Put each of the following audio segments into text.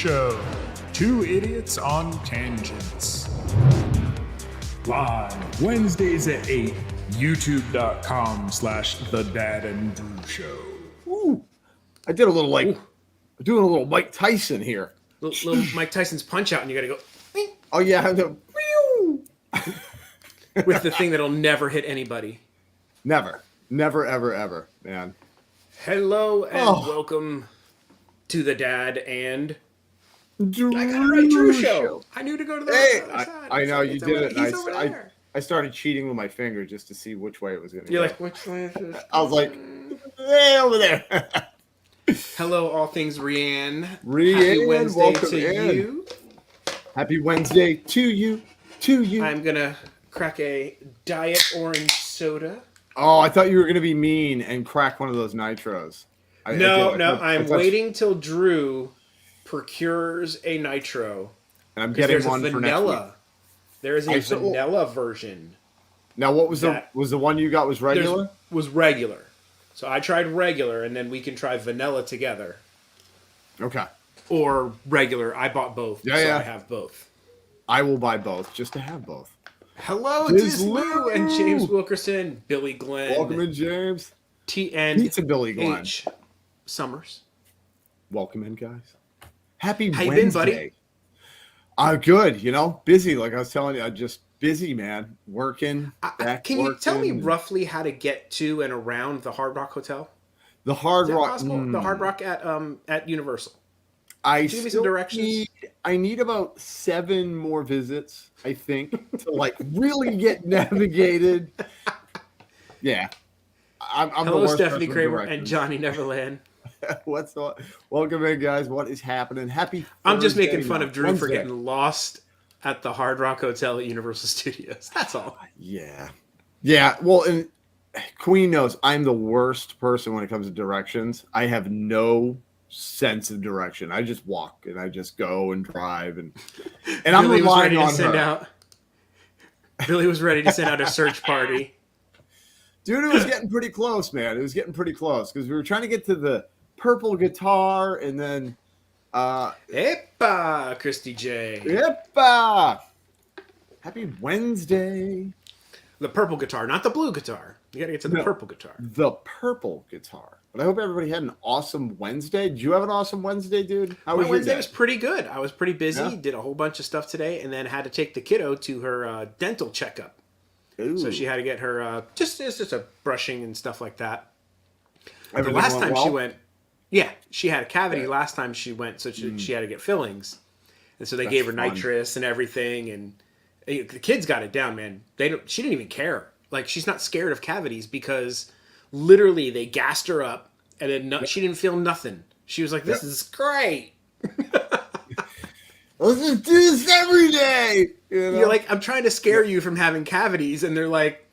Show. Two idiots on tangents. Live Wednesdays at 8. YouTube.com/The Dad and Drew Show. Ooh, I did a little doing a little Mike Tyson here. Little Mike Tyson's punch out, and you got to go. Oh yeah, With the thing that'll never hit anybody. Never, ever, man. Hello and welcome to the Dad and Drew, I got it right, Drew Show. I knew to go to the Hey, I know you did it. He's over there. I started cheating with my finger just to see which way it was going to go. You're like, which way is this? I was like, hey, over there. Hello, all things Rianne. Rianne, Happy Wednesday welcome to in. you. Happy Wednesday to you. I'm gonna crack a diet orange soda. Oh, I thought you were going to be mean and crack one of those nitros. I'm waiting till Drew procures a nitro. And I'm getting one for next week. There is a vanilla version. Now, what was the one you got was regular? Was regular. So I tried regular, and then we can try vanilla together. Okay. Or regular. I bought both. I have both. I will buy both just to have both. Hello, Disloo and James Wilkerson, Billy Glenn. Welcome in, James. Pizza Billy Glenn. H. Summers. Welcome in, guys. Happy How Wednesday. You been, buddy? Good. Busy. Like I was telling you, I'm just busy, man. Working. Can you tell me roughly how to get to and around the Hard Rock Hotel? The Hard Rock. The Hard Rock at Universal. Give me some directions. I need about 7 more visits, I think, to really get navigated. Yeah. I'm Hello, Stephanie Kramer and Johnny Neverland. Welcome in, guys. What is happening? Happy Thursday. I'm just making fun of Drew Wednesday. for getting lost at the Hard Rock Hotel at Universal Studios. That's all. Yeah. Well, and Queen knows I'm the worst person when it comes to directions. I have no sense of direction. I just walk and I just go and drive and I'm relying on her. Billy was ready to send out a search party. Dude, it was getting pretty close, man. It was getting pretty close because we were trying to get to the purple guitar and then Epa, Christy J. Epa! Happy Wednesday. The purple guitar, not the blue guitar. You gotta get to the purple guitar. The purple guitar. But I hope everybody had an awesome Wednesday. Did you have an awesome Wednesday, dude? How was your Wednesday? Was pretty good. I was pretty busy. Yeah. Did a whole bunch of stuff today, and then had to take the kiddo to her dental checkup. Ooh. So she had to get her just a brushing and stuff like that. The last time she went, she had a cavity last time she went, so she had to get fillings, and so they gave her nitrous and everything, and the kids got it down, man. She didn't even care. Like, she's not scared of cavities because literally they gassed her up, and then she didn't feel nothing. She was like, "This is great." Let's just do this every day. You're like, I'm trying to scare you from having cavities, and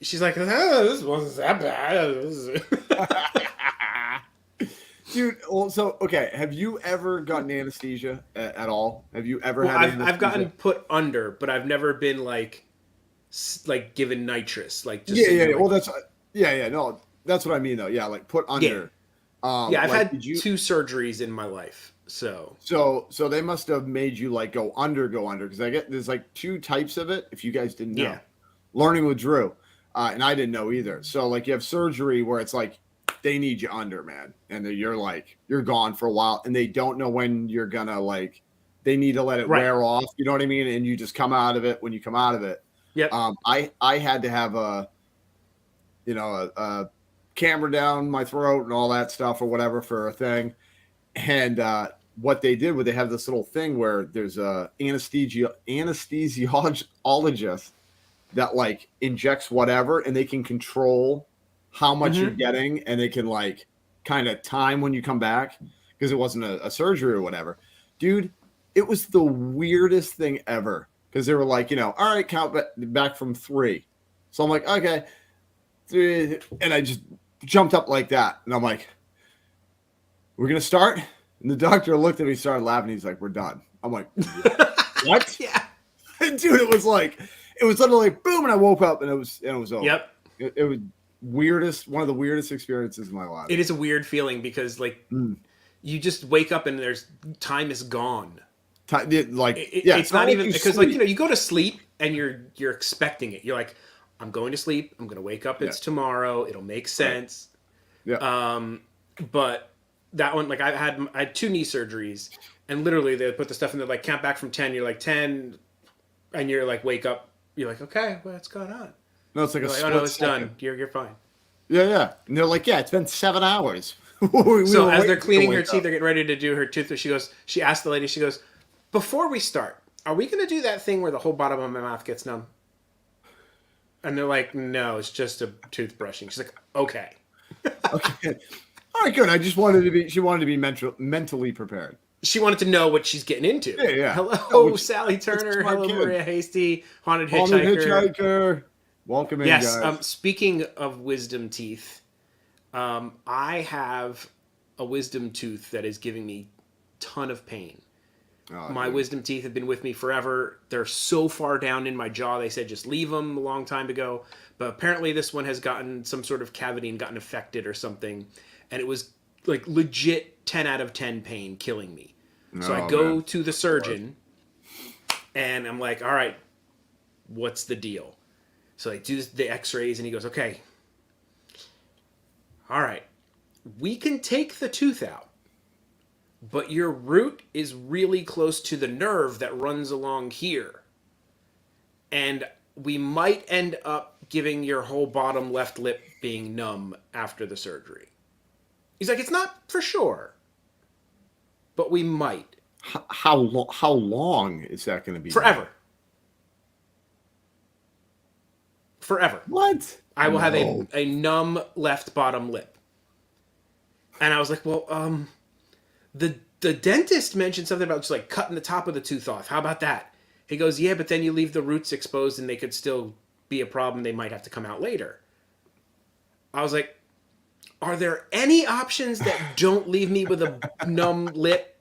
she's like, "Oh, this wasn't that bad." Dude, okay. Have you ever gotten anesthesia at all? Have you ever had anesthesia? I've gotten put under, but I've never been like given nitrous. Well, that's no, that's what I mean though. Yeah, like put under. I've had 2 surgeries in my life. So they must have made you go under because I get there's 2 types of it. If you guys didn't know, learning with Drew, and I didn't know either. So you have surgery where it's they need you under, man, and you're gone for a while, and they don't know when you're gonna they need to let it wear off. You know what I mean? And you just come out of it when you come out of it. Yep. I had to have a camera down my throat and all that stuff or whatever for a thing. And what they did was they have this little thing where there's a anesthesiologist that injects whatever, and they can control how much you're getting, and they can kind of time when you come back because it wasn't a surgery or whatever. Dude, it was the weirdest thing ever because they were all right, count back from 3. So I'm like, okay, 3, and I just jumped up like that, and I'm like, we're gonna start. And the doctor looked at me, started laughing. He's like, "We're done." I'm like, "What?" Yeah. And dude, it was literally boom, and I woke up, and it was over. Yep. It was one of the weirdest experiences of my life. It is a weird feeling because you just wake up and time is gone. It's not even because you go to sleep and you're expecting it. You're like, I'm going to sleep. I'm going to wake up. It's tomorrow. It'll make sense. Right. Yeah. But that one, like I had 2 knee surgeries, and literally they put the stuff in there like count back from 10. You're like 10, and you're like wake up. You're like, okay, what's going on? No, it's like you're oh no, it's done. You're fine. Yeah. And they're like, yeah, it's been 7 hours. So as they're cleaning her teeth, they're getting ready to do her tooth. She asked the lady, she goes, before we start, are we going to do that thing where the whole bottom of my mouth gets numb? And they're like, no, it's just a toothbrushing. She's like, okay. Okay. All right, good. She wanted to be mentally prepared. She wanted to know what she's getting into. Yeah. Hello, Sally Turner. Hello, Maria Hasty. Haunted Hitchhiker. Welcome in, guys. Speaking of wisdom teeth, I have a wisdom tooth that is giving me a ton of pain. My wisdom teeth have been with me forever. They're so far down in my jaw, they said just leave them a long time ago. But apparently this one has gotten some sort of cavity and gotten affected or something. And it was like legit 10 out of 10 pain killing me. So I go to the surgeon and I'm like, all right, what's the deal? So I do the x-rays and he goes, okay, all right, we can take the tooth out, but your root is really close to the nerve that runs along here. And we might end up giving your whole bottom left lip being numb after the surgery. He's like, it's not for sure, but we might. How long is that going to be? Forever. Forever. What? I will have a numb left bottom lip. And I was like, well, the dentist mentioned something about just like cutting the top of the tooth off. How about that? He goes, yeah, but then you leave the roots exposed and they could still be a problem. They might have to come out later. I was like, are there any options that don't leave me with a numb lip?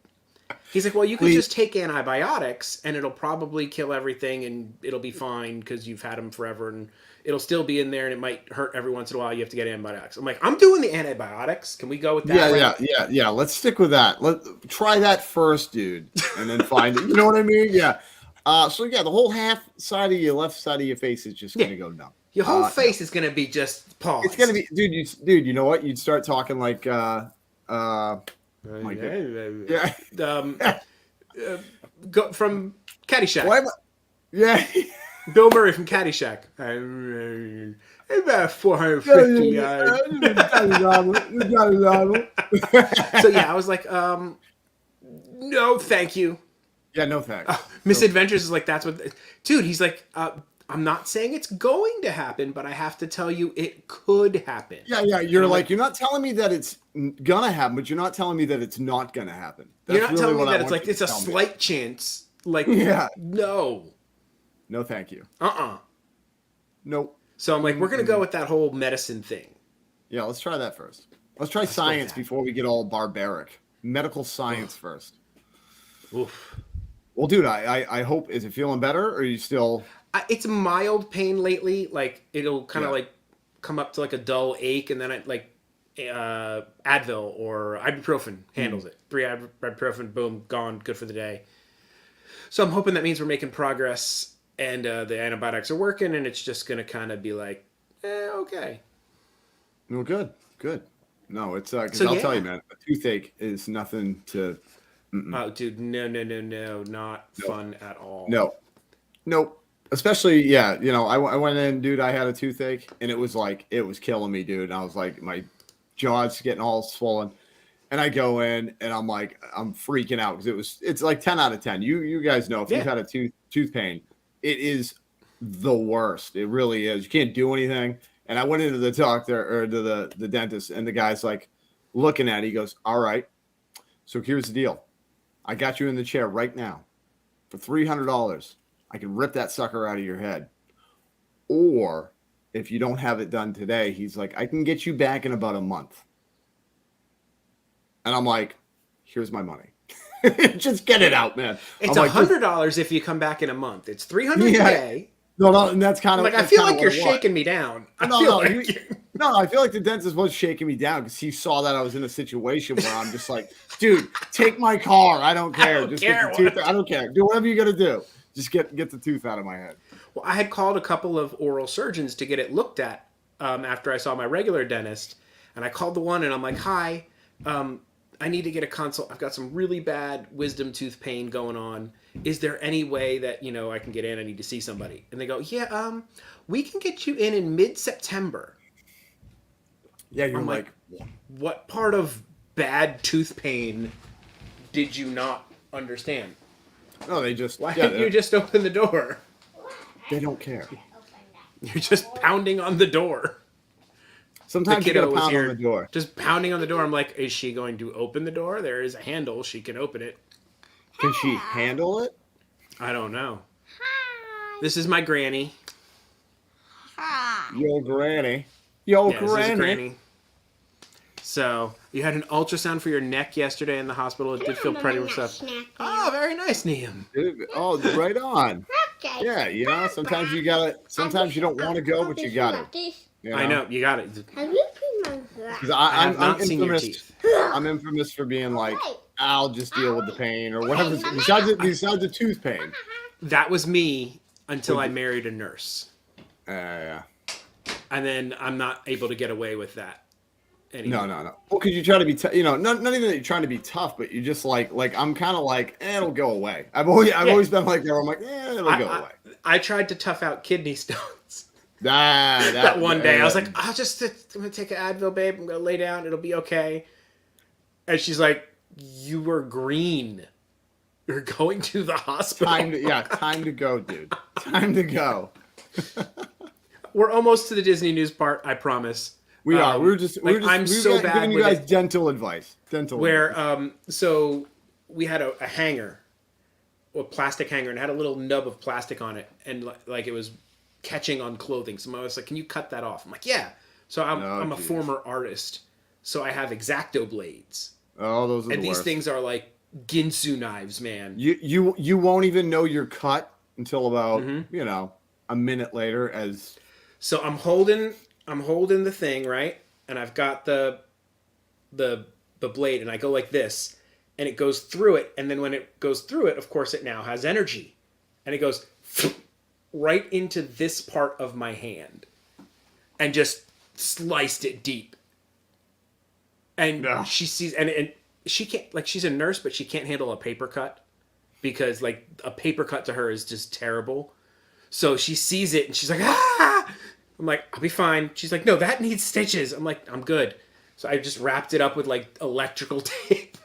He's like, well, you could just take antibiotics and it'll probably kill everything and it'll be fine because you've had them forever and it'll still be in there and it might hurt every once in a while. You have to get antibiotics. I'm like, I'm doing the antibiotics. Can we go with that? Yeah. Let's stick with that. Let's try that first, dude, and then find it. You know what I mean? Yeah. The whole half side of your left side of your face is just going to go numb. Your whole face is going to be just paused. It's going to be, dude, you know what? You'd start talking like, go from Caddyshack. What? Yeah. Bill Murray from Caddyshack. About 450 yards. So yeah, I was like, no, thank you. Yeah, no thanks. Misadventures is like, that's what, dude. He's like, I'm not saying it's going to happen, but I have to tell you it could happen. Yeah. You're like, you're not telling me that it's gonna happen, but you're not telling me that it's not gonna happen. You're not telling me that it's like it's a slight chance. Like, no, thank you. Nope. So I'm like, we're gonna go with that whole medicine thing. Yeah, let's try that first. Let's try science before we get all barbaric. Medical science first. Oof. Well, dude, I hope, is it feeling better, or are you still? It's mild pain lately. Like it'll kind of like come up to like a dull ache, and then Advil or ibuprofen handles it. 3 ibuprofen, boom, gone, good for the day. So I'm hoping that means we're making progress, and the antibiotics are working, and it's just gonna kind of be like, okay. Well, good. No, it's because I'll tell you, man, a toothache is nothing to. Oh, dude, no, not fun at all. Nope. Especially, I went in, dude, I had a toothache, and it was killing me, dude. And I was like, my jaw's getting all swollen. And I go in, and I'm like, I'm freaking out because it's like 10 out of 10. You guys know if you've had a tooth pain, it is the worst. It really is. You can't do anything. And I went into the doctor or to the dentist, and the guy's like looking at it. He goes, all right, so here's the deal. I got you in the chair right now for $300. I can rip that sucker out of your head. Or if you don't have it done today, he's like, I can get you back in about a month. And I'm like, here's my money. Just get it out, man. It's $100 if you come back in a month. It's $300 today. No, and that's kind of like, I feel like you're shaking me down. I feel I feel like the dentist was shaking me down because he saw that I was in a situation where I'm just like, dude, take my car. I don't care. Just get the tooth. I don't care. Do whatever you got to do. Just get the tooth out of my head. Well, I had called a couple of oral surgeons to get it looked at after I saw my regular dentist, and I called the one and I'm like, hi, I need to get a consult. I've got some really bad wisdom tooth pain going on. Is there any way that, I can get in? I need to see somebody. And they go, yeah, we can get you in mid-September. Yeah, you're I'm like, what part of bad tooth pain did you not understand? No, they just... Why didn't you just open the door? They don't care. You're just pounding on the door. Sometimes you gotta pound on the door. Just pounding on the door. I'm like, is she going to open the door? There is a handle. She can open it. Can she handle it? I don't know. This is my granny. Yo, granny. Yo, yeah, granny. This is granny. So, you had an ultrasound for your neck yesterday in the hospital. It did feel pretty rough. Oh, very nice, Liam. Oh, right on. Yeah, sometimes you gotta, sometimes you don't want to go, but you gotta. I know, you got it. Have you seen I have not seen your teeth. I'm infamous for being like, I'll just deal with the pain or whatever. Besides the tooth pain. That was me until I married a nurse. Yeah. And then I'm not able to get away with that anymore. No. Well, because you try to be, not even that you're trying to be tough, but you just like I'm kind of like, it'll go away. I've always been like that. I'm like, it'll go away. I tried to tough out kidney stones. That one day I was like, I'm gonna take an Advil, babe. I'm gonna lay down. It'll be okay. And she's like, you were green. You're going to the hospital. Time to go, dude. Time to go. We're almost to the Disney news part. I promise. We are. We're I'm so bad giving you guys dental advice. So we had a hanger, a plastic hanger, and it had a little nub of plastic on it, and like it was catching on clothing. So I was like, "Can you cut that off?" I'm like, "Yeah." So I'm a former artist, so I have X-Acto blades. Oh, those are and the these worst. Things are like Ginsu knives, man. You won't even know you're cut until about a minute later. So I'm holding the thing, right, and I've got the blade, and I go like this, and it goes through it, and then when it goes through it, of course, it now has energy, and it goes right into this part of my hand, and just sliced it deep. And she sees, and she can't, like, she's a nurse, but she can't handle a paper cut because, like, a paper cut to her is just terrible. So she sees it and she's like, ah! I'm like, I'll be fine. She's like, no, that needs stitches. I'm like, I'm good. So I just wrapped it up with, like, electrical tape.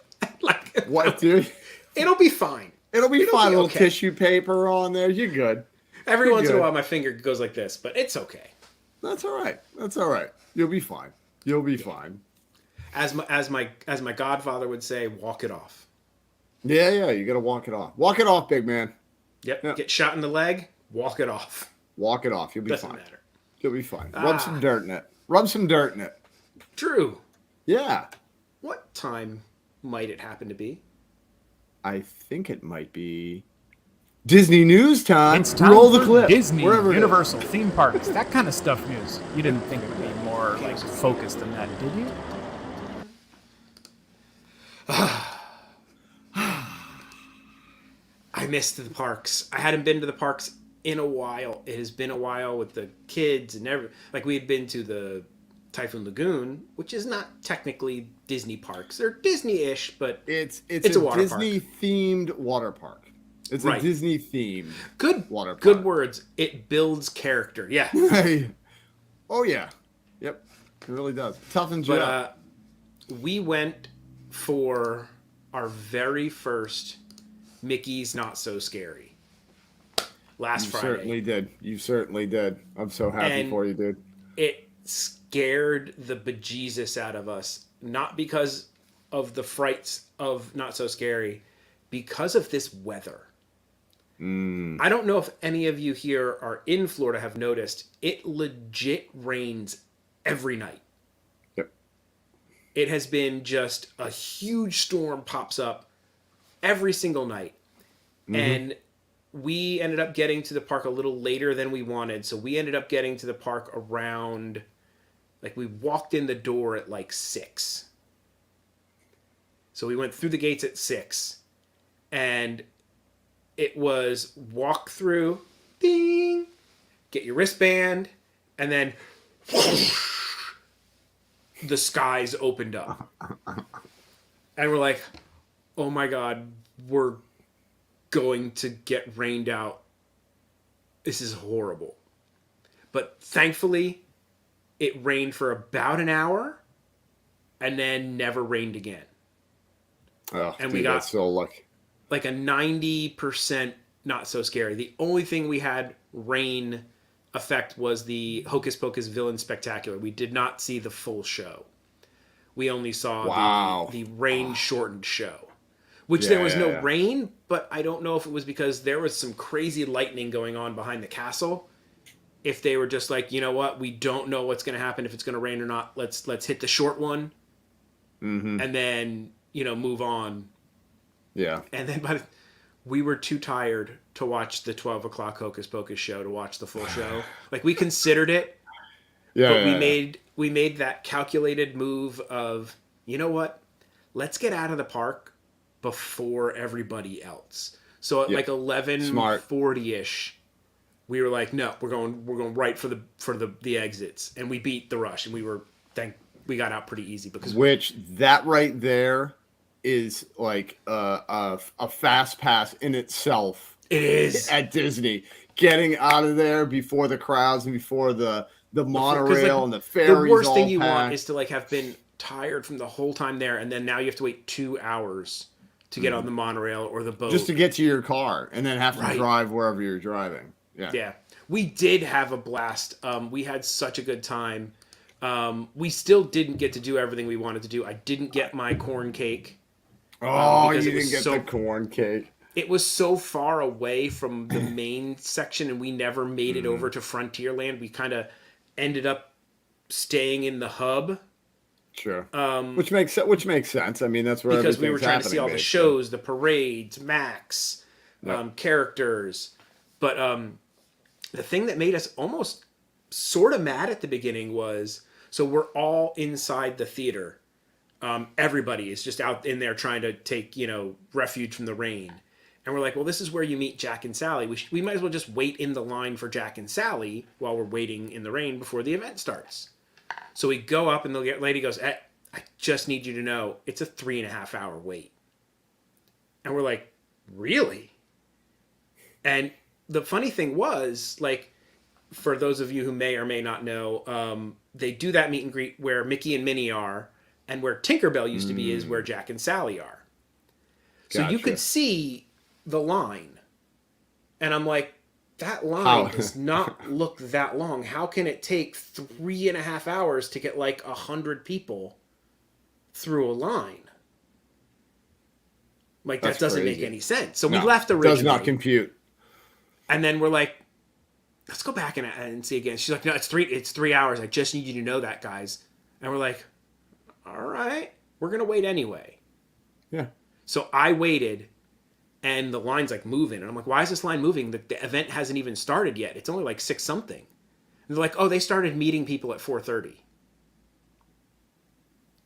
Like, what, dude? It'll be fine. It'll be fine. A little tissue paper on there. You're good. Every once in a while, my finger goes like this, but it's okay. That's all right. You'll be fine. As my godfather would say, walk it off. Yeah, you got to walk it off. Walk it off, big man. Yep. Get shot in the leg, walk it off. Walk it off. You'll be fine. Doesn't matter. You'll be fine. Rub some dirt in it. True. Yeah. What time might it happen to be? I think it might be Disney news time. It's time Roll the for clip. Disney, Wherever Universal, theme parks, that kind of stuff news. You didn't think it would be more like focused than that, did you? I missed the parks. I hadn't been to the parks in a while. It has been a while with the kids and like we had been to the Typhoon Lagoon, which is not technically Disney parks. They're Disney-ish, but it's a water Disney-themed water park. It's a Disney-themed water park. Good words. It builds character. Yeah. Oh, yeah. Yep. It really does. Toughens you up. We went for our very first Mickey's Not So Scary last Friday. You certainly did. I'm so happy for you, dude. It scared the bejesus out of us, not because of the frights of Not So Scary, because of this weather. I don't know if any of you here are in Florida have noticed, it legit rains every night. Yep. It has been just a huge storm pops up every single night. Mm-hmm. And we ended up getting to the park a little later than we wanted. So we ended up getting to the park around, like, we walked in the door at like 6. So we went through the gates at 6. And it was walk through, ding, get your wristband, and then the skies opened up. And we're like, oh my God, we're going to get rained out. This is horrible. But thankfully, it rained for about an hour and then never rained again. Oh, and dude, we got that's so lucky. Like a 90% not so scary. The only thing we had rain effect was the Hocus Pocus Villain Spectacular. We did not see the full show. We only saw the rain shortened show. Which there was no rain, but I don't know if it was because there was some crazy lightning going on behind the castle. If they were just like, you know what, we don't know what's going to happen, if it's going to rain or not. Let's hit the short one, and then move on. Yeah. And then we were too tired to watch the 12 o'clock Hocus Pocus show, to watch the full show. Like, we considered it, but we made that calculated move of, you know what, let's get out of the park before everybody else. So at like 11:40ish, we were like, no, we're going right for the exits, and we beat the rush, and we got out pretty easy because that right there is like a fast pass in itself. It is at Disney, getting out of there before the crowds and before the monorail and the ferries. The worst thing you want is to like have been tired from the whole time there, and then now you have to wait 2 hours to get on the monorail or the boat. Just to get to your car and then have to drive wherever you're driving. Yeah. Yeah. We did have a blast. We had such a good time. We still didn't get to do everything we wanted to do. I didn't get my corn cake. You didn't get the corn cake. It was so far away from the main section, and we never made it over to Frontierland. We kind of ended up staying in the hub. Sure. Which makes sense. I mean, that's where because we were trying to see all the shows, the parades, Max, characters. But the thing that made us almost sort of mad at the beginning was, so we're all inside the theater. Everybody is just out in there trying to take, refuge from the rain. And we're like, well, this is where you meet Jack and Sally. We might as well just wait in the line for Jack and Sally while we're waiting in the rain before the event starts. So we go up, and the lady goes, I just need you to know, it's a 3.5 hour wait. And we're like, really? And the funny thing was, like, for those of you who may or may not know, they do that meet and greet where Mickey and Minnie are, and where Tinkerbell used to be is where Jack and Sally are. So you could see the line. And I'm like, that line does not look that long. How can it take 3.5 hours to get like 100 people through a line? Like, that doesn't make any sense. So we left originally. Does not compute. And then we're like, let's go back and see again. She's like, no, it's 3 hours. I just need you to know that, guys. And we're like, all right, we're going to wait anyway. Yeah. So I waited, and the line's like moving. And I'm like, why is this line moving? The event hasn't even started yet. It's only like 6 something. And they're like, oh, they started meeting people at 4:30.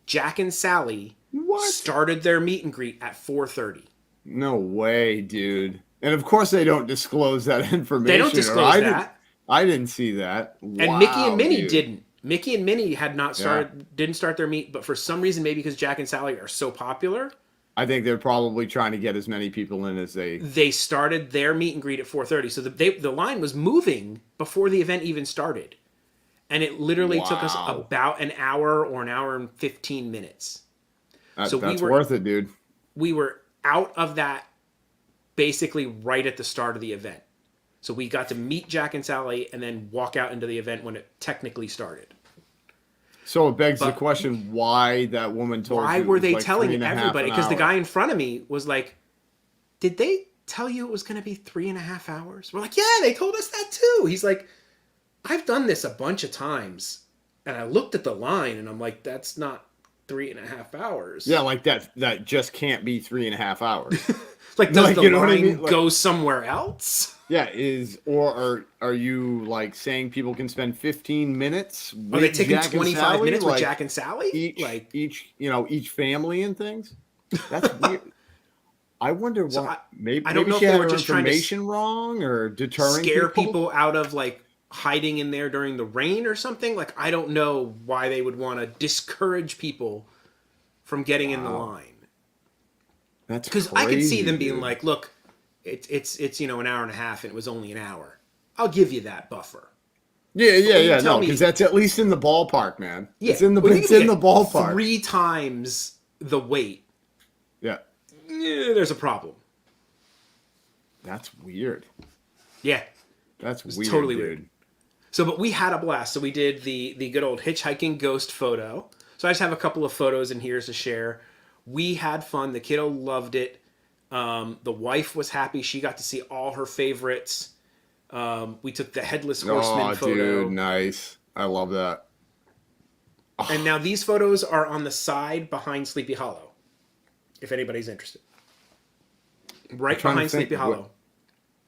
Jack and Sally started their meet and greet at 4:30. No way, dude. And of course they don't disclose that information. They don't disclose that. I didn't see that. And Mickey and Minnie didn't. Mickey and Minnie had not started, didn't start their meet, but for some reason, maybe because Jack and Sally are so popular, I think they're probably trying to get as many people in as they started their meet and greet at 4:30. So the line was moving before the event even started. And it literally took us about an hour or an hour and 15 minutes. That's worth it, dude. We were out of that basically right at the start of the event. So we got to meet Jack and Sally and then walk out into the event when it technically started. So it begs the question, why that woman told you. Why were they telling everybody? Because the guy in front of me was like, did they tell you it was going to be 3.5 hours? We're like, yeah, they told us that too. He's like, I've done this a bunch of times. And I looked at the line and I'm like, that's not 3.5 hours. Yeah, like that just can't be 3.5 hours. Like, does like, the you know what I line mean? Like, go somewhere else? Yeah, are you like saying people can spend 15 minutes with Are they taking Jack 25 and Sally? minutes with Like, Jack and Sally? each family and things? That's weird. I wonder So what I maybe don't know she if they had were her just trying to information wrong or deterring scare people out of like hiding in there during the rain or something. Like, I don't know why they would want to discourage people from getting in the line. That's because crazy, I could see them being dude. like, look, it's an hour and a half and it was only an hour. I'll give you that buffer. Yeah. tell No, me- because that's at least in the ballpark, man. Yeah, It's in the when you can get ballpark. 3 times the weight. Yeah, There's a problem. that's weird. Yeah. That's weird, totally dude. weird. So, but we had a blast. So we did the good old hitchhiking ghost photo. So I just have a couple of photos in here to share. We had fun. The kiddo loved it. The wife was happy. She got to see all her favorites. We took the Headless Horseman photo. Dude, nice. I love that. And now these photos are on the side behind Sleepy Hollow, if anybody's interested. Right behind Sleepy Hollow.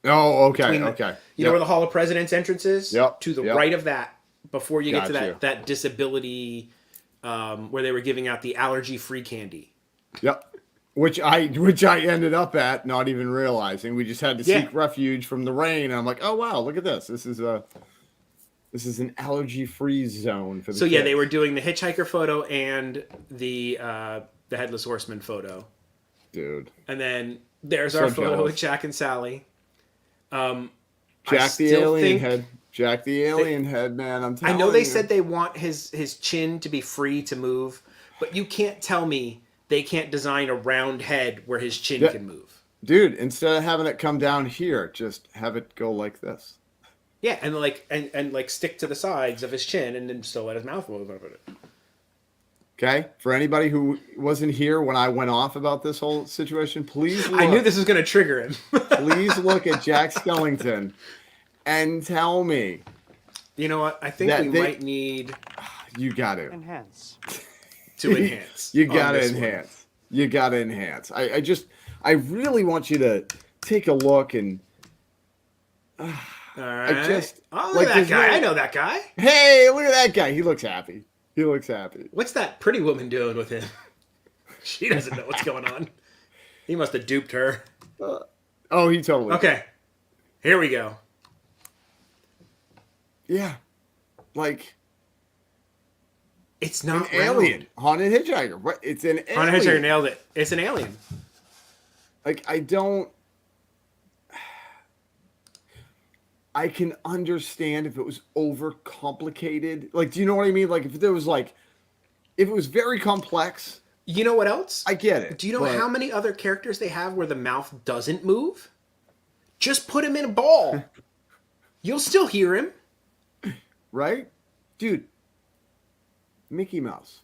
Oh, okay, You okay. know where the Hall of Presidents entrance is? Yep. To the right of that, before you get to Gotcha. that disability, where they were giving out the allergy-free candy. Yep. Which I ended up at, not even realizing. We just had to seek refuge from the rain. And I'm like, oh wow, look at this. This is an allergy-free zone for the kids. They were doing the hitchhiker photo and the Headless Horseman photo. Dude. And then there's our photo jealous. with Jack and Sally. Jack the alien head, man. I'm telling you. I know they said they want his chin to be free to move, but you can't tell me they can't design a round head where his chin can move. Dude, instead of having it come down here, just have it go like this. Yeah, and like stick to the sides of his chin and then still let his mouth move over it. Okay? For anybody who wasn't here when I went off about this whole situation, please look. I knew this was going to trigger him. Please look at Jack Skellington and tell me. You know what? I think we might need... You got to. Enhance. To enhance. You got to enhance. You got to enhance. I really want you to take a look and... All right. Look like, at that guy. no- I know that guy. Hey, look at that guy. He looks happy. He looks happy. What's that pretty woman doing with him? She doesn't know what's going on. He must have duped her. Oh, he totally... Okay. Here we go. Yeah. Like... It's not An alien. Haunted Hitchhiker. What? It's an alien. Haunted Hitchhiker nailed it. It's an alien. Like, I can understand if it was overcomplicated. Like, do you know what I mean? Like, if it was very complex. You know what else? I get it. Do you know how many other characters they have where the mouth doesn't move? Just put him in a ball. You'll still hear him. Right? Dude. Mickey Mouse.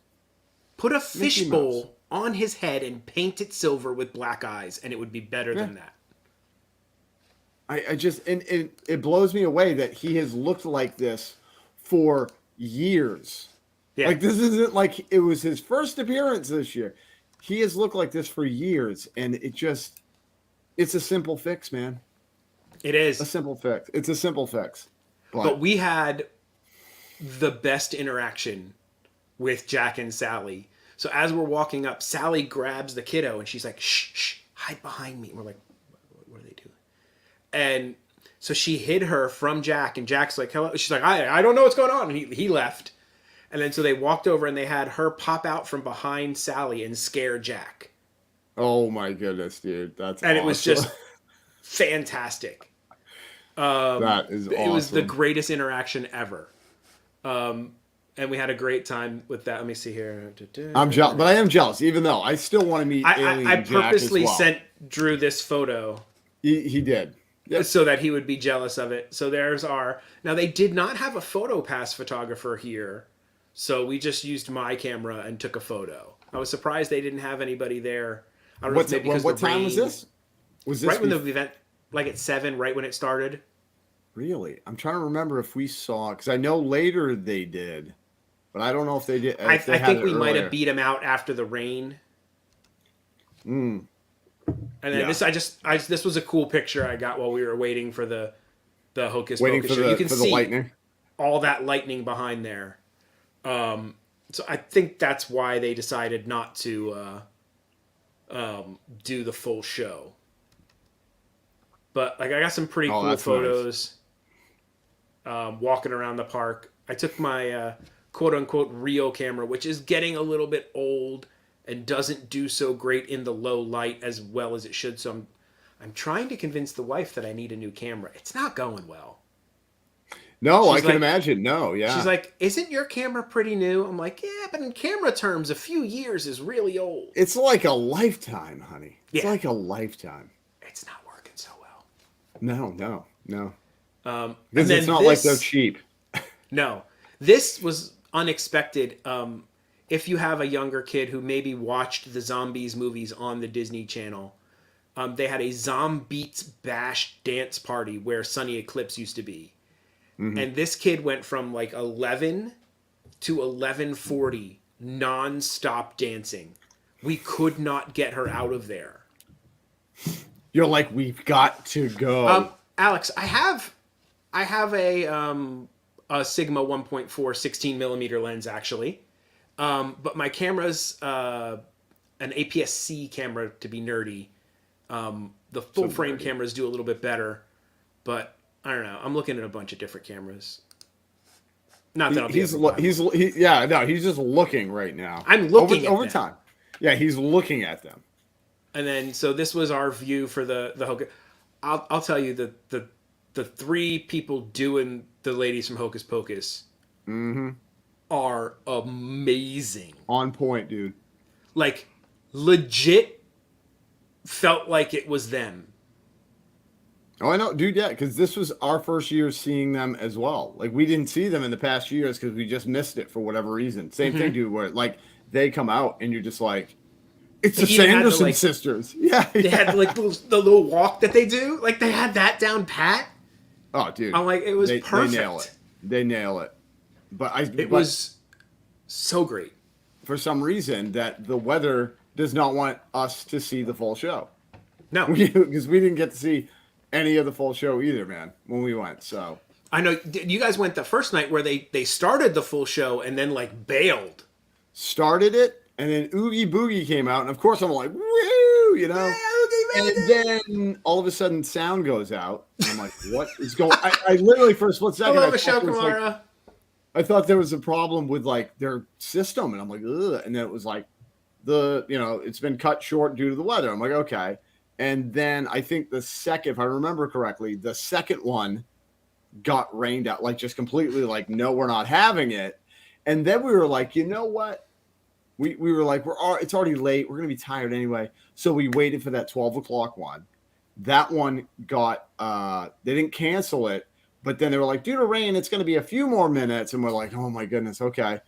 Put a Mouse. fishbowl on his head and paint it silver with black eyes, and it would be better than that. I just... And it blows me away that he has looked like this for years. Yeah. Like, this isn't like it was his first appearance this year. He has looked like this for years, and it's a simple fix, man. It is. A simple fix. It's a simple fix. But we had the best interaction with Jack and Sally. So as we're walking up, Sally grabs the kiddo, and she's like, shh, hide behind me. And we're like, what are they doing? And so she hid her from Jack, and Jack's like, hello. She's like, I don't know what's going on. And he left. And then so they walked over, and they had her pop out from behind Sally and scare Jack. Oh my goodness, dude. That's awesome. It was just fantastic. That is awesome. It was the greatest interaction ever. And we had a great time with that. Let me see here. I'm jealous, but I am jealous, even though I still want to meet Alien I Jack purposely as well. sent Drew this photo He did. Yep. so that he would be jealous of it. So there's our... Now, they did not have a photo pass photographer here, so we just used my camera and took a photo. I was surprised they didn't have anybody there. I don't know if maybe because what the time rain, was this? Was this right when the event, like at 7, right when it started? Really? I'm trying to remember if we saw, because I know later they did. but I don't know if they did. I If they had think it we might earlier. have beat him out after the rain. And then this was a cool picture I got while we were waiting for the Hocus Pocus show. You can see lightning. all that lightning behind there. So I think that's why they decided not to do the full show. But like, I got some pretty cool photos. Nice. Walking around the park, I took my quote unquote real camera, which is getting a little bit old and doesn't do so great in the low light as well as it should. So I'm trying to convince the wife that I need a new camera. It's not going well. No, I can imagine. No, yeah. She's like, isn't your camera pretty new? I'm like, yeah, but in camera terms, a few years is really old. It's like a lifetime, honey. It's like a lifetime. It's not working so well. No. Because it's not like they're cheap. No. This was unexpected. If you have a younger kid who maybe watched the Zombies movies on the Disney Channel, they had a Zombeats Bash dance party where Sunny Eclipse used to be. Mm-hmm. And this kid went from like 11 to 11:40 non-stop dancing. We could not get her out of there. You're like, we've got to go. Alex, I have a Sigma 1.4 16mm lens actually. But my camera's an APS-C camera to be nerdy. The full frame cameras do a little bit better, but I don't know. I'm looking at a bunch of different cameras. Not that I'll be he's just looking right now. I'm looking over time. Yeah, he's looking at them. And then so this was our view for the Hocus. I'll tell you the three people doing the ladies from Hocus Pocus are amazing. On point, dude. Like legit felt like it was them. Oh, I know, dude. Yeah, because this was our first year seeing them as well. Like, we didn't see them in the past years because we just missed it for whatever reason. Same thing, dude. Where like they come out and you're just like, it's the Sanderson sisters. Yeah, they had like the little walk that they do. Like they had that down pat. Oh, dude. I'm like, it was perfect. They nail it. But it was so great. For some reason, that the weather does not want us to see the full show. No, because we didn't get to see any of the full show either, man, when we went. So I know you guys went the first night where they started the full show and then like bailed. Started it, and then Oogie Boogie came out, and of course I'm like, woo, you know. And then all of a sudden sound goes out. And I'm like, what is going on? I literally for a split second I thought there was a problem with like their system, and I'm like, ugh. And then it was like it's been cut short due to the weather. I'm like, okay. And then I think if I remember correctly, the second one got rained out, like just completely like, no, we're not having it. And then we were like, you know what? We were like, it's already late. We're going to be tired anyway. So we waited for that 12 o'clock one. That one got, they didn't cancel it, but then they were like, due to rain, it's going to be a few more minutes. And we're like, oh my goodness. Okay.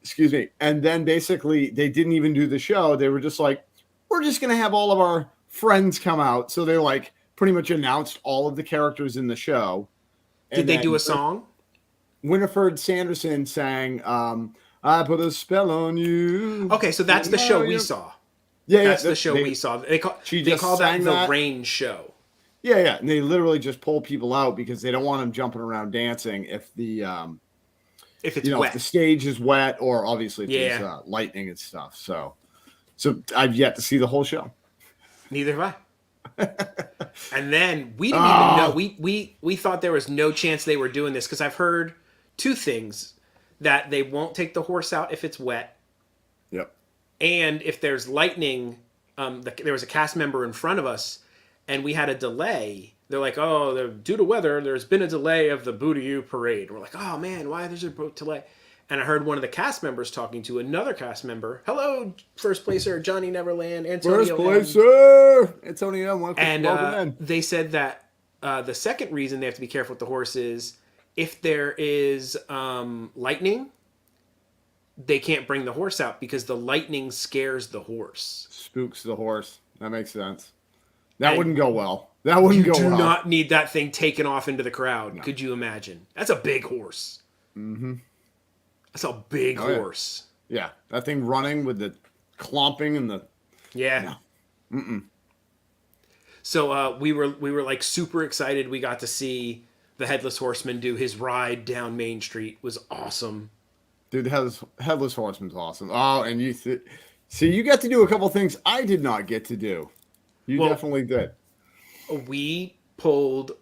Excuse me. And then basically they didn't even do the show. They were just like, we're just going to have all of our friends come out. So they like pretty much announced all of the characters in the show. Did they do a song? Winifred Sanderson sang, I put a spell on you. Okay, so that's the show we saw. Yeah, that's the show we saw. They call that the Rain Show. Yeah, and they literally just pull people out because they don't want them jumping around dancing if it's wet. If the stage is wet, or obviously if there's lightning and stuff. So I've yet to see the whole show. Neither have I. And then we didn't even know. We thought there was no chance they were doing this because I've heard two things. That they won't take the horse out if it's wet. Yep. And if there's lightning, there was a cast member in front of us, and we had a delay. They're like, due to weather, there's been a delay of the Boo-to-You parade. We're like, oh man, why there's a delay? And I heard one of the cast members talking to another cast member. Hello, first placer, Johnny Neverland, Antonio. First placer, Antonio. Welcome in. They said that the second reason they have to be careful with the horse is if there is lightning, they can't bring the horse out because the lightning scares the horse. Spooks the horse. That makes sense. That wouldn't go well. That wouldn't go well. You do not need that thing taken off into the crowd. No. Could you imagine? That's a big horse. Mm-hmm. I saw a big horse. Yeah, that thing running with the clomping and the... Yeah. No. Mm-mm. So we were like super excited. We got to see the Headless Horseman do his ride down Main Street. It was awesome. Dude, the Headless Horseman's awesome. Oh, and see, you got to do a couple things I did not get to do. You definitely did. We pulled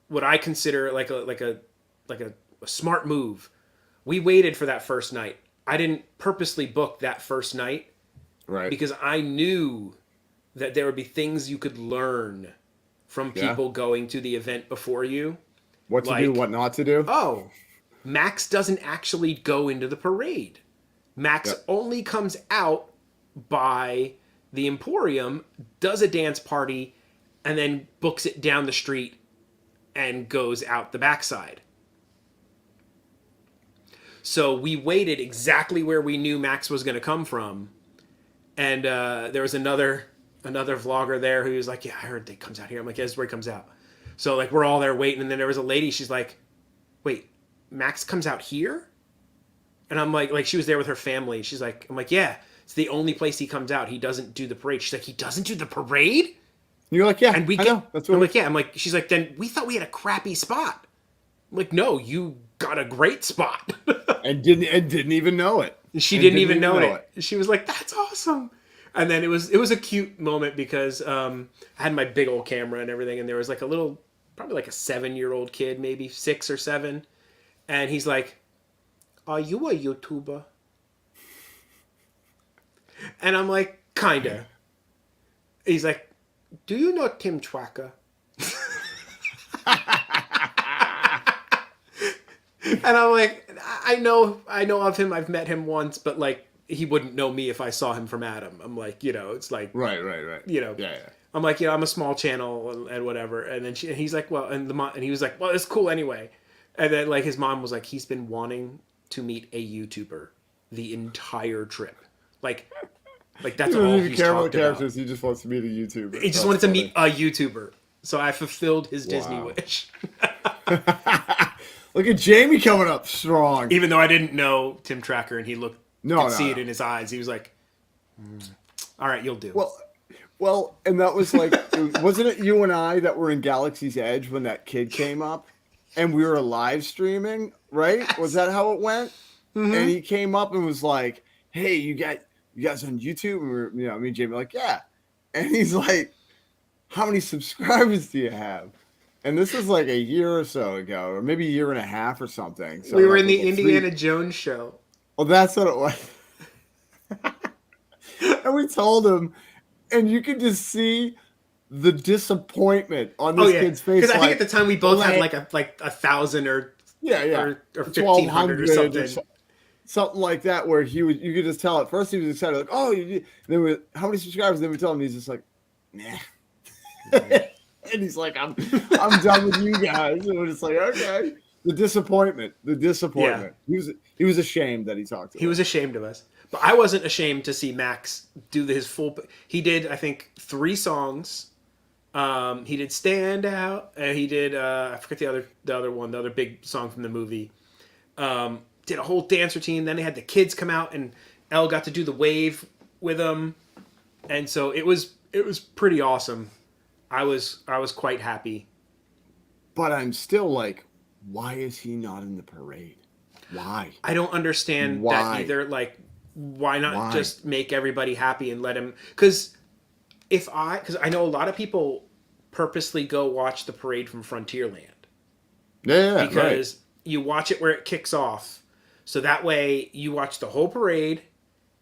what I consider like a smart move. We waited for that first night. I didn't purposely book that first night, right? Because I knew that there would be things you could learn from people going to the event before you. What to do, what not to do. Oh, Max doesn't actually go into the parade. Max only comes out by the Emporium, does a dance party, and then books it down the street and goes out the backside. So we waited exactly where we knew Max was going to come from. And there was another vlogger there who was like, yeah, I heard they comes out here. I'm like, yeah, this is where he comes out. So like we're all there waiting. And then there was a lady. She's like, wait, Max comes out here? And I'm like she was there with her family. She's like, I'm like, yeah, it's the only place he comes out. He doesn't do the parade. She's like, he doesn't do the parade? And you're like, yeah, and I know. That's what I'm like, yeah. I'm like, she's like, then we thought we had a crappy spot. I'm like, no, you got a great spot. and didn't even know it. She didn't even know it. She was like, that's awesome. And then it was a cute moment because I had my big old camera and everything, and there was like a little, probably like a 7-year-old kid, maybe 6 or 7, and he's like, "Are you a YouTuber?" And I'm like, kinda. He's like, "Do you know Tim Tracker?" And I'm like, I know of him. I've met him once, but like, he wouldn't know me if I saw him from Adam. I'm like, it's like, right. Yeah. I'm like, I'm a small channel and whatever. And then he's like, well, and he was like, well, it's cool anyway. And then like his mom was like, he's been wanting to meet a YouTuber the entire trip. Like that's all he's talked about. He just wants to meet a YouTuber. He just wanted to meet a YouTuber. So I fulfilled his Disney wish. Look at Jamie coming up strong. Even though I didn't know Tim Tracker and he looked, could see it in his eyes. He was like, all right, you'll do. Well, and that was like, wasn't it you and I that were in Galaxy's Edge when that kid came up and we were live streaming, right? Yes. Was that how it went? Mm-hmm. And he came up and was like, hey, you guys on YouTube? And we're, me and Jamie were like, yeah. And he's like, how many subscribers do you have? And this is like a year or so ago, or maybe a year and a half or something. So we were in the Indiana Jones show. Well, that's what it was. And we told him, and you could just see the disappointment on this kid's face. Because I think at the time we both had like 1,000 or or 1,500 or something. Something like that, where you could just tell at first he was excited, like, oh, then how many subscribers? Then we tell him, he's just like, nah. And he's like, I'm done with you guys. And we're just like, okay. The disappointment. Yeah. He was ashamed that he talked to us. He was ashamed of us. But I wasn't ashamed to see Max do his full... He did, I think, 3 songs. He did Stand Out. And he did, I forget the other one, the other big song from the movie. Did a whole dance routine. Then they had the kids come out and Elle got to do the wave with him. And so it was pretty awesome. I was quite happy. But I'm still like, why is he not in the parade? Why? I don't understand that either. Like, why not just make everybody happy and let him? Because I know a lot of people purposely go watch the parade from Frontierland. Yeah, because you watch it where it kicks off, so that way you watch the whole parade,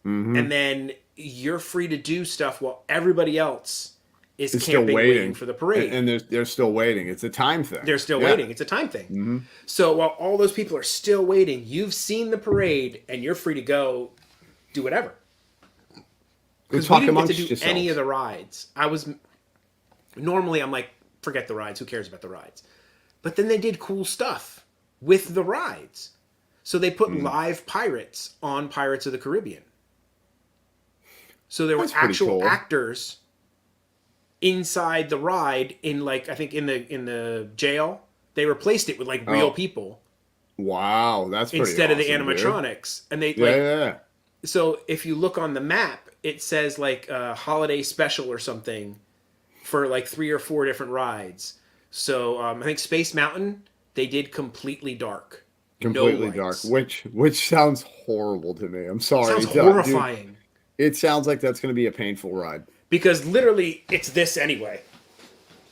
and then you're free to do stuff while everybody else is camping, waiting for the parade. And they're still waiting. It's a time thing. They're still waiting. It's a time thing. Mm-hmm. So while all those people are still waiting, you've seen the parade, and you're free to go do whatever. Because we didn't get to do any of the rides. Normally I'm like, forget the rides. Who cares about the rides? But then they did cool stuff with the rides. So they put live pirates on Pirates of the Caribbean. So there were actual actors inside the ride in, like, I think in the jail. They replaced it with like real people. Wow, that's pretty instead of the awesome, dude. animatronics. And they Yeah. So if you look on the map, it says like a holiday special or something for like 3 or 4 different rides. So I think Space Mountain they did completely dark. Completely No dark, lights. which sounds horrible to me. I'm sorry. Sounds horrifying. Dude, it sounds like that's going to be a painful ride. Because literally, it's this anyway.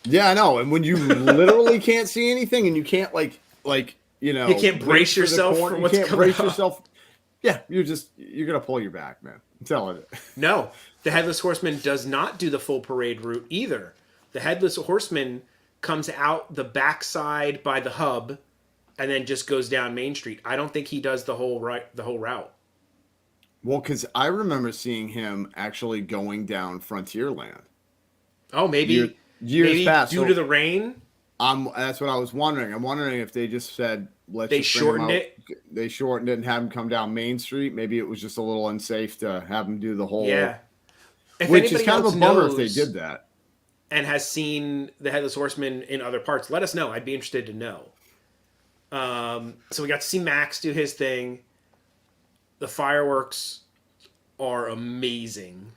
Yeah, I know. And when you literally can't see anything, and you can't you can't brace yourself for what's coming up. yourself. Yeah, you're gonna pull your back, man. I'm telling you. No, the Headless Horseman does not do the full parade route either. The Headless Horseman comes out the backside by the hub, and then just goes down Main Street. I don't think he does the whole route. Well, because I remember seeing him actually going down Frontierland. Oh, maybe years past due to the rain. That's what I was wondering. I'm wondering if they just said They shortened it. They shortened it and had him come down Main Street. Maybe it was just a little unsafe to have him do the whole. Yeah. Which is kind of a bummer if they did that. And has seen the Headless Horseman in other parts, let us know. I'd be interested to know. So we got to see Max do his thing. The fireworks are amazing.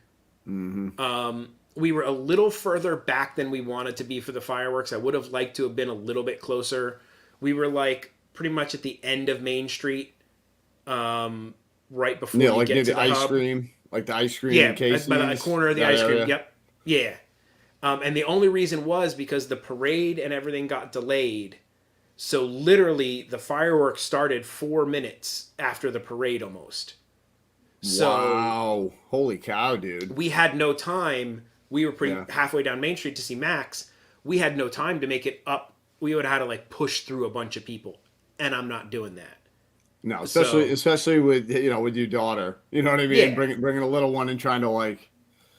Mm-hmm. We were a little further back than we wanted to be for the fireworks. I would have liked to have been a little bit closer. We were like pretty much at the end of Main Street, right before you get near to the the ice hub. cream, like the ice cream. Yeah, Casey's, by the corner of the ice area. cream. Yep. Yeah. And the only reason was because the parade and everything got delayed. So literally, the fireworks started 4 minutes after the parade almost. So wow. Holy cow, dude. we had no time. We were halfway down Main Street to see Max. We had no time to make it up. We would have had to like push through a bunch of people. And I'm not doing that. No, especially with with your daughter. You know what I mean? Yeah. Bringing a little one and trying to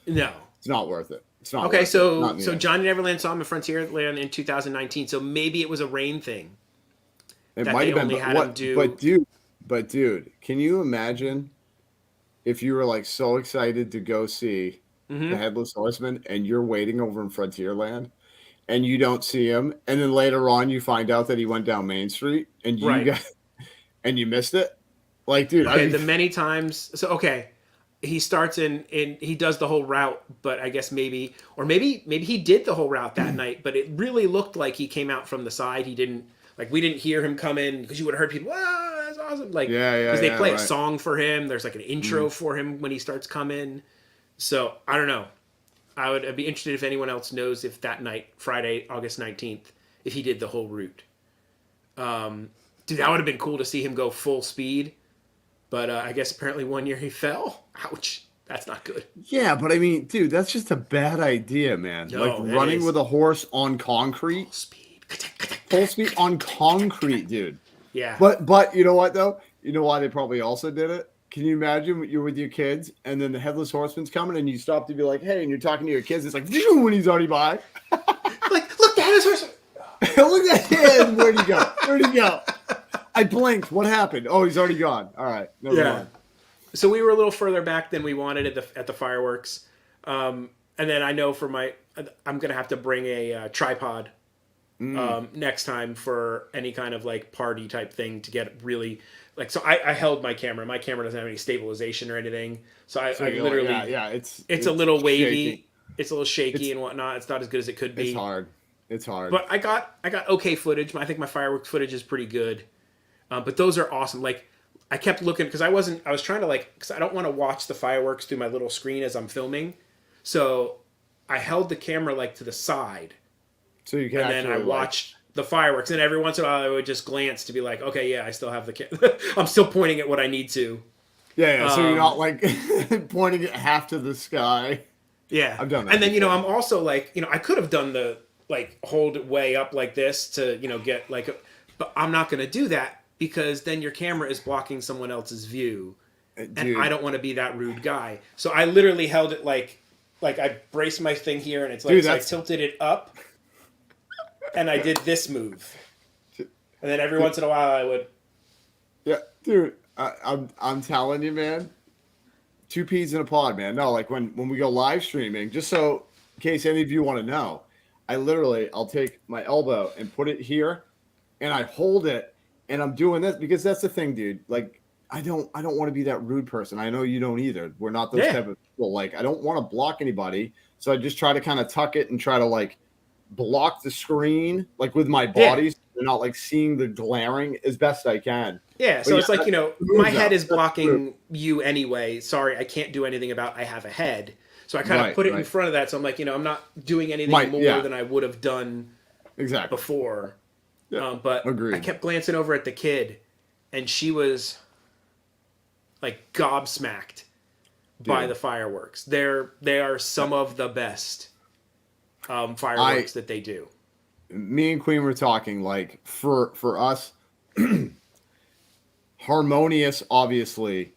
No. it's not worth it. It's not. Okay, worth so it. Not Johnny Neverland saw him in Frontierland in 2019. So maybe it was a rain thing. It that might they have been. only had him do. But dude, can you imagine if you were like so excited to go see the Headless Horseman and you're waiting over in Frontierland and you don't see him, and then later on you find out that he went down Main Street and you missed it? Like, dude, Okay, the many times. So he starts in he does the whole route, but I guess maybe he did the whole route that night, but it really looked like he came out from the side. He didn't we didn't hear him come in because you would have heard people, that's awesome. Because they play a song for him. There's like an intro for him when he starts coming. So I don't know. I'd be interested if anyone else knows if that night, Friday, August 19th, if he did the whole route. Dude, that would have been cool to see him go full speed. But I guess apparently one year he fell. Ouch. That's not good. Yeah, but I mean, dude, that's just a bad idea, man. No, like running with a horse on concrete. Full speed on concrete, dude. Yeah. But you know what, though? You know why they probably also did it? Can you imagine you're with your kids and then the Headless Horseman's coming and you stop to be like, hey, and you're talking to your kids. It's like, when he's already by. Look, the Headless Horseman. Look at him. Where'd he go? Where'd he go? I blinked. What happened? Oh, he's already gone. All right. Never mind. So we were a little further back than we wanted at the fireworks. And then I know I'm going to have to bring a tripod next time for any kind of like party type thing to get really so I held my camera. My camera doesn't have any stabilization or anything. So I literally, it's a little wavy. Shaky. It's a little shaky and whatnot. It's not as good as it could be. It's hard. But I got okay footage. I think my fireworks footage is pretty good. But those are awesome. I kept looking because I was trying to because I don't want to watch the fireworks through my little screen as I'm filming. So I held the camera to the side. So you can then I watched the fireworks, and every once in a while I would just glance to be like, okay, yeah, I still have the camera. I'm still pointing at what I need to. Yeah. So you're not pointing it half to the sky. Yeah. I've done that. And then, I'm also I could have done the hold it way up like this to, get but I'm not going to do that because then your camera is blocking someone else's view. Dude. And I don't want to be that rude guy. So I literally held it like I braced my thing here and it's Dude, so I tilted it up and I did this move. And then every once in a while I would. Yeah, dude, I'm telling you, man. 2 peas in a pod, man. No, when we go live streaming, just so in case any of you want to know, I'll take my elbow and put it here and I hold it and I'm doing this because that's the thing, dude. Like, I don't want to be that rude person. I know you don't either. We're not those type of people. Like, I don't want to block anybody. So I just try to kind of tuck it and try to like block the screen, like with my body, so they're not like seeing the glaring as best I can. Yeah. So it's like, you know, my head is blocking you anyway. Sorry, I can't do anything about I have a head. So I kind of put it in front of that. So I'm like, you know, I'm not doing anything more than I would have done before. Yeah. But agreed. I kept glancing over at the kid, and she was like gobsmacked by the fireworks. They are some of the best fireworks that they do. Me and Queen were talking, like, for us, harmonious, obviously,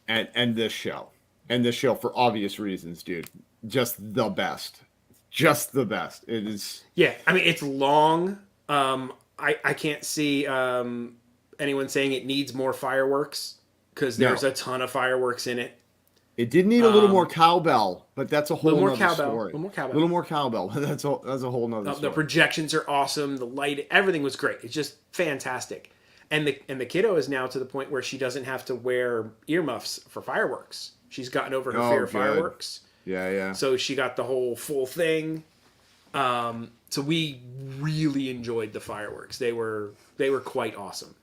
and this show. And this show, for obvious reasons, dude. Just the best. Just the best. It is. Yeah, I mean, it's long. I can't see anyone saying it needs more fireworks, because there's a ton of fireworks in it. It did need a little more cowbell, but that's a whole other story. A little more cowbell, but that's a whole nother story. The projections are awesome. The light, everything was great. It's just fantastic. And the kiddo is now to the point where she doesn't have to wear earmuffs for fireworks. She's gotten over her fear of fireworks. Yeah. So she got the whole full thing. So we really enjoyed the fireworks. They were quite awesome.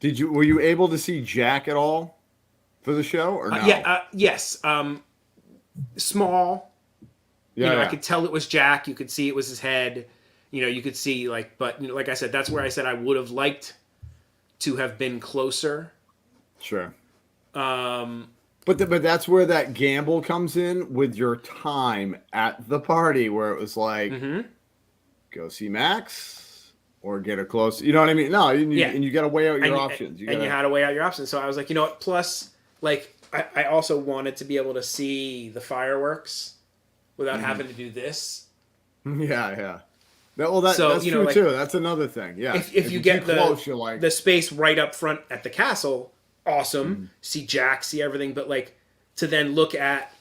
Were you able to see Jack at all for the show or no? Yes. Small. I could tell it was Jack. You could see it was his head. You could see but like I said, that's where I said I would have liked to have been closer. Sure. But that's where that gamble comes in with your time at the party, where it was like, go see Max or get a close. You know what I mean? No, and you got to weigh out your options. You had to weigh out your options. So I was like, you know what? Plus, like, I also wanted to be able to see the fireworks without having to do this. Yeah. That's true too. That's another thing. Yeah. If you get the space right up front at the castle, awesome. See Jack, see everything, but like to then look at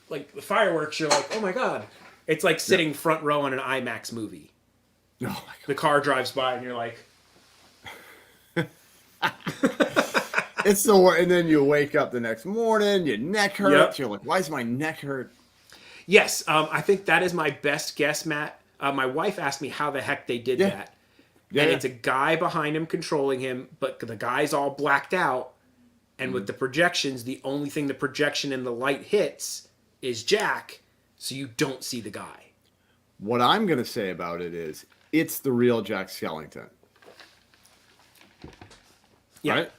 like the fireworks, you're like, oh my god, it's like sitting front row in an IMAX movie. Oh my god. The car drives by and you're like, it's the worst. And then you wake up the next morning, your neck hurts. You're like, why does my neck hurt? Yes, I think that is my best guess, Matt. My wife asked me how the heck they did that. And it's a guy behind him controlling him, but the guy's all blacked out. And with the projections, the only thing the projection and the light hits is Jack, so you don't see the guy. What I'm going to say about it is, it's the real Jack Skellington. Yeah. Right?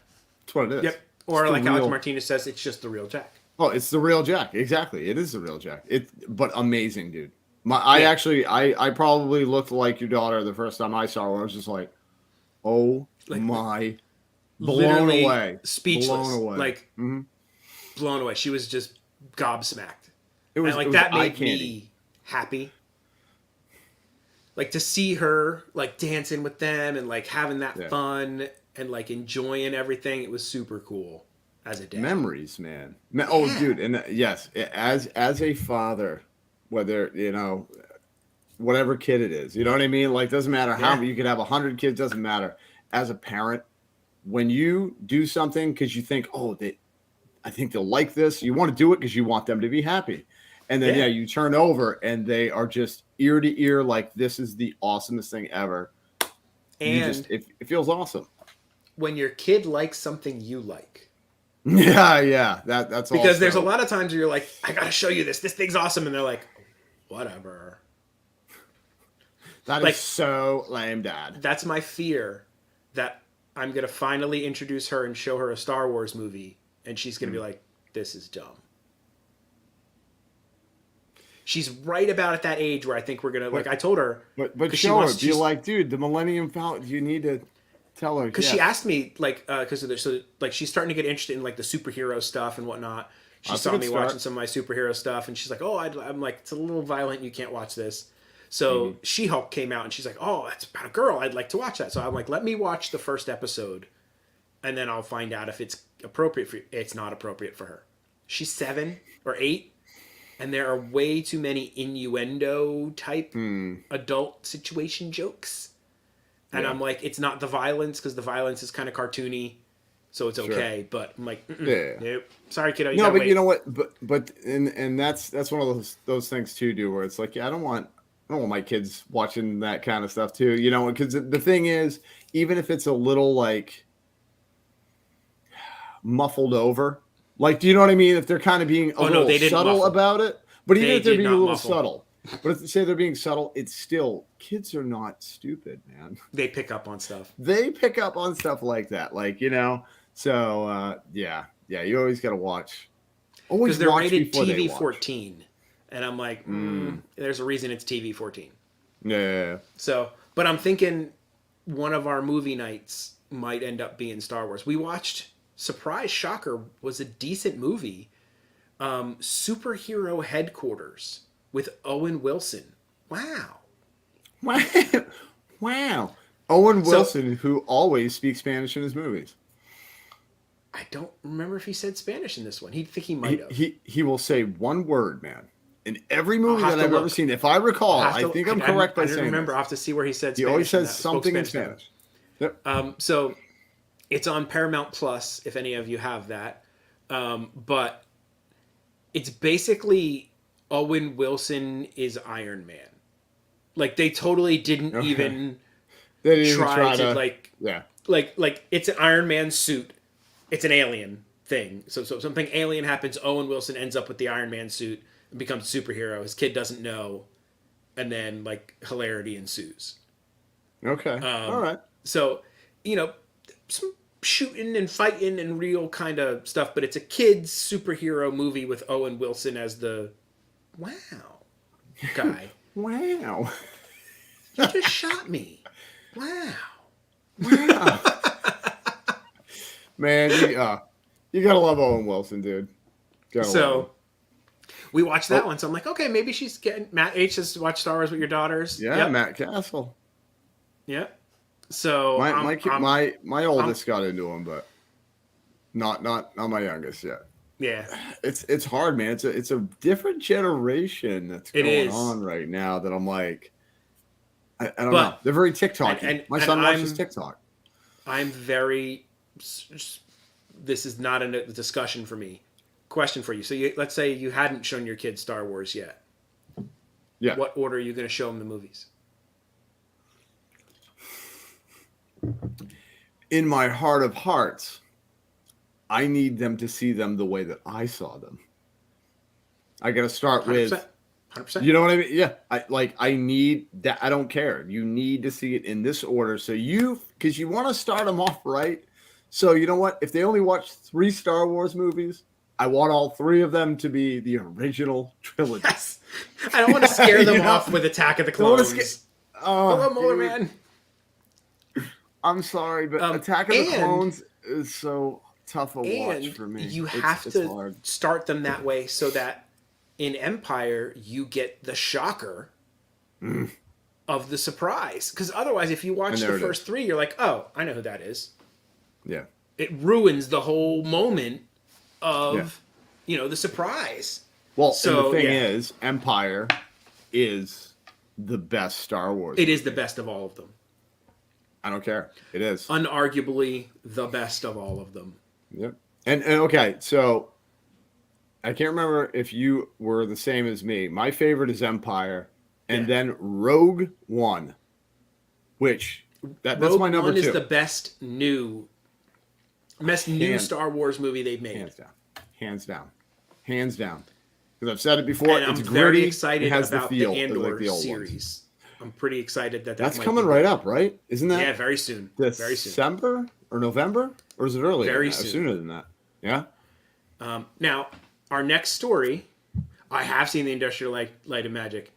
That's what it is. Yep. Or like Alex Martinez says, it's just the real Jack. Oh, it's the real Jack. Exactly. It is the real Jack. But amazing, dude. I probably looked like your daughter the first time I saw her. I was just like, oh my. Blown away. Speechless. Blown away. Like, blown away. She was just gobsmacked. It was that made me happy. Like, to see her, like, dancing with them and, like, having that fun and, like, enjoying everything. It was super cool as a dad. Memories, man. Dude. And yes, as a father, whether, whatever kid it is, you know what I mean? Like, doesn't matter how you could have 100 kids, doesn't matter. As a parent, when you do something because you think, I think they'll like this, you want to do it because you want them to be happy. And then, you turn over and they are just ear to ear like, this is the awesomest thing ever. And it feels awesome. When your kid likes something you like. Yeah. That's because there's a lot of times where you're like, I got to show you this. This thing's awesome. And they're like, whatever. That is so lame, Dad. That's my fear, that I'm going to finally introduce her and show her a Star Wars movie, and she's going to be like, this is dumb. She's right about at that age where I think we're going to, I told her. But show her, be like, dude, the Millennium Falcon, you need to tell her. Because she asked me, because of this, so, she's starting to get interested in, the superhero stuff and whatnot. She saw me watching some of my superhero stuff, and she's like, I'm like, it's a little violent, you can't watch this. So She-Hulk came out and she's like, oh, that's about a girl. I'd like to watch that. So I'm like, let me watch the first episode and then I'll find out if it's appropriate for you. It's not appropriate for her. She's 7 or 8 and there are way too many innuendo type adult situation jokes And Yeah. I'm like, it's not the violence, because the violence is kind of cartoony, so it's okay. But I'm like, nope. Sorry, kiddo. You No, gotta but wait. you know what? But and that's one of those things too, do where it's like, yeah, I don't want my kids watching that kind of stuff too, you know, because the thing is, even if it's a little like muffled over, like, do you know what I mean? If they're kind of being a little subtle about it, but even if they're being a little subtle, but if they say they're being subtle, it's still, kids are not stupid, man. They pick up on stuff. They pick up on stuff like that, like, you know. So yeah, you always got to watch. Always they're watch rated before TV they watch. 14, and I'm like, there's a reason it's TV 14. Yeah. So, but I'm thinking one of our movie nights might end up being Star Wars. We watched, surprise shocker, was a decent movie, Superhero Headquarters with Owen Wilson. Wow. Owen Wilson, who always speaks Spanish in his movies. I don't remember if he said Spanish in this one. He'd think he might have. He will say one word, man. In every movie that I've ever seen, if I recall, I think I'm correct by saying this. I remember. I'll have to see where he said Spanish. He always says something in Spanish. Yep. So it's on Paramount Plus, if any of you have that. But it's basically Owen Wilson is Iron Man. Like, they totally didn't even try to like it's an Iron Man suit. It's an alien thing. So something alien happens. Owen Wilson ends up with the Iron Man suit and becomes a superhero. His kid doesn't know, and then like hilarity ensues. Okay. All right. So, you know, some shooting and fighting and real kind of stuff, but it's a kid's superhero movie with Owen Wilson as the guy. Wow. You just shot me. Wow. Man, you gotta love Owen Wilson, dude. So we watched that one. So I'm like, okay, maybe she's getting Matt H has watched Star Wars with your daughters. Yeah, yep. Matt Castle. Yeah. So my oldest got into him, but not my youngest yet. Yeah. It's hard, man. It's a different generation that's going on right now that I'm like, I don't know. They're very TikTok-y. My son watches TikTok. I'm very. This is not a discussion for me. Question for you. So let's say you hadn't shown your kids Star Wars yet. Yeah. What order are you going to show them the movies? In my heart of hearts, I need them to see them the way that I saw them. I got to start 100%. With 100%. You know what I mean? Yeah. I need that. I don't care. You need to see it in this order. So because you want to start them off right. So you know what? If they only watch 3 Star Wars movies, I want all 3 of them to be the original trilogy. Yes. I don't want to scare them off with Attack of the Clones. Hello, Molar Man. I'm sorry, but Attack of the Clones is so tough a watch for me. You have to start them that way so that in Empire you get the shocker of the surprise. Because otherwise, if you watch the first 3, you're like, oh, I know who that is. Yeah. It ruins the whole moment of, the surprise. Well, so, and the thing is, Empire is the best Star Wars movie. Is the best of all of them. I don't care. It is. Unarguably the best of all of them. Yep. And okay, so I can't remember if you were the same as me. My favorite is Empire, and then Rogue One, which that's my number 2. Rogue One is the best new Star Wars movie they've made. Hands down. Because I've said it before. And I'm very excited about the Andor series. I'm pretty excited that's coming right up, right? Isn't that? Yeah, very soon. December or November, or is it earlier? Very soon. Sooner than that. Yeah. Now, our next story, I have seen the Industrial Light of Magic.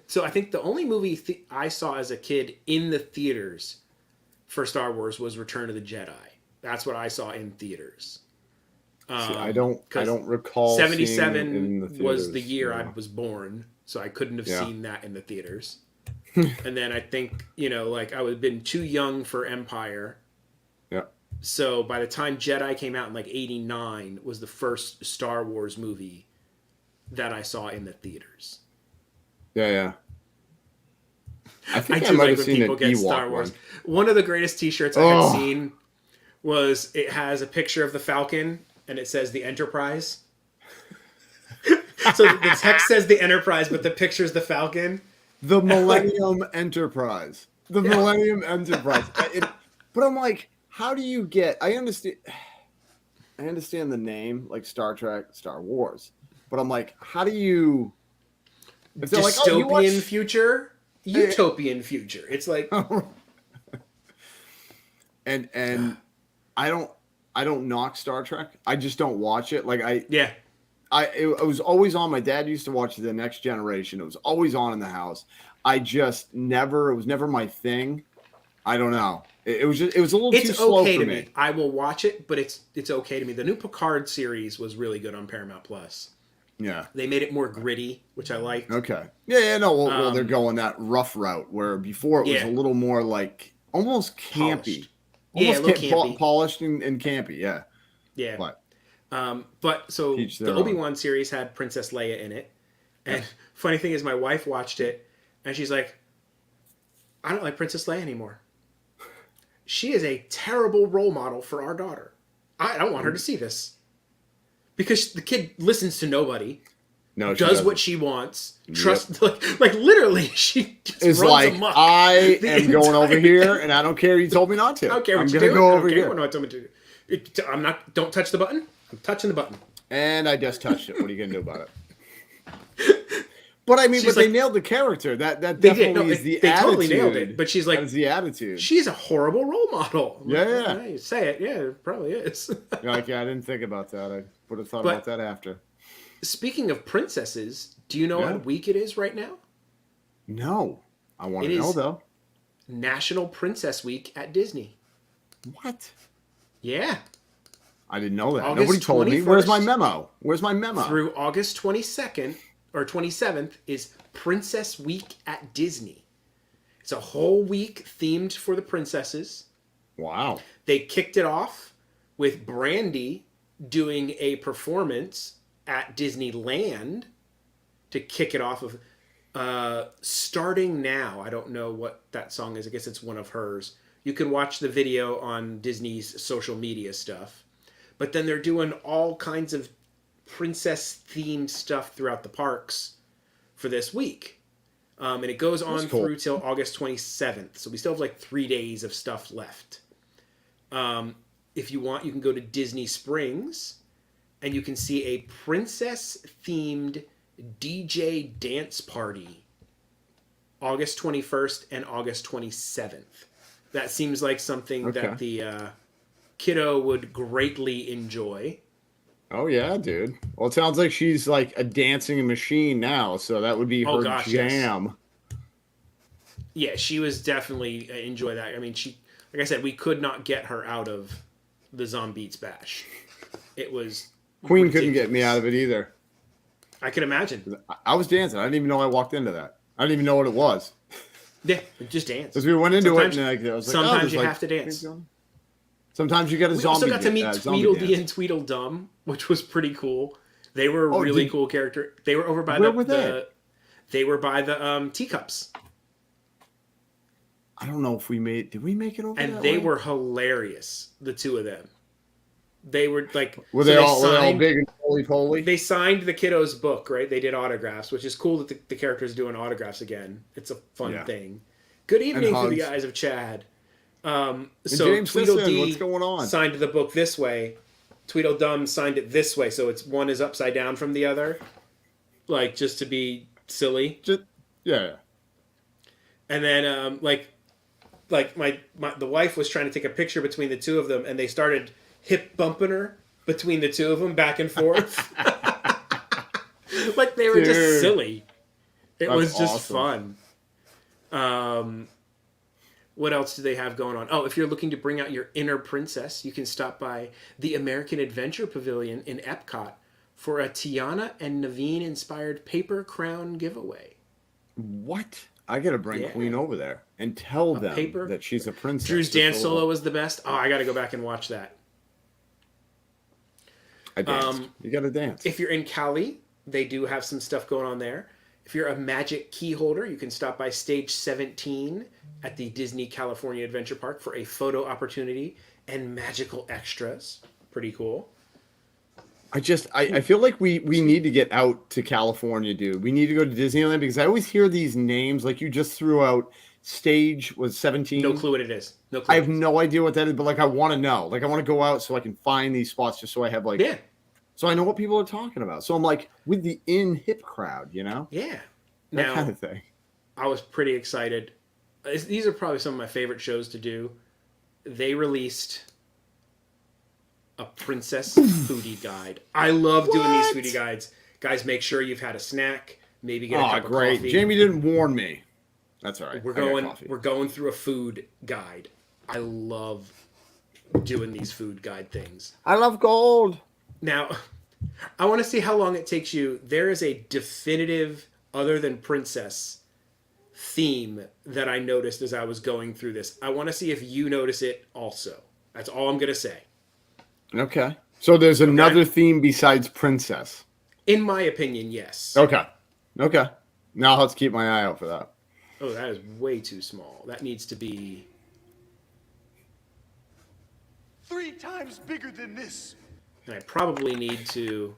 So I think the only movie I saw as a kid in the theaters for Star Wars was Return of the Jedi. That's what I saw in theaters. I don't recall. 77 was the year I was born, so I couldn't have seen that in the theaters. And then I think I would have been too young for Empire. Yeah. So by the time Jedi came out in '89 was the first Star Wars movie that I saw in the theaters. Yeah. I think I do might like have when seen people an get Ewok Star Wars. one. One of the greatest T-shirts I had seen was it has a picture of the Falcon and it says the Enterprise. So the text says the Enterprise, but the picture's the Falcon. The Millennium Enterprise. The Millennium Enterprise. But I'm like, how do you get? I understand the name, like Star Trek, Star Wars, but I'm like, how do you? If they're like, oh, you watch... future, utopian future. It's like, and I don't knock Star Trek. I just don't watch it. Like it was always on. My dad used to watch The Next Generation. It was always on in the house. It was never my thing. I don't know. It was a little too slow for me. I will watch it, but it's okay to me. The new Picard series was really good on Paramount Plus. Yeah. They made it more gritty, which I liked. Okay. Yeah, no, well, they're going that rough route where before it was a little more like almost campy. Almost campy. Polished and campy, yeah. Yeah. But so the Obi-Wan series had Princess Leia in it. And funny thing is my wife watched it and she's like, I don't like Princess Leia anymore. She is a terrible role model for our daughter. I don't want her to see this. Because the kid listens to nobody. No, does what she wants. Trust, like literally, she just runs like, amok. I am going over here, and I don't care. You told me not to. I don't care what I'm you gonna do. go I over here. What I told me to do. I'm not. Don't touch the button. I'm touching the button. And I just touched it. What are you gonna do about it? But I mean, they nailed the character. That definitely is the attitude. They totally nailed it. But she's like, that is the attitude. She's a horrible role model. Yeah. You say it. Yeah, it probably is. You're like, I didn't think about that. I would have thought about that after. Speaking of princesses, do you know what week it is right now? No. I want to know, though. National Princess Week at Disney. What? Yeah. I didn't know that. Nobody told me. Where's my memo? Through August 22nd or 27th is Princess Week at Disney. It's a whole week themed for the princesses. Wow. They kicked it off with Brandy doing a performance at Disneyland to kick it off of Starting Now. I don't know what that song is. I guess it's one of hers. You can watch the video on Disney's social media stuff. But then they're doing all kinds of princess-themed stuff throughout the parks for this week. And it goes on through till August 27th. So we still have like 3 days of stuff left. If you want, you can go to Disney Springs and you can see a princess-themed DJ dance party August 21st and August 27th. That seems like something that the kiddo would greatly enjoy. Oh, yeah, dude. Well, it sounds like she's like a dancing machine now, so that would be her jam. Yes. Yeah, she was definitely enjoy that. I mean, like I said, we could not get her out of the Zombies Bash. It was Queen ridiculous. Couldn't get me out of it either. I can imagine. I was dancing. I didn't even know I walked into that. I didn't even know what it was. Yeah, just dance. Because we went into it and I was like, sometimes you have to dance. Sometimes you get a zombie. We also got to meet Tweedledee and Tweedledum, which was pretty cool. They were a really cool character. They were over by they were by the teacups. I don't know if did we make it over? And they were hilarious, the two of them. They were like, were they all big and roly-poly? They signed the kiddo's book, right? They did autographs, which is cool that the characters doing autographs again. It's a fun thing. Good evening through the eyes of Chad. So James Tweedledee what's going on? Signed the book this way. Tweedledum signed it this way, so one is upside down from the other, like just to be silly. Yeah. And then the wife was trying to take a picture between the two of them, and they started hip bumping her between the two of them back and forth. Like they were just silly. It was just fun. What else do they have going on? Oh, if you're looking to bring out your inner princess, you can stop by the American Adventure Pavilion in Epcot for a Tiana and Naveen inspired paper crown giveaway. What? I gotta bring Queen over there and tell them that she's a princess. Drew's dance solo was the best. Oh, I gotta go back and watch that. I danced. You gotta dance. If you're in Cali, they do have some stuff going on there. If you're a magic key holder, you can stop by stage 17 at the Disney California Adventure Park for a photo opportunity and magical extras. Pretty cool. I feel like we need to get out to California, dude. We need to go to Disneyland because I always hear these names like you just threw out. Stage was 17. No clue what it is. No clue. I have no idea what that is, but like I want to know. Like I want to go out so I can find these spots just so I have like so I know what people are talking about. So I'm like with the hip crowd, you know? Yeah. That Now, kind of thing. I was pretty excited. These are probably some of my favorite shows to do. They released a princess foodie guide. I love doing these foodie guides. Guys, make sure you've had a snack. Maybe get a cup of coffee. Jamie didn't warn me. That's all right. We're going through a food guide. I love doing these food guide things. I love gold. Now, I want to see how long it takes you. There is a definitive, other than princess, theme that I noticed as I was going through this. I want to see if you notice it also. That's all I'm going to say. Okay. So there's another theme besides princess. In my opinion, yes. Okay. Now let's keep my eye out for that. Oh, that is way too small. That needs to be 3 times bigger than this. And I probably need to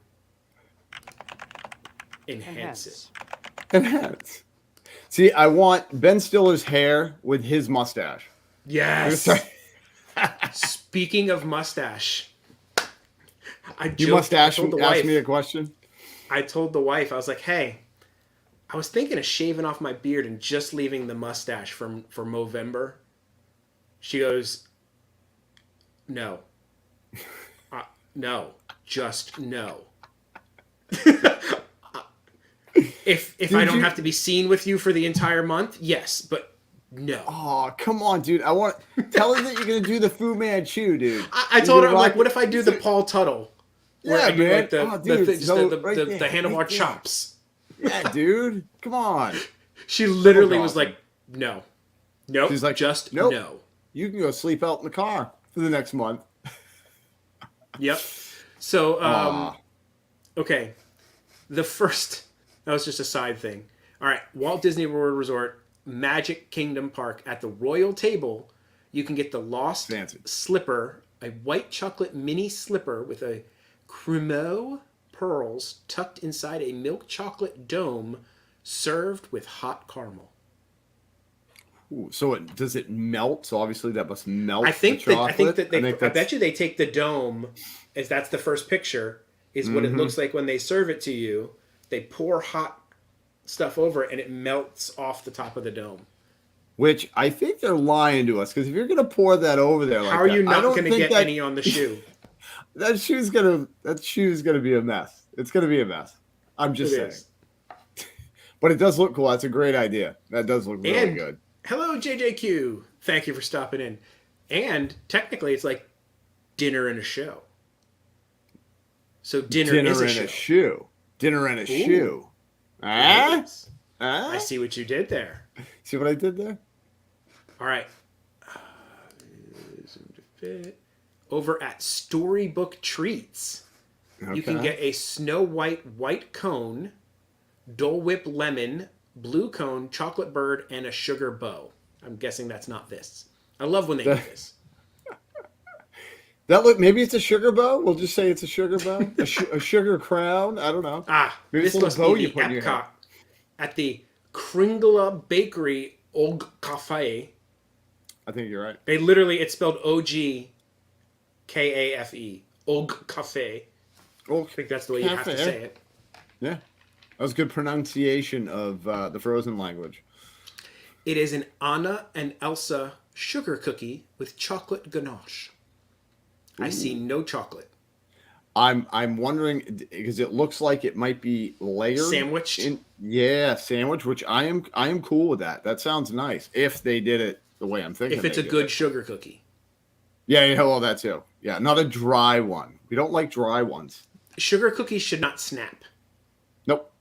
enhance it. Enhance. See, I want Ben Stiller's hair with his mustache. Yes. Speaking of mustache, You mustache asked me a question. I told the wife, I was like, hey, I was thinking of shaving off my beard and just leaving the mustache for Movember. She goes, no. No. Just no. If I don't have to be seen with you for the entire month, yes, but no. Oh, come on, dude. I want tell her that you're gonna do the Fu Manchu, dude. I told her, I'm like, what if I do the Paul Tuttle? Where Yeah, I do man. like the handlebar chops. Yeah, dude. Come on. She literally was like, no. Nope. She's like, just nope. no. You can go sleep out in the car for the next month. Yep. So, okay. That was just a side thing. All right. Walt Disney World Resort, Magic Kingdom Park at the Royal Table, you can get the Lost Slipper, a white chocolate mini slipper with a Cremeux pearls tucked inside a milk chocolate dome served with hot caramel. Ooh, so does it melt? So obviously that must melt. I bet you they take the dome, as that's the first picture, is what it looks like when they serve it to you. They pour hot stuff over it and it melts off the top of the dome. Which I think they're lying to us, because if you're gonna pour that over there, how are you not gonna get any on the shoe? That shoe's gonna be a mess. It's gonna be a mess. I'm just saying. But it does look cool. That's a great idea. That does look really good. Hello, JJQ. Thank you for stopping in. And technically, it's like dinner and a show. So dinner is a show. Dinner and a shoe. Yes. I see what you did there. See what I did there? All right. Over at Storybook Treats, you can get a Snow White cone, Dole Whip lemon, blue cone, chocolate bird, and a sugar bow. I'm guessing that's not this. I love when they do this. Maybe it's a sugar bow. We'll just say it's a sugar bow, a sugar crown. I don't know. Maybe this must be the Epcot at the Kringla Bakery Og Cafe. I think you're right. It's spelled OGKAFE. Og Cafe. I think that's the way you have to say it. Yeah. That was good pronunciation of the Frozen language. It is an Anna and Elsa sugar cookie with chocolate ganache. Ooh. I see no chocolate. I'm wondering, because it looks like it might be layered, sandwiched. Sandwich. Which I am cool with that. That sounds nice if they did it the way I'm thinking. If it's a good sugar cookie. Yeah. Well, that too. Yeah, not a dry one. We don't like dry ones. Sugar cookies should not snap. Nope.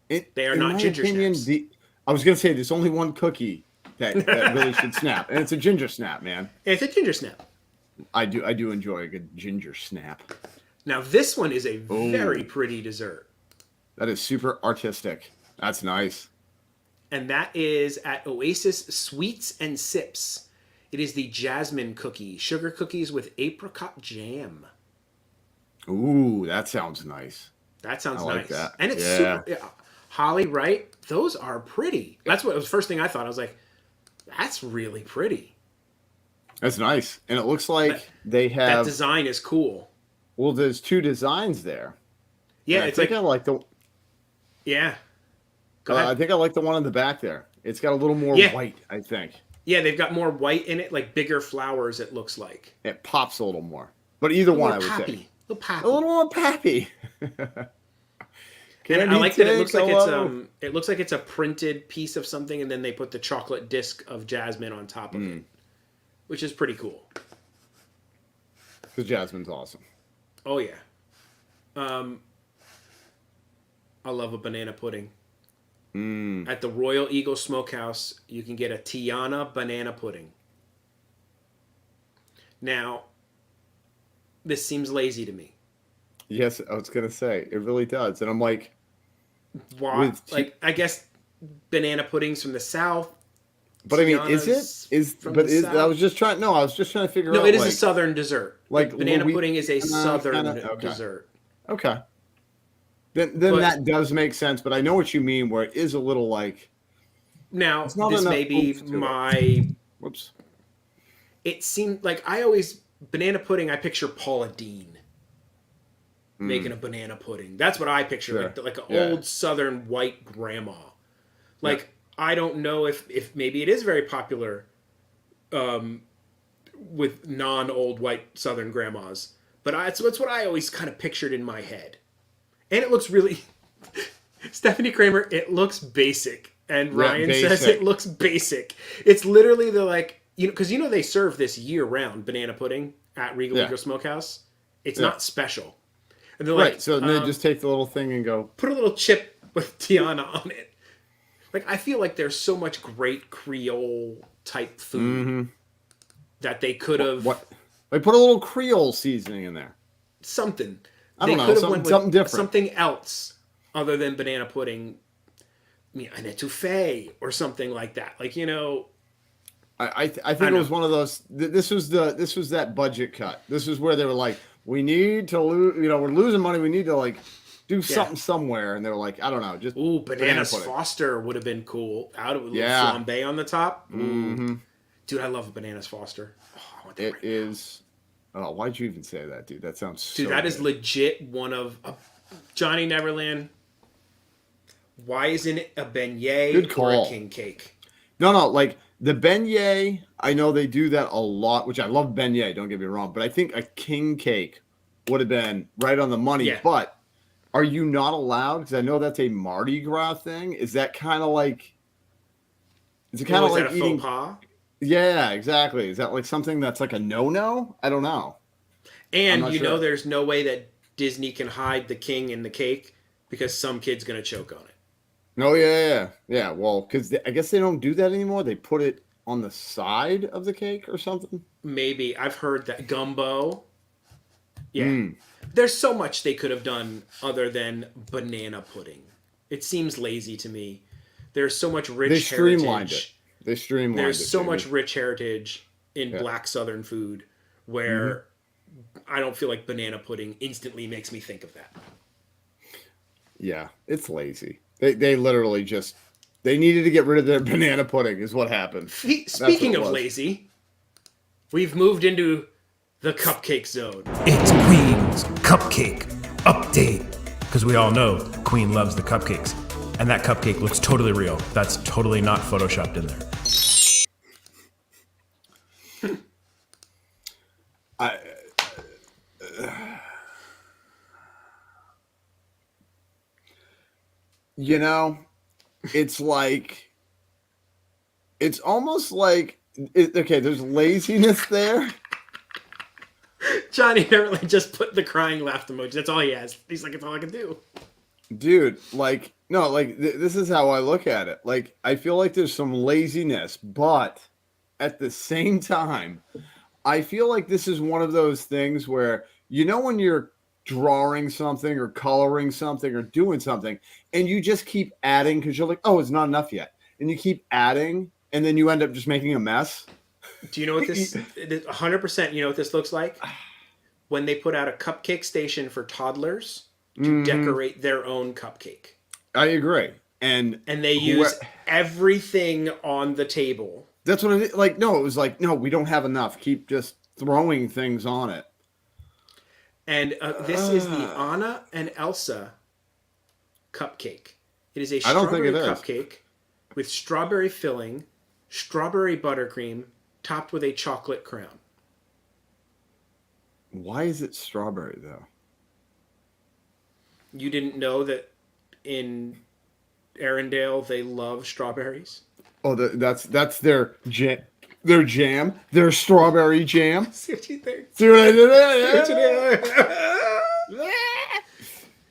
They are not ginger snaps. I was gonna say there's only one cookie that really should snap, and it's a ginger snap, man. It's a ginger snap. I do enjoy a good ginger snap. Now this one is a very pretty dessert. That is super artistic. That's nice. And that is at Oasis Sweets and Sips. It is the jasmine cookie, sugar cookies with apricot jam. Ooh, that sounds nice. That sounds I like nice. that. And it's Yeah. super. Yeah. Holly, right? Those are pretty. That's what was the first thing I thought. I was like, that's really pretty. That's nice. And it looks like they That have. design is cool. Well, there's 2 designs there. Yeah, And it's I think like. I like the. Yeah. Go ahead. I think I like the one in the back there. It's got a little more Yeah. white, I think. Yeah, they've got more white in it, like bigger flowers, it looks like. It pops a little more. But either one, I would say. A little pappy. A little more pappy. And I like that it looks like it looks like it's a printed piece of something, and then they put the chocolate disc of jasmine on top of it, which is pretty cool. The jasmine's awesome. Oh yeah, I love a banana pudding. At the Royal Eagle Smokehouse, you can get a Tiana banana pudding. Now, this seems lazy to me. Yes, I was gonna say it really does, and I'm like, Why? Like, I guess banana puddings from the South. but I mean, is Tiana's it? Is from but the is South. I was just trying. No, I was just trying to figure out. No, it is like, a Southern dessert. like Banana Louis- pudding is a Southern okay. dessert. Okay. Then But- that does make sense, but I know what you mean. Where it is a little like, Now, It's not this enough may be oomph to it. my. whoops. It seemed like I always banana pudding. I picture Paula Deen making a banana pudding. That's what I picture, Sure. like an Yeah. old Southern white grandma. Like I don't know if maybe it is very popular, with non-old white Southern grandmas, but it's what I always kind of pictured in my head, and it looks really. Stephanie Kramer, it looks basic, and Ryan says basic. it looks basic. It's literally the because they serve this year-round banana pudding at Regal Yeah. Eagle Smokehouse. It's Yeah. not special, and they're Right. like, So they just take the little thing and go. put a little chip with Tiana on it. Like I feel like there's so much great Creole type food that they could have What? They put a little Creole seasoning in there. something. I don't They know, could have something- went with something different. something else other than banana pudding. I mean, an etouffee or something like that. Like I think it was one of those. This was that budget cut. This is where they were like, we need to lose. We're losing money. We need to like do something somewhere. And they were like, I don't know, just ooh, bananas pudding. Foster would have been cool. Out of a little Yeah. flambe on the top. Ooh. Dude, I love a bananas Foster. Oh, I want that It right now. is. Oh, why'd you even say that, dude? That sounds so Dude, that is good. legit one of Johnny Neverland. Why isn't it a beignet Good or a call. king cake? No, like the beignet. I know they do that a lot, which I love beignet. Don't get me wrong, but I think a king cake would have been right on the money. Yeah. But are you not allowed? Because I know that's a Mardi Gras thing. Is that kind of like? Is it kind of Is like that a eating? faux pas? Yeah, exactly. Is that like something that's like a no-no? I don't know. And I'm not sure. there's no way that Disney can hide the king in the cake because some kid's gonna choke on it. No, yeah. Well, because I guess they don't do that anymore. They put it on the side of the cake or something. Maybe I've heard that gumbo. Yeah, there's so much they could have done other than banana pudding. It seems lazy to me. There's so much rich They streamlined heritage. it. They streamlined it. There's so baby. much rich heritage in Black Southern food where I don't feel like banana pudding instantly makes me think of that. Yeah, it's lazy. They literally just they needed to get rid of their banana pudding is what happened. Speaking what it of was. lazy, we've moved into the cupcake zone. It's Queen's Cupcake Update. Because we all know Queen loves the cupcakes. And that cupcake looks totally real. That's totally not photoshopped in there. It's like it's almost like okay, there's laziness there. Johnny Neverland just put the crying laugh emoji. That's all he has. He's like, it's all I can do. Dude, like no, like this is how I look at it. Like I feel like there's some laziness, but at the same time, I feel like this is one of those things where when you're drawing something or coloring something or doing something, and you just keep adding because you're like, oh, it's not enough yet, and you keep adding, and then you end up just making a mess. Do you know what this? 100%. You know what this looks like? When they put out a cupcake station for toddlers to decorate their own cupcake. I agree, and they use everything on the table. That's what it like. No, it was like, no, we don't have enough. Keep just throwing things on it. And this is the Anna and Elsa cupcake. It is a strawberry cupcake with strawberry filling, strawberry buttercream, topped with a chocolate crown. Why is it strawberry, though? You didn't know that in Arendelle they love strawberries? Oh, that's their jam. Their jam. Their strawberry jam. See what you think. See what I did there?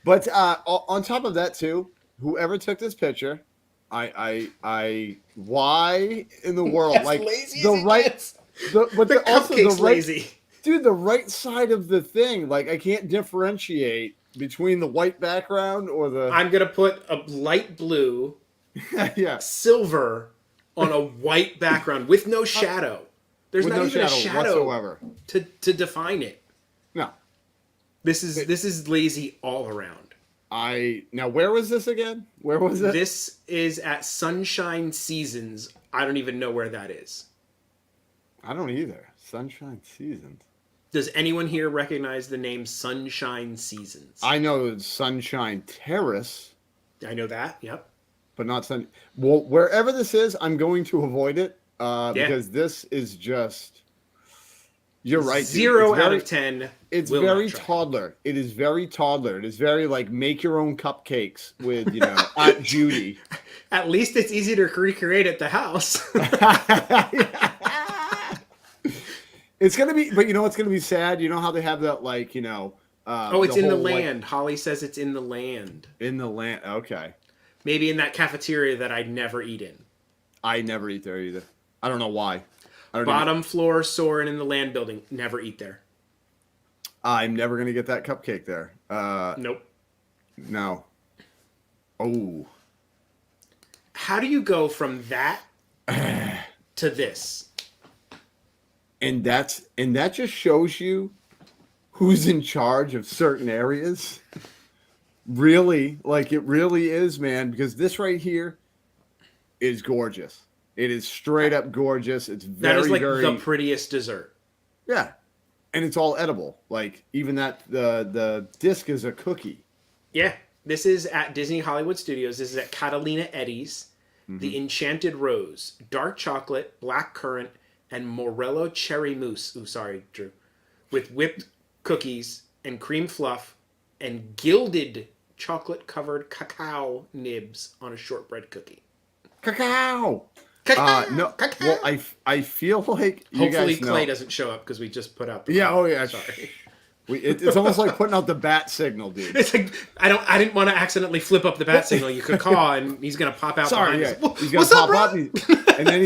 But on top of that, too, whoever took this picture, why in the world, As like lazy the as he right, gets. but The also the cupcake's right, lazy. dude, the right side of the thing, like I can't differentiate between the white background or the. I'm gonna put a light blue, yeah, silver on a white background with no shadow. There's with not no even a shadow whatsoever to define it. No, This is lazy all around. Now where was this again? Where was it? This is at Sunshine Seasons. I don't even know where that is. I don't either. Sunshine Seasons. Does anyone here recognize the name Sunshine Seasons? I know Sunshine Terrace, I know that. Yep. but not Sun. Well, wherever this is, I'm going to avoid it because this is just. You're right. Dude. 0 out of 10. It's very toddler. It is very toddler. It is very like make your own cupcakes with Aunt Judy. At least it's easy to recreate at the house. It's gonna be, but you know what's gonna be sad? You know how they have that like it's in the land. Like, Holly says it's in the land. In the land. Okay. Maybe in that cafeteria that I'd never eat in. I never eat there either. I don't know why. Bottom floor, Soarin' in the land building. Never eat there. I'm never gonna get that cupcake there. Nope. No. Oh. How do you go from that to this? And that just shows you who's in charge of certain areas. Really, like it really is, man, because this right here is gorgeous. It is straight up gorgeous. It's very, that is like very, the prettiest dessert. Yeah. And it's all edible. Like even that the disc is a cookie. Yeah. This is at Disney Hollywood Studios. This is at Catalina Eddie's. Mm-hmm. The Enchanted Rose, dark chocolate, black currant, and Morello cherry mousse. Ooh, sorry, Drew. With whipped cookies and cream fluff and gilded chocolate-covered cacao nibs on a shortbread cookie. Cacao! No, cacao. Well, I feel like you hopefully guys know. Clay doesn't show up because we just put out the Yeah, call. oh yeah. Sorry. It's almost like putting out the bat signal, dude. It's like I didn't want to accidentally flip up the bat signal. You could call and he's gonna pop out. Sorry, behind yeah. us. He's gonna What's pop up, up, and then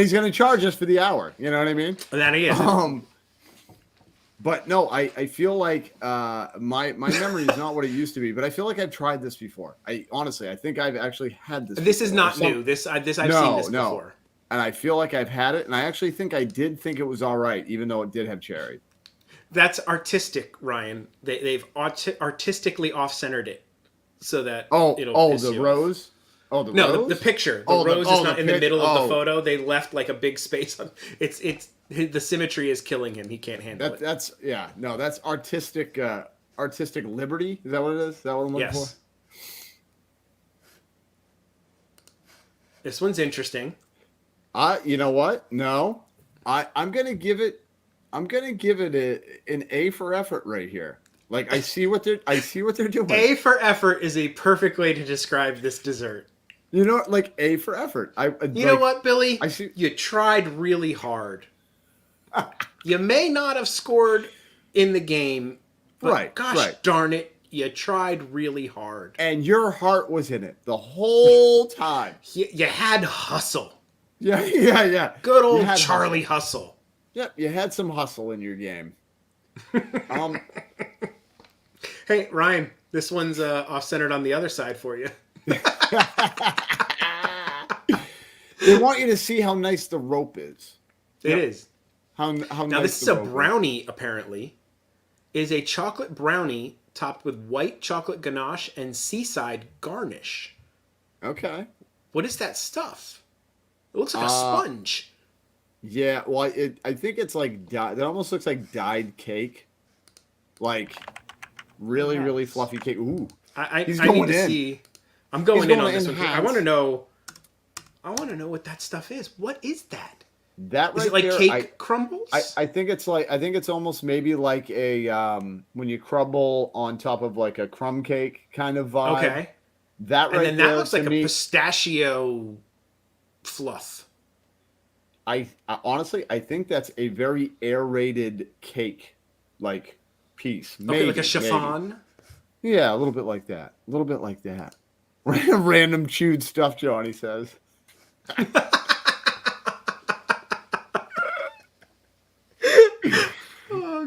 he's gonna charge us for the hour. You know what I mean? That he is. But no, I feel like my memory is not what it used to be. But I feel like I've tried this before. I think I've actually had this. This is not new. I've seen this before. And I feel like I've had it, and I actually think I did think it was all right, even though it did have cherry. That's artistic, Ryan. They've artistically off-centered it so that it'll piss you rose. Oh, the no, rose? the picture. The rose is not in the middle of the photo. They left like a big space on. It's the symmetry is killing him. He can't handle it. That's artistic liberty. Is that what it is? Is that what I'm looking for? This one's interesting. You know what? No, I'm gonna give it an A for effort right here. Like I see what they're doing. A for effort is a perfect way to describe this dessert. You know, like A for effort. You know what, Billy? I see. You tried really hard. You may not have scored in the game, but gosh darn it, you tried really hard. And your heart was in it the whole time. You had hustle. Yeah. Good old Charlie Hustle. Yep, you had some hustle in your game. Hey, Ryan, this one's off-centered on the other side for you. They want you to see how nice the rope is. It is. How Now, nice this is the a rope brownie, apparently. It is a chocolate brownie topped with white chocolate ganache and seaside garnish. Okay. What is that stuff? It looks like a sponge. Yeah, well, I think it's like it almost looks like dyed cake, like really really fluffy cake. Ooh, I he's need going to in. see. I'm going He's in going on this in one. I house. want to know. I want to know what that stuff is. What is that? That right Is it like there, cake crumbles? I think it's almost maybe like a when you crumble on top of like a crumb cake kind of vibe. Okay. That right And then there that looks like to a me, pistachio fluff. I honestly I think that's a very aerated cake like piece. Okay, Maybe, like a chiffon. Maybe. Yeah, a little bit like that. A little bit like that. Random chewed stuff, Johnny says.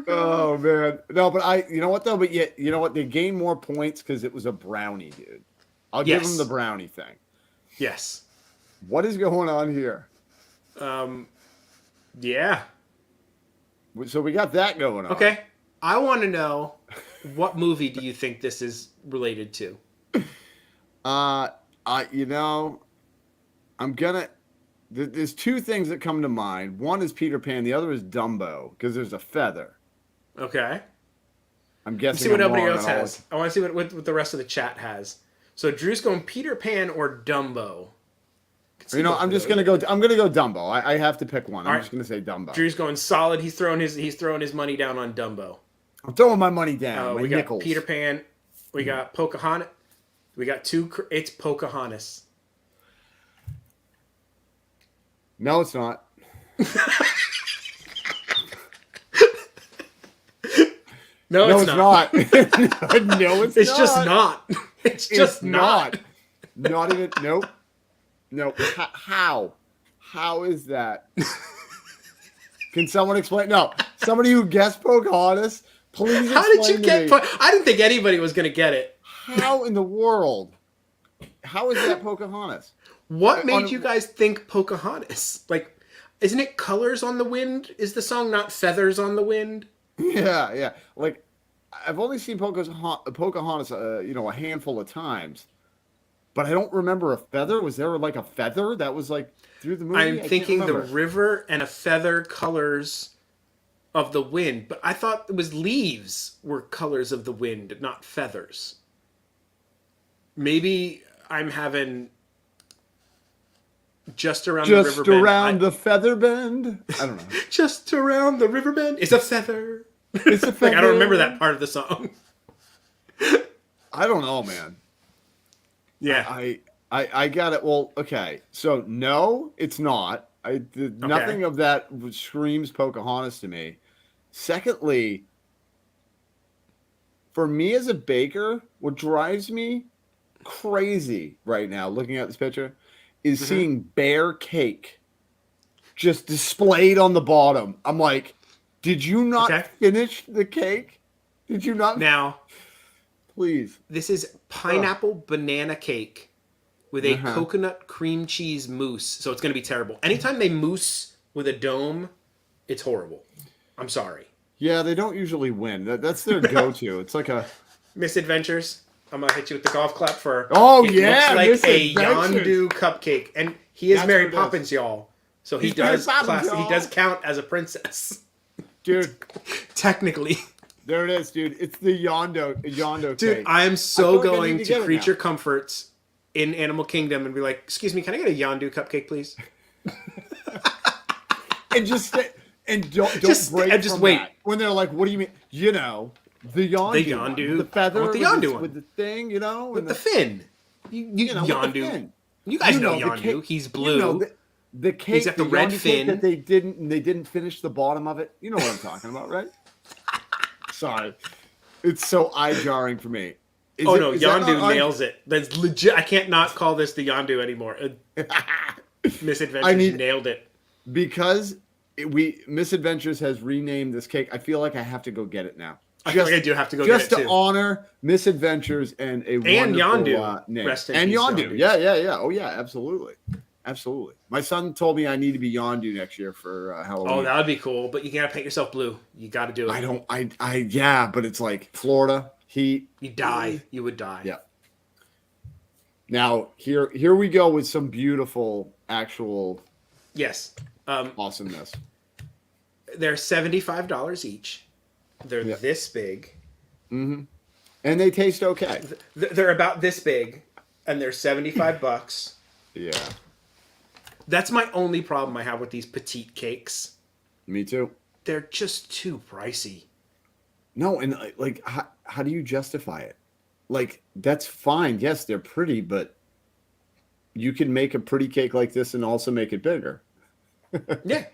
Oh man, no, but you know what though? But yet, you know what? They gain more points because it was a brownie, dude. I'll give them the brownie thing. Yes. What is going on here? Yeah. So we got that going on. Okay. I want to know, what movie do you think this is related to? You know, I'm gonna. There's two things that come to mind. One is Peter Pan. The other is Dumbo because there's a feather. Okay. I'm Let's guessing. see what I'm everybody wrong else on all has. I want to see what the rest of the chat has. So Drew's going Peter Pan or Dumbo. You know, I'm just gonna go. I'm gonna go Dumbo. I have to pick one. I'm All just gonna say Dumbo. Drew's going solid. He's throwing his money down on Dumbo. I'm throwing my money down. My We got nickels. Peter Pan. We got Pocahontas. We got two. It's Pocahontas. No, it's not. No, No, it's not. No, it's It's not. just not. It's just not. Not even. Nope. Nope. How? How is that? Can someone explain? No. Somebody who guessed Pocahontas, please explain How did you to get? me. I didn't think anybody was going to get it. How in the world? How is that Pocahontas? What made you guys think Pocahontas? Like, isn't it Colors on the Wind? Is the song not Feathers on the Wind? Yeah, yeah. Like, I've only seen Pocahontas, a handful of times, but I don't remember a feather. Was there like a feather that was like through the movie? I'm I thinking can't the remember. river and a feather colors of the wind, but I thought it was leaves were colors of the wind, not feathers. Maybe I'm having just around the river bend. Around the feather bend. I don't know. Just around the river bend is a feather. It's a feather. Like, I don't remember that part of the song. I don't know, man. Yeah. I got it. Well, okay. So no, it's not. Nothing of that screams Pocahontas to me. Secondly, for me as a baker, what drives me crazy right now, looking at this picture, is seeing bear cake just displayed on the bottom. I'm like, did you not finish the cake? Did you not? Now, please. this is pineapple banana cake with a coconut cream cheese mousse. So it's going to be terrible. Anytime they mousse with a dome, it's horrible. I'm sorry. Yeah, they don't usually win. That's their go-to. It's like a Misadventures. I'm going to hit you with the golf clap for... Oh, it yeah, looks like a Misadventures. Yondu cupcake. And he is That's Mary what it is. Poppins, y'all. So he He's Mary does Poppins, y'all. he does count as a princess. dude. Technically. There it is, dude. It's the Yondo Dude, cake. I am I so feel like I going need to to get it Creature now. Comforts in Animal Kingdom and be like, excuse me, can I get a Yondu cupcake, please? And just stay, and don't Just- break and just from wait. that. When they're like, what do you mean? You know, the Yondu. The one, Yondu. with the feather. I want the with Yondu one. With the thing, you know? With and the fin. You with the Yondu. fin. You guys know the Yondu. cake- He's blue. You know, the cake. He's got the red Yondu cake fin. that they didn't finish the bottom of it. You know what I'm talking about, right? Sorry. It's so eye-jarring for me. Is Oh it- no, is that Yondu not nails it. That's legit. I can't not call this the Yondu anymore. Misadventures nailed it. Because Misadventures has renamed this cake. I feel like I have to go get it now. I feel like I do have to go just get it to too. honor Misadventures and a wonderful Yondu. name. Rest in And peace, Yondu. Yondu. Yeah. Oh yeah, absolutely. My son told me I need to be Yondu next year for Halloween. Oh, that would be cool. But you gotta paint yourself blue. You gotta do it. Yeah, but it's like Florida heat. You die. You would die. Yeah. Now here we go with some beautiful actual Yes. awesomeness. They're $75 each. They're this big. Mm-hmm. And they taste okay. They're about this big, and they're $75. Yeah. That's my only problem I have with these petite cakes. Me too. They're just too pricey. No, and like, how do you justify it? Like, that's fine. Yes, they're pretty, but you can make a pretty cake like this and also make it bigger. Yeah.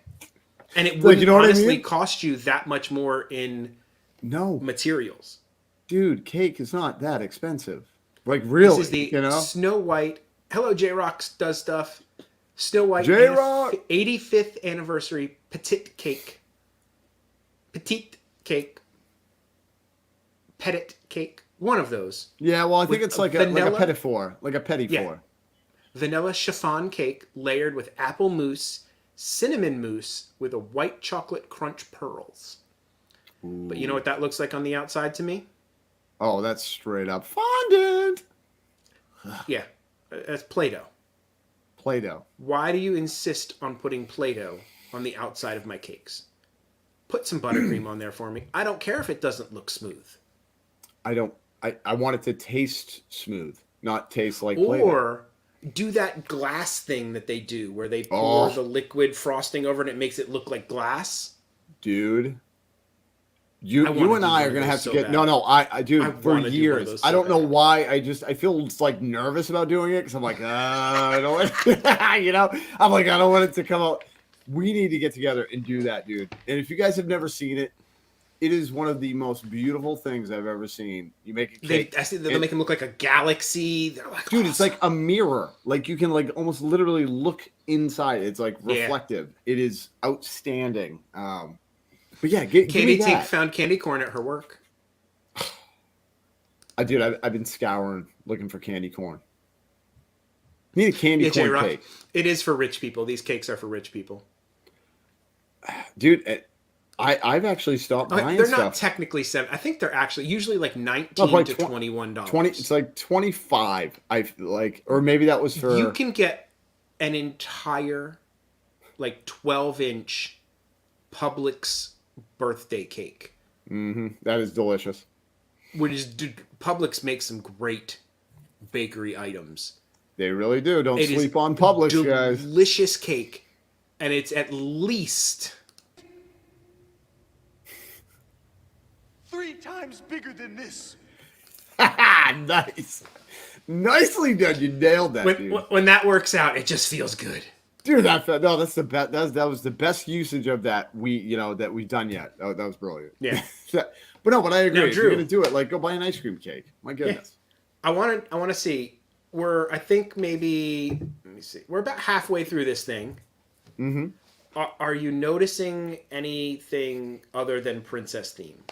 And it wouldn't what I honestly mean? cost you that much more in materials. Dude, cake is not that expensive. Like, really, This is the you know? Snow White. Hello, J-Rock does stuff. Snow White J-Rock! 85th anniversary petite cake. Petite cake. Petit cake. One of those. Yeah, well, I think With it's like a petit four. Like a petit four. Vanilla chiffon cake layered with apple mousse, cinnamon mousse with a white chocolate crunch pearls. Ooh. But you know what that looks like on the outside to me? Oh, that's straight up fondant. Yeah, that's Play-Doh. Play-Doh. Why do you insist on putting Play-Doh on the outside of my cakes? Put some buttercream on there for me. I don't care if it doesn't look smooth. I want it to taste smooth, not taste like Play-Doh. Or do that glass thing that they do where they pour the liquid frosting over it and it makes it look like glass. Dude. You and I are going to have to get... No, I do for years. I don't know why. I feel like nervous about doing it because I'm like, I don't want you know, I'm like, I don't want it to come out. We need to get together and do that, dude. And if you guys have never seen it, it is one of the most beautiful things I've ever seen. You make a cake. I see they make them look like a galaxy. They're like, dude, it's like a mirror. Like you can like almost literally look inside. It's like reflective. Yeah. It is outstanding. But yeah, Katie Tink found candy corn at her work. I've been scouring looking for candy corn. Need a candy corn cake. It is for rich people. These cakes are for rich people. Dude, I've actually stopped buying they're stuff. Not technically $7. I think they're actually usually like $19 to $21. It's like $25. Or maybe that was for. You can get an entire, like 12-inch Publix birthday cake. Mm-hmm. That is delicious. Publix makes some great bakery items. They really do. Don't sleep on Publix, guys. Delicious cake, and it's at least 3 times bigger than this. Nice. Nicely done. You nailed that, dude. When that works out, it just feels good. Dude, that's the best. That was the best usage of that that we've done yet. Oh, that was brilliant. Yeah. But I agree. Now, if you're gonna do it, like go buy an ice cream cake. My goodness. Yeah. I want to see. I think maybe let me see. We're about halfway through this thing. Mm-hmm. Are you noticing anything other than princess theme?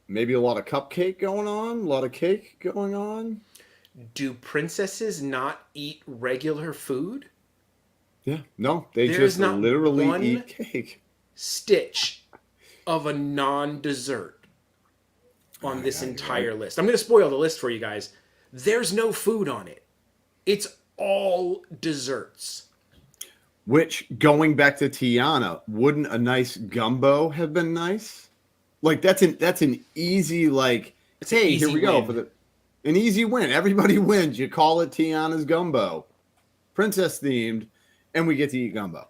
Maybe a lot of cupcake going on, a lot of cake going on. Do princesses not eat regular food? Yeah, no, they just literally eat cake. Stitch of a non-dessert on this entire list. I'm going to spoil the list for you guys. There's no food on it. It's all desserts. Which, going back to Tiana, wouldn't a nice gumbo have been nice? Like that's an easy hey, here we go for an easy win. Everybody wins. You call it Tiana's gumbo, princess themed, and we get to eat gumbo.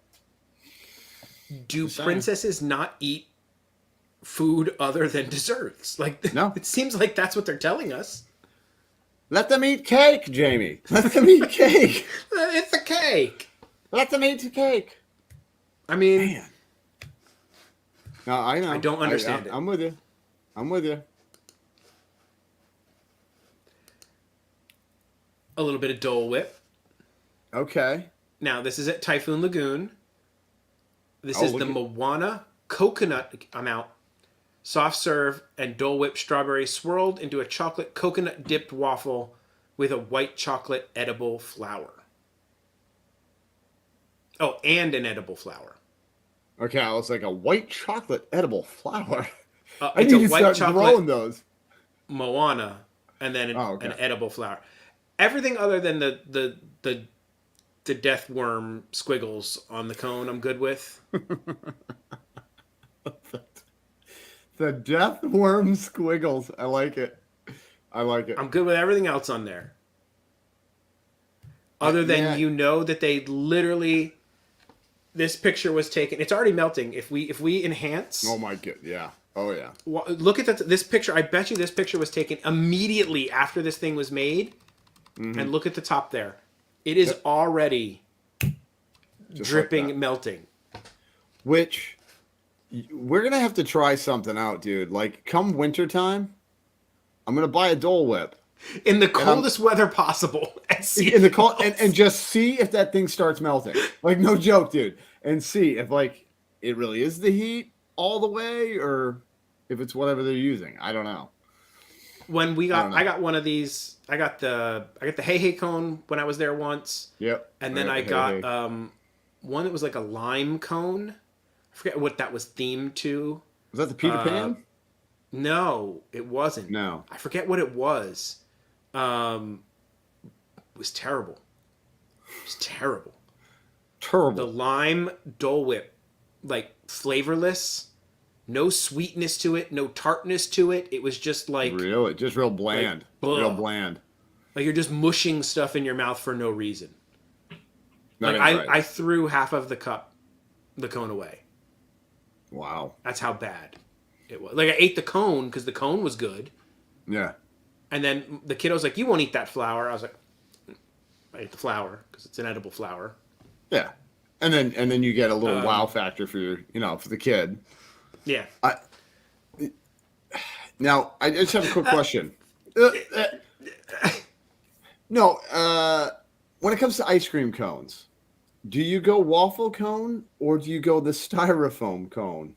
Do princesses not eat food other than desserts? No. It seems like that's what they're telling us. Let them eat cake, Jamie. Let them eat cake. It's a cake. Let them eat the cake. I mean, man. No, I know. I don't understand it. I'm with you. I'm with you. A little bit of Dole Whip. Okay. Now, this is at Typhoon Lagoon. This is the Moana coconut, I'm out, soft serve, and Dole Whip strawberry swirled into a chocolate coconut dipped waffle with a white chocolate edible flour. Oh, and an edible flour. Okay, I was like a white chocolate edible flour. I It's need a to white start chocolate throwing those. Moana, and then an edible flour. Everything other than the death worm squiggles on the cone, I'm good with. The death worm squiggles. I like it. I'm good with everything else on there. Other than that they literally, this picture was taken. It's already melting. If we enhance. Oh my god! Yeah. Oh yeah. Look at this picture. I bet you this picture was taken immediately after this thing was made. Mm-hmm. And look at the top there. It is already just dripping, like melting. Which we're gonna have to try something out, dude. Like come wintertime, I'm gonna buy a Dole Whip in the coldest weather possible, and see in the cold, and just see if that thing starts melting. Like no joke, dude. And see if like it really is the heat all the way, or if it's whatever they're using. I don't know. When I got one of these. I got the Hey Hey cone when I was there once. Yep. And then I got one that was like a lime cone. I forget what that was themed to. Was that the Peter Pan? No, it wasn't. No. I forget what it was. It was terrible. It was terrible. Terrible. The lime Dole Whip, like flavorless, no sweetness to it, no tartness to it. It was just like really, just real bland, like, real bland. Like you're just mushing stuff in your mouth for no reason. Not like I threw half of the cone away. Wow, that's how bad it was. Like I ate the cone because the cone was good. Yeah. And then the kid was like, "You won't eat that flour." I was like, "I ate the flour because it's an edible flour." Yeah, and then you get a little wow factor for your, for the kid. Yeah. Now I just have a quick question. No, when it comes to ice cream cones, do you go waffle cone or do you go the styrofoam cone?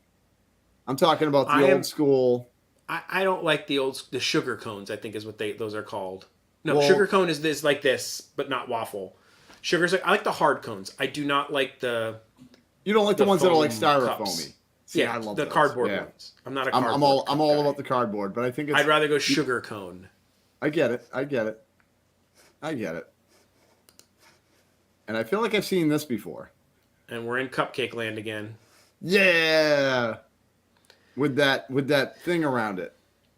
I'm talking about the old school. I don't like the sugar cones. I think is what those are called. No, sugar cone is this like this, but not waffle. Sugar's I like the hard cones. I do not like the. You don't like the ones that are like styrofoamy. Cups. See, yeah, I love the those. cardboard ones. I'm not a cardboard. I'm all about the cardboard, but I think I'd rather go sugar cone. I get it. And I feel like I've seen this before. And we're in Cupcake land again. Yeah. With that thing around it.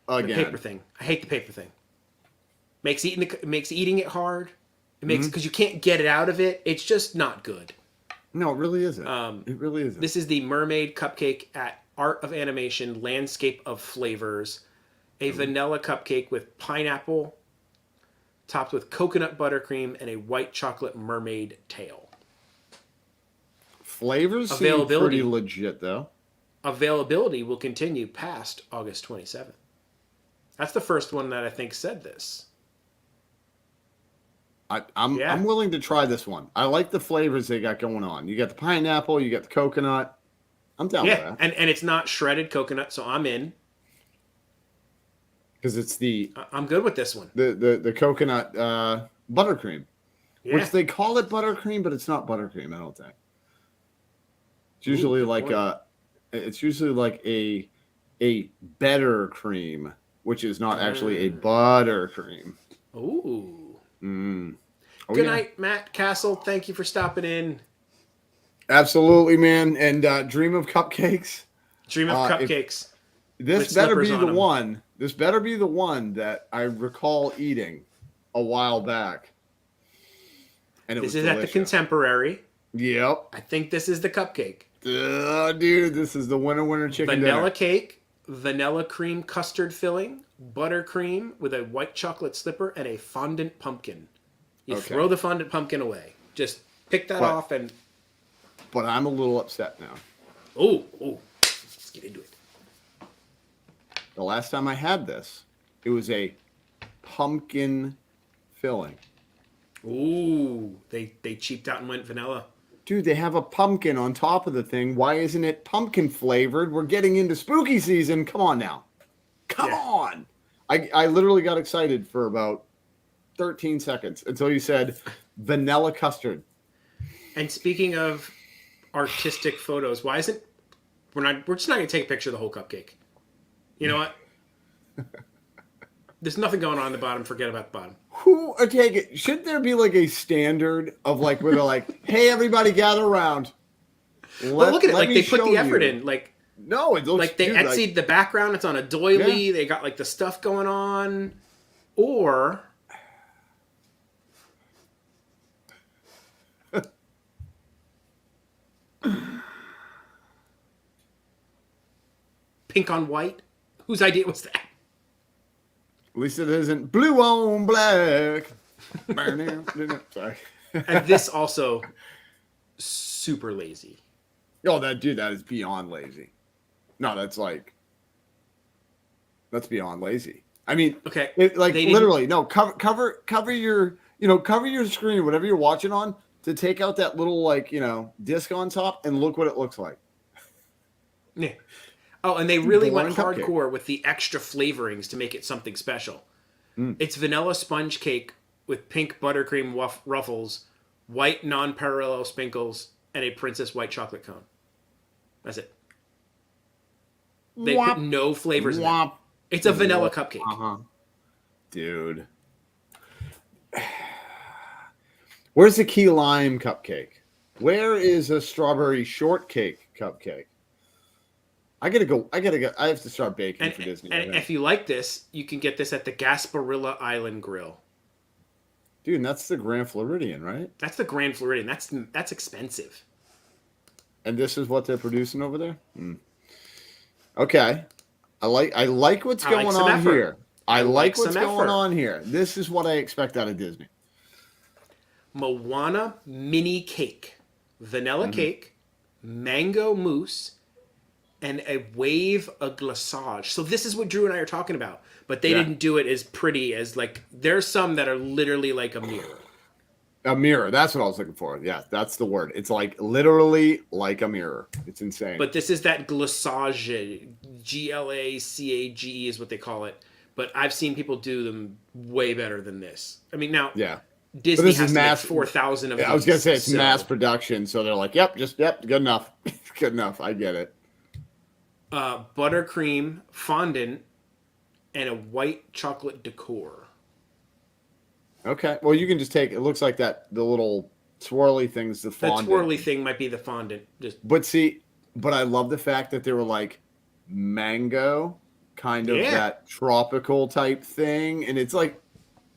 Again. The paper thing. I hate the paper thing. Makes eating it hard. It makes because you can't get it out of it. It's just not good. No, it really isn't. It really isn't. This is the Mermaid Cupcake at Art of Animation Landscape of Flavors. A vanilla cupcake with pineapple, topped with coconut buttercream and a white chocolate mermaid tail. Flavors seem pretty legit, though. Availability will continue past August 27th. That's the first one that I think said this. I'm willing to try this one. I like the flavors they got going on. You got the pineapple, you got the coconut. I'm down with that. And it's not shredded coconut, so I'm in. Because it's I'm good with this one. The coconut buttercream. Yeah. Which they call it buttercream, but it's not buttercream, I don't think. It's usually a better cream, which is not actually a buttercream. Ooh. Mm. Oh, Good night, Matt Castle. Thank you for stopping in. Absolutely, man. And dream of cupcakes. Dream of cupcakes. This better be the one. This better be the one that I recall eating a while back. And it was delicious. At the Contemporary. Yep. I think this is the cupcake. Dude, this is the winner chicken vanilla dinner. Cake, vanilla cream custard filling, buttercream with a white chocolate slipper, and a fondant pumpkin. You throw the fondant pumpkin away. Just pick that off and... But I'm a little upset now. Oh, let's get into it. The last time I had this, it was a pumpkin filling. Ooh, they cheaped out and went vanilla. dude, they have a pumpkin on top of the thing. Why isn't it pumpkin flavored? We're getting into spooky season. Come on now. Come on. I literally got excited for about 13 seconds until you said vanilla custard. And speaking of artistic photos, why isn't we're just not gonna take a picture of the whole cupcake. You know what? There's nothing going on in the bottom. Forget about the bottom. Who are taking? Should there be like a standard of like where they're like, "Hey, everybody, gather around." But look at it. Like they put the effort in. Like no, it looks like they Etsy'd the background. It's on a doily. Yeah. They got like the stuff going on, or pink on white. Whose idea was that? At least it isn't blue on black. Sorry. And this also super lazy. Oh, that is beyond lazy. No, that's beyond lazy. I mean, okay, literally, no, cover your, cover your screen, whatever you're watching on, to take out that little disc on top and look what it looks like. Yeah. Oh, and they really went hardcore with the extra flavorings to make it something special. It's vanilla sponge cake with pink buttercream ruffles, white non-parallel sprinkles, and a princess white chocolate cone. That's it. They put no flavors in it. It's a vanilla cupcake. Uh-huh. Dude. Where's the key lime cupcake? Where is a strawberry shortcake cupcake? I gotta go. I have to start baking for Disney. And if you like this, you can get this at the Gasparilla Island Grill. Dude, and that's the Grand Floridian, right? That's the Grand Floridian. That's expensive. And this is what they're producing over there? Okay. I like what's going on here. I like what's going on here. This is what I expect out of Disney. Moana mini cake. Vanilla cake, mango mousse, and a wave of glaçage. So this is what Drew and I are talking about. But they didn't do it as pretty as there's some that are literally like a mirror. A mirror. That's what I was looking for. Yeah, that's the word. It's literally like a mirror. It's insane. But this is that glaçage. GLACAGE is what they call it. But I've seen people do them way better than this. I mean, now Disney has to make 4,000 of these. I was going to say it's mass production. So they're like, yep, good enough. Good enough. I get it. Buttercream fondant and a white chocolate decor. Okay. Well, you can just take. It looks like the little swirly thing's the fondant. That swirly thing might be the fondant. But I love the fact that they were like mango, kind of that tropical type thing, and it's like,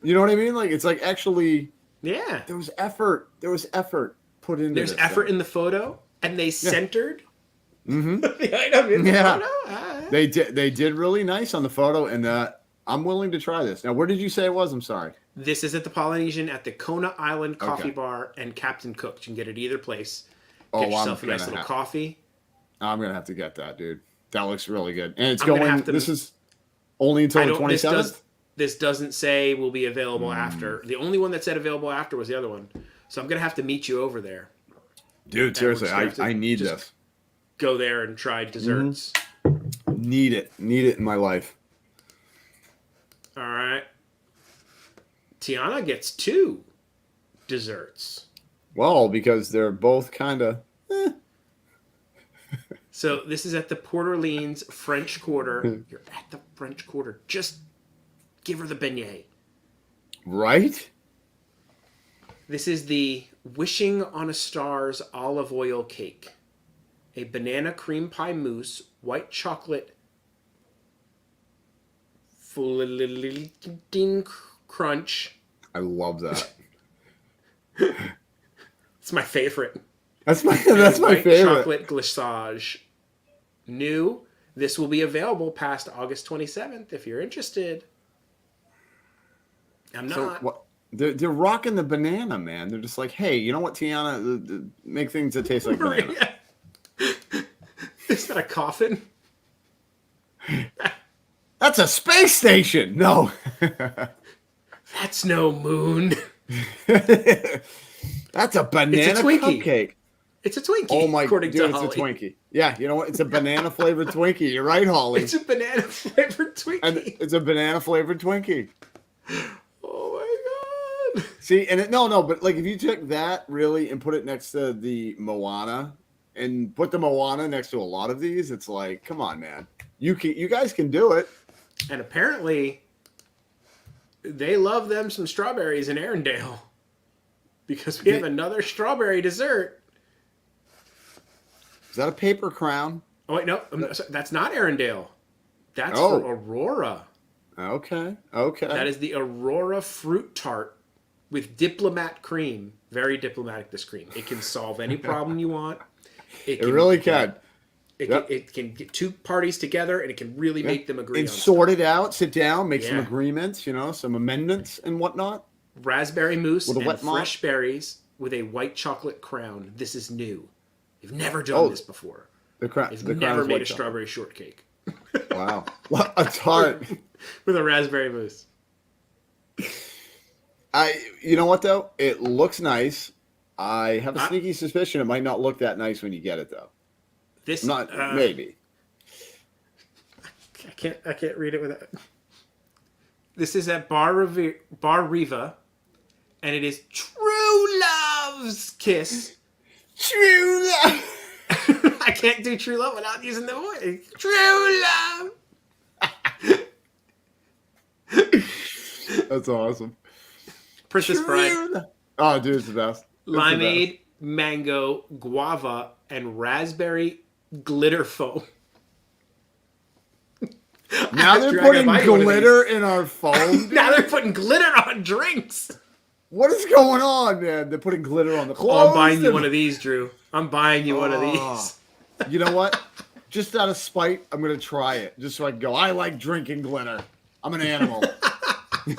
you know what I mean? Like it's like actually, there was effort. There was effort put into. There's effort in the photo, and they centered. The item in the photo. They did really nice on the photo, and I'm willing to try this. Now, where did you say it was? I'm sorry. This is at the Polynesian at the Kona Island Coffee Bar and Captain Cook. You can get it either place. Get yourself a nice little coffee. I'm gonna have to get that, dude. That looks really good, and it's this is only until the 27th. This doesn't say will be available after. The only one that said available after was the other one. So I'm gonna have to meet you over there, dude. Seriously, I need this. Go there and try desserts. Need it in my life. All right. Tiana gets 2 desserts. Well, because they're both kind of. So this is at the Port Orleans French Quarter. You're at the French Quarter. Just give her the beignet. Right? This is the Wishing on a Star's olive oil cake. A banana cream pie mousse, white chocolate crunch. I love that. It's my favorite. That's my favorite. Chocolate glaçage. New. This will be available past August 27th if you're interested. I'm not. So, they're rocking the banana, man. They're just like, hey, you know what, Tiana? Make things that taste like banana. Is that a coffin? That's a space station. No. That's no moon. That's a banana cupcake. It's a Twinkie. Oh my, according dude, to Holly. it's a Twinkie. Yeah, you know what? It's a banana flavored Twinkie. You're right, Holly. It's a banana flavored Twinkie. And it's a banana flavored Twinkie. Oh my god. See, and but like if you took that really and put it next to the Moana and put the Moana next to a lot of these, it's like, come on, man. You guys can do it. And apparently they love them some strawberries in Arendelle. Because we have another strawberry dessert. Is that a paper crown? Oh, wait, no. That's not Arendelle. That's for Aurora. Okay. That is the Aurora fruit tart with diplomat cream. Very diplomatic, this cream. It can solve any problem you want. It really can. It can get two parties together, and it can really make them agree and on sort stuff. it out, sit down, make some agreements, some amendments and whatnot. Raspberry mousse with a and wet mop. fresh berries with a white chocolate crown. This is new. You've never done this before. You've never made a strawberry shortcake. Wow. A tart. With a raspberry mousse. You know what, though? It looks nice. I have a sneaky suspicion it might not look that nice when you get it, though. Maybe. I can't read it without. This is at Bar Riva, and it is True Love's Kiss. True Love. I can't do True Love without using the voice. True Love. That's awesome. Princess Bride. Oh, dude, it's the best. Limeade, mango, guava, and raspberry glitter foam. Now they're putting glitter in our foam. Now they're putting glitter on drinks. What is going on, man? They're putting glitter on the clothes. Oh, I'm buying you one of these, Drew. I'm buying you one of these. You know what? Just out of spite, I'm going to try it. Just so I can go, I like drinking glitter. I'm an animal.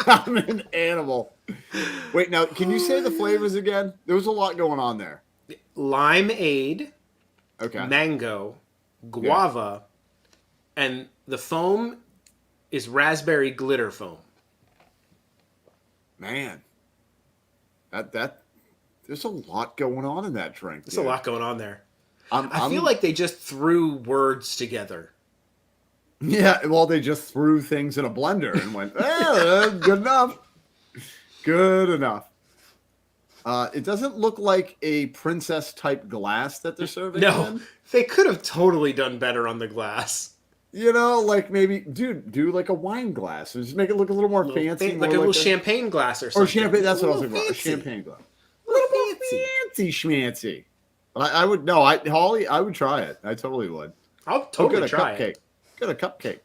I'm an animal. Wait, now, can you say the flavors again? There was a lot going on there. Limeade, okay, mango, guava, and the foam is raspberry glitter foam. Man, that there's a lot going on in that drink. There's a lot going on there. I feel like they just threw words together. Yeah, well, they just threw things in a blender and went, good enough. Good enough. It doesn't look like a princess-type glass that they're serving in. They could have totally done better on the glass. Like maybe, dude, do like a wine glass. Just make it look a little more fancy. Like a little champagne glass or something. Or champagne, that's what I was looking for. A champagne glass. A little more fancy schmancy. But Holly, I would try it. I totally would. I'll totally try it. Get a cupcake.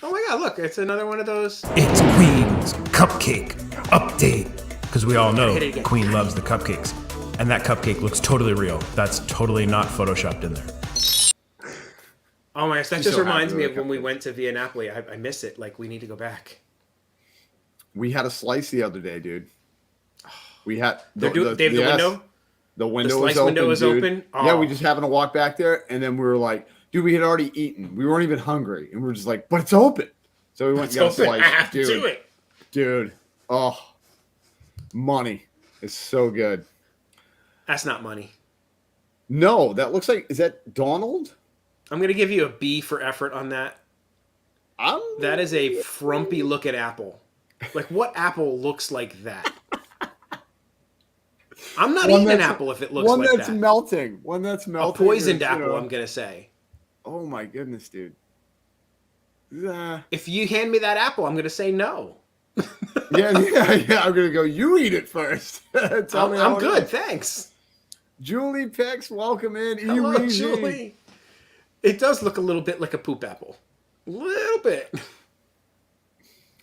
Oh my god, look, it's another one of those. It's Queen's Cupcake Update. Because we all know Queen loves the cupcakes. And that cupcake looks totally real. That's totally not photoshopped in there. Oh my gosh, that just reminds me of when we went to Via Napoli. I miss it. Like, we need to go back. We had a slice the other day, dude. We had... They have the window? The window the was open, window was dude. open? Oh. Yeah, we just happened to walk back there, and then we were like, dude, we had already eaten. We weren't even hungry. And we were just like, but it's open. So we went and got a slice. I have to do it. Dude. Oh. Money is so good. That's not money. No, that looks like... Is that Donald? I'm going to give you a B for effort on that. That is a frumpy looking apple. Like, what apple looks like that? I'm not eating an apple if it looks like that. One that's melting. One that's melting. A poisoned apple, I'm going to say. Oh my goodness, dude. If you hand me that apple, I'm going to say no. Yeah. I'm going to go, you eat it first. I'm good, thanks. Julie Pex, welcome in. Hello, Julie. It does look a little bit like a poop apple. A little bit.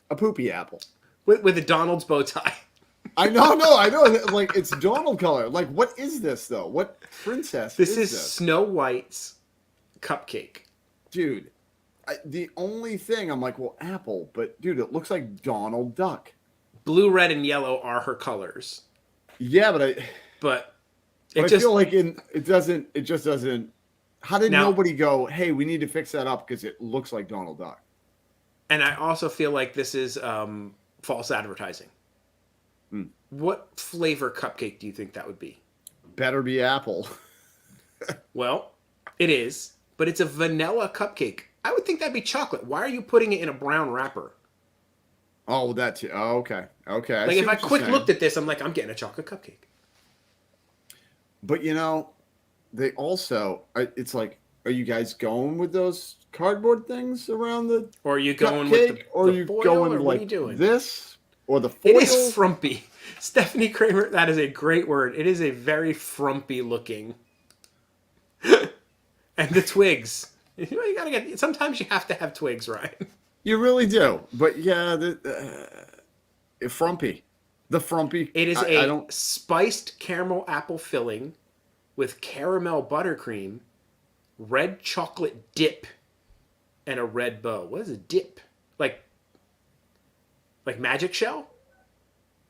A poopy apple. With a Donald's bow tie. I know. Like, it's Donald color. Like, what is this, though? What princess is this? This is Snow White's cupcake. Dude, the only thing, I'm like, well, apple. But, dude, it looks like Donald Duck. Blue, red, and yellow are her colors. Yeah, but I feel like it just doesn't. How did nobody go, hey, we need to fix that up because it looks like Donald Duck? And I also feel like this is false advertising. What flavor cupcake do you think that would be? Better be apple. Well, it is, but it's a vanilla cupcake. I would think that'd be chocolate. Why are you putting it in a brown wrapper? Oh, that too. Oh, okay. Okay. Like, see if I what you're quick saying. looked at this, I'm like, I'm getting a chocolate cupcake. But they also, it's like, are you guys going with those cardboard things around the Or are you going cupcake? with Or are the you foil, going or like what are you doing? this? Or the foil? It is frumpy. Stephanie Kramer, that is a great word. It is a very frumpy looking. And the twigs. You gotta get. Sometimes you have to have twigs, right? You really do. But yeah, frumpy. The frumpy. It is I don't. spiced caramel apple filling with caramel buttercream, red chocolate dip, and a red bow. What is a dip? Like magic shell?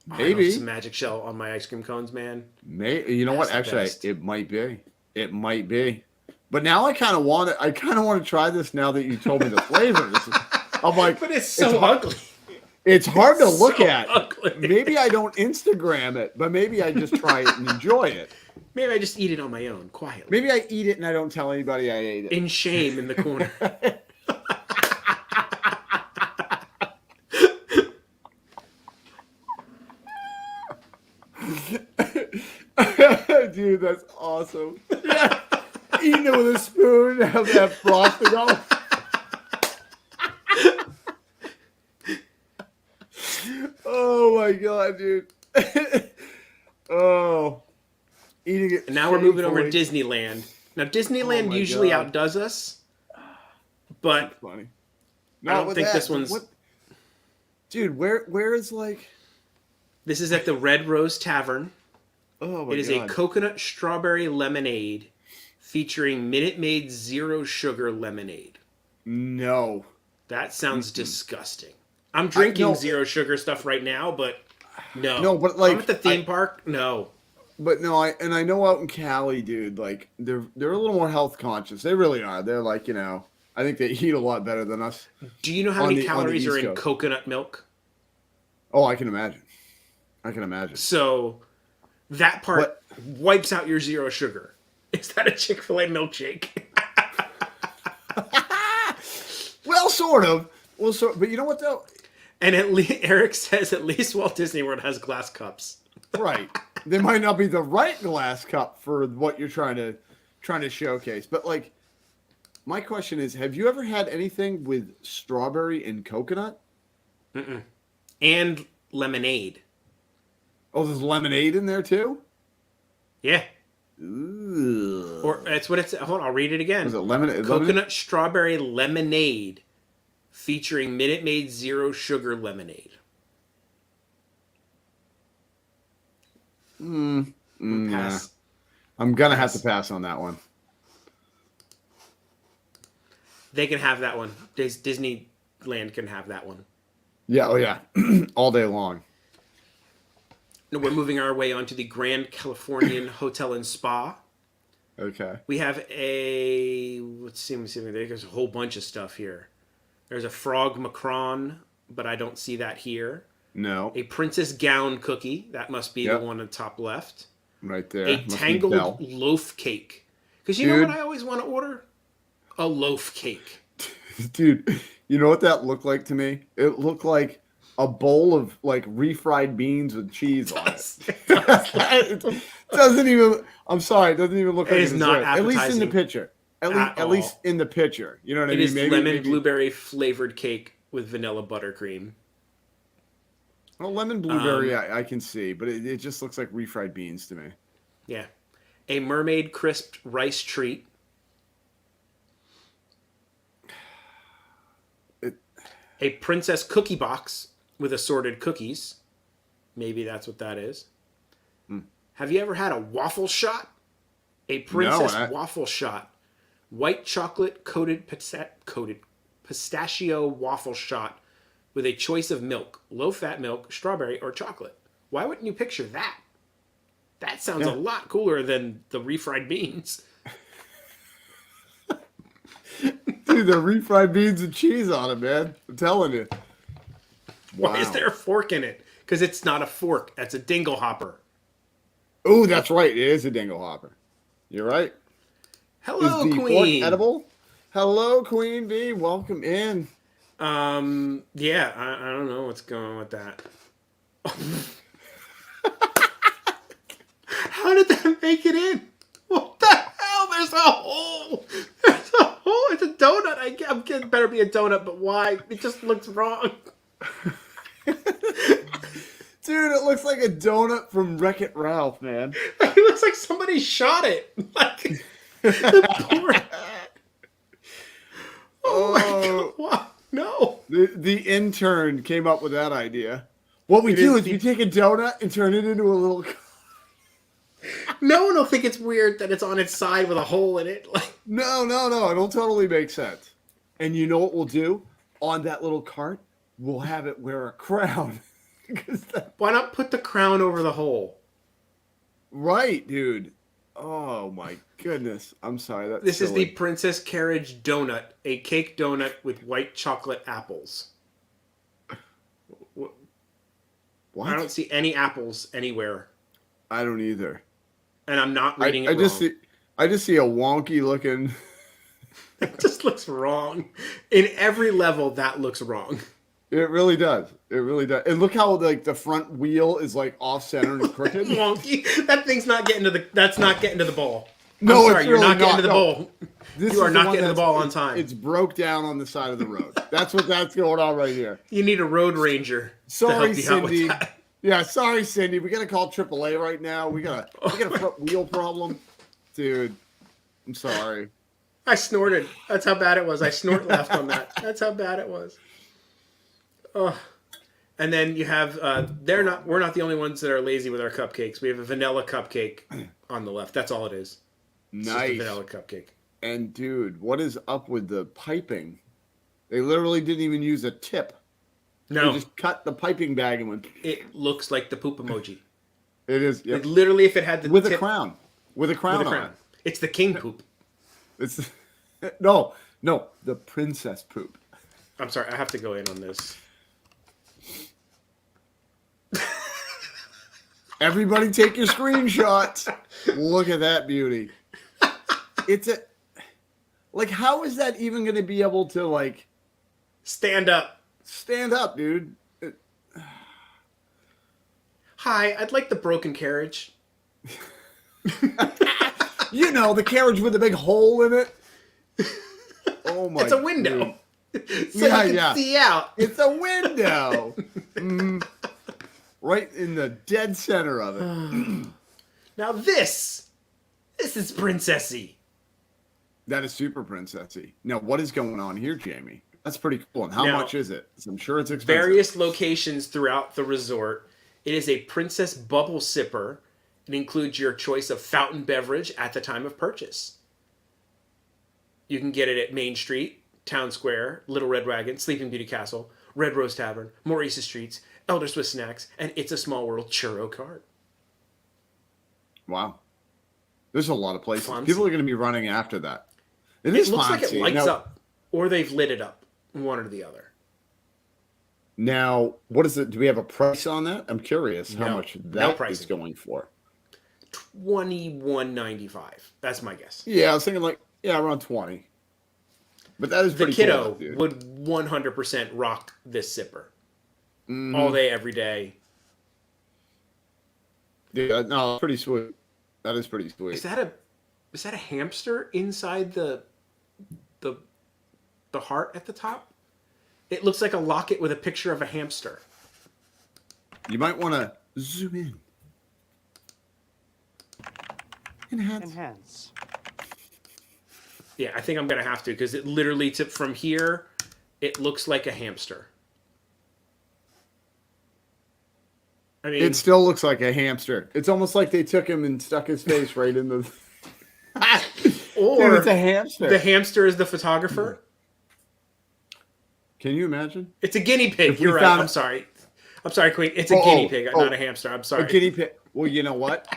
I Maybe. love some magic shell on my ice cream cones, man. You know what? That's the Actually, best. it might be. It might be. But now I kind of want to. I kind of want to try this now that you told me the flavors. I'm like, But it's so hard- ugly. It's hard to It's look so at. ugly. Maybe I don't Instagram it, but maybe I just try it and enjoy it. Maybe I just eat it on my own, quietly. Maybe I eat it and I don't tell anybody I ate it. In shame in the corner. Dude, that's awesome. Yeah. Eating it with a spoon, have that frosting on. Oh my god, dude. Oh. Eating it. And now we're moving over to shamefully. Disneyland. Now, Disneyland my usually God. outdoes us, but Funny. I don't think this one's... Dude, where is like... This is at the Red Rose Tavern. Oh my It is god. a coconut strawberry lemonade featuring Minute Maid Zero Sugar lemonade. No. That sounds disgusting. I'm drinking no. zero sugar stuff right now, but no. No, but, like, I'm at the theme park. No. But no, I know out in Cali, dude, like they're a little more health conscious. They really are. They're like, I think they eat a lot better than us. Do you know how On many the calories are East in Coast. coconut milk? Oh, I can imagine. I can imagine. So that part wipes out your zero sugar. Is that a Chick-fil-A milkshake? Well, sort of. Well, but you know what though? And Eric says at least Walt Disney World has glass cups. Right. They might not be the right glass cup for what you're trying to showcase. But like, my question is, have you ever had anything with strawberry and coconut? And lemonade. Oh, there's lemonade in there too? Yeah. Ooh. Or that's what it's... Hold on, I'll read it again. Was it lemonade? Coconut strawberry lemonade featuring Minute Maid Zero Sugar lemonade. Pass. I'm gonna have to pass on that one. They can have that one. Disneyland can have that one. Yeah, oh yeah. All day long. No, we're moving our way onto the Grand Californian Hotel and Spa. Okay. We have a... Let's see. There's a whole bunch of stuff here. There's a frog macron, but I don't see that here. No. A princess gown cookie. That must be Yep. the one on the top left. Right there. A Must be tangled Belle. loaf cake. Because you know Dude. what I always want to order? A loaf cake. Dude, you know what that looked like to me? It looked like a bowl of like refried beans with cheese on it. It doesn't even. I'm sorry, it doesn't even look like is a not dessert. At least in the appetizing picture. At least in the picture. You know what I It mean? is lemon blueberry flavored cake with vanilla buttercream. Well, lemon blueberry, I can see, but it just looks like refried beans to me. Yeah. A mermaid crisped rice treat. A princess cookie box with assorted cookies. Maybe that's what that is. Have you ever had a waffle shot? A princess waffle shot. White chocolate coated pistachio waffle shot with a choice of milk. Low-fat milk, strawberry, or chocolate. Why wouldn't you picture that? That sounds a lot cooler than the refried beans. Dude, the refried beans and cheese on it, man. I'm telling you. Why is Wow. there a fork in it? Because it's not a fork. That's a dingle hopper. Oh, that's right. It is a dingle hopper. You're right. Hello, is the fork Queen. edible? Hello, Queen Bee. Welcome in. Yeah, I don't know what's going on with that. How did that make it in? What the hell? There's a hole. There's a hole. It's a donut. I'm getting better be a donut, but why? It just looks wrong. Dude, it looks like a donut from Wreck-It Ralph, man. It looks like somebody shot it. Like the poor. Oh my god! What? No. The intern came up with that idea. What we do is we take a donut and turn it into a little. No one will think it's weird that it's on its side with a hole in it. Like No. It'll totally make sense. And you know what we'll do? On that little cart, we'll have it wear a crown. Why not put the crown over the hole? Right, dude. Oh my goodness. I'm sorry. That's This is silly. the Princess Carriage donut, a cake donut with white chocolate apples. What? I don't see any apples anywhere, I don't either. and I'm not reading it I wrong. I just see a wonky looking. It just looks wrong. In every level, that looks wrong. It really does. It really does. And look how like the front wheel is like off center and crooked. Wonky. That thing's not getting to the. That's not getting to the ball. No, I'm sorry, it's you're really not getting to the no. ball. This You are is not one getting the that's- ball on time. It's broke down on the side of the road. That's that's going on right here. You need a road ranger. Sorry, to help you out Cindy. with that. Yeah, sorry, Cindy. We gotta call AAA right now. We got a front wheel problem, dude. I'm sorry. I snorted. That's how bad it was. I snort laughed on that. That's how bad it was. Oh. And then you have we're not the only ones that are lazy with our cupcakes. We have a vanilla cupcake on the left. That's all it is. It's just a Nice. vanilla cupcake. And dude, what is up with the piping? They literally didn't even use a tip. No, They just cut the piping bag and went. it looks like the poop emoji. It is Like, literally, if it had the with tip, a crown. With a crown with a on crown. It's the king poop. it. It's no, the princess poop. I'm sorry, I have to go in on this. Everybody take your screenshots. Look at that beauty. It's a like how is that even going to be able to like Stand up. stand up, dude? Hi, I'd like the broken carriage. You know, the carriage with the big hole in it. Oh my! It's a window. dude. So Yeah, you can yeah. see out. It's a window. Right in the dead center of it. Now this is princessy. That is super princessy. Now, what is going on here, Jamie? That's pretty cool. And how Now, much is it? I'm sure it's expensive. Various locations throughout the resort. It is a princess bubble sipper. It includes your choice of fountain beverage at the time of purchase. You can get it at Main Street, Town Square, Little Red Wagon, Sleeping Beauty Castle, Red Rose Tavern, Maurice's Streets, Elder Swiss Snacks, and It's a Small World Churro Cart. Wow. There's a lot of places. Fancy. People are going to be running after that. It is looks like it fancy. lights Now- up, or they've lit it up, one or the other. Now, what is it? Do we have a price on that? I'm curious how No. much No that is pricing. going for. $21.95. That's my guess. Yeah, I was thinking like, around 20. But that is The pretty kiddo cool, dude. would 100% rock this sipper. Mhm. All day, every day. Yeah, no, it's pretty sweet. That is pretty sweet. Is that a hamster inside the heart at the top? It looks like a locket with a picture of a hamster. You might want to zoom in. Enhance. Yeah, I think I'm gonna have to because it literally from here, it looks like a hamster. I mean, It still looks like a hamster. It's almost like they took him and stuck his face right in the. or Dude, it's a hamster. the hamster is the photographer. Can you imagine? It's a guinea pig. If we You're right. found- I'm sorry, Queen. It's a guinea pig, not a hamster. I'm sorry. A guinea pig. Well, you know what?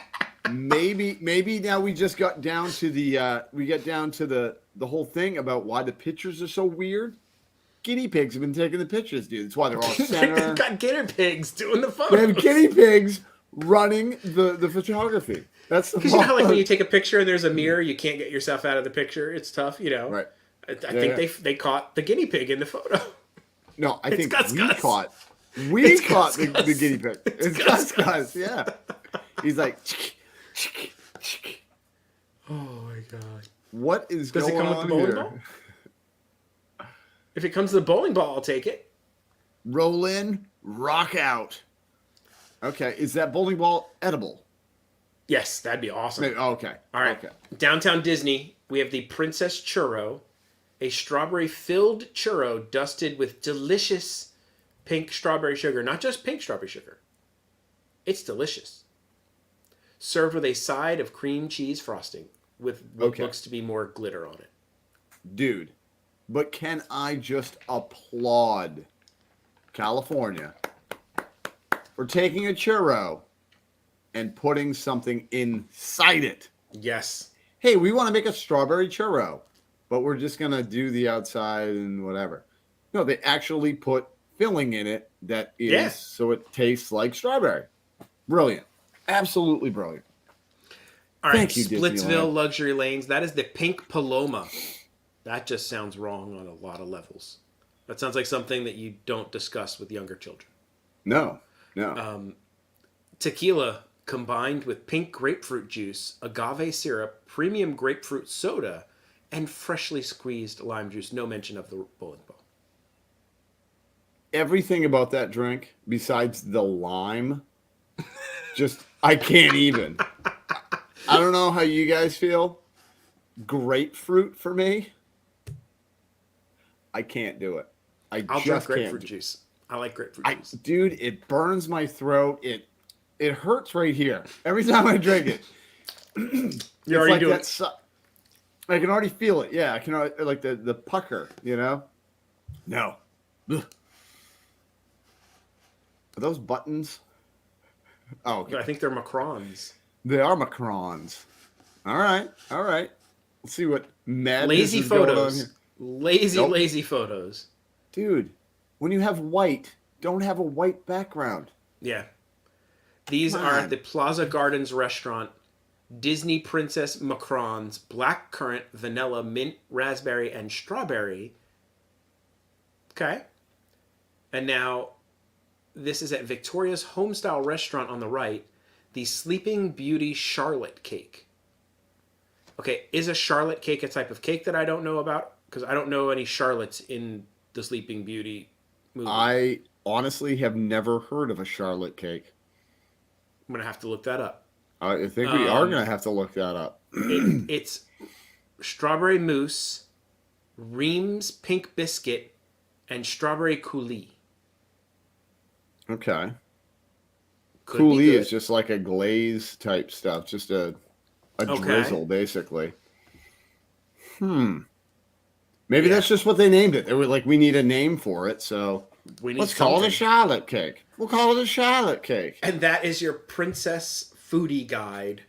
Maybe now we just got down to the whole thing about why the pictures are so weird. Guinea pigs have been taking the pictures, dude. That's why they're all center. They've got guinea pigs doing the We photos. have guinea pigs running the photography. That's the Because you know how, like, when you take a picture and there's a mirror, you can't get yourself out of the picture. It's tough, you know. Right. I think they caught the guinea pig in the photo. No, I think Gus we Gus. caught the guinea pig. It's Gus Gus, yeah. He's like, Oh my god! what is Does it going come with on the bowling here? ball? If it comes to the bowling ball, I'll take it. Roll in, rock out. Okay, is that bowling ball edible? Yes, that'd be awesome. Okay. All right. Okay. Downtown Disney, we have the Princess Churro, a strawberry-filled churro dusted with delicious pink strawberry sugar. Not just pink strawberry sugar. It's delicious. Served with a side of cream cheese frosting with what looks to be more glitter on it. Dude, but can I just applaud California for taking a churro and putting something inside it? Yes. Hey, we want to make a strawberry churro, but we're just going to do the outside and whatever. No, they actually put filling in it that is so it tastes like strawberry. Brilliant. Absolutely brilliant. All right, Thank you, Splitsville Disneyland. Luxury Lanes. That is the Pink Paloma. That just sounds wrong on a lot of levels. That sounds like something that you don't discuss with younger children. No. Tequila combined with pink grapefruit juice, agave syrup, premium grapefruit soda, and freshly squeezed lime juice. No mention of the bowling ball. Everything about that drink, besides the lime, just, I can't even. I don't know how you guys feel. Grapefruit for me, I can't do it. I'll drink grapefruit juice. I like grapefruit juice. Dude, it burns my throat. It hurts right here every time I drink it. You're already doing it. I can already feel it. Yeah, I can like the pucker. You know. No. Ugh. Are those buttons? Oh, okay. I think they're macrons. They are macrons. All right. Let's see what madness Lazy is going on photos. here. Lazy photos. Dude, when you have white, don't have a white background. Yeah. These are at the Plaza Gardens restaurant. Disney Princess Macrons, black currant, vanilla, mint, raspberry, and strawberry. Okay. And now, this is at Victoria's Homestyle Restaurant on the right. The Sleeping Beauty Charlotte Cake. Okay, is a Charlotte cake a type of cake that I don't know about? Because I don't know any Charlottes in the Sleeping Beauty movie. I honestly have never heard of a Charlotte cake. I'm going to have to look that up. I think we are going to have to look that up. It's strawberry mousse, Reams pink biscuit, and strawberry coulis. Okay. Could be Coulis good. is just like a glaze type stuff, just a drizzle, basically. Maybe that's just what they named it. They were like, we need a name for it, so let's call it a Charlotte cake. We'll call it a Charlotte cake. And that is your Princess Foodie Guide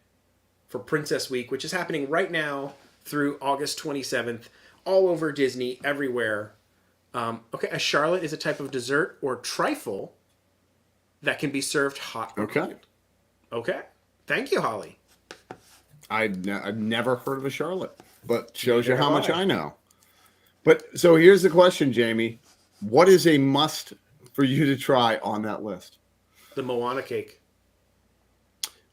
for Princess Week, which is happening right now through August 27th, all over Disney, everywhere. Okay, a Charlotte is a type of dessert or trifle that can be served hot or cold. Okay. Thank you, Holly. I've never heard of a Charlotte, but shows you how much I know. But so here's the question, Jamie. What is a must for you to try on that list? The Moana cake.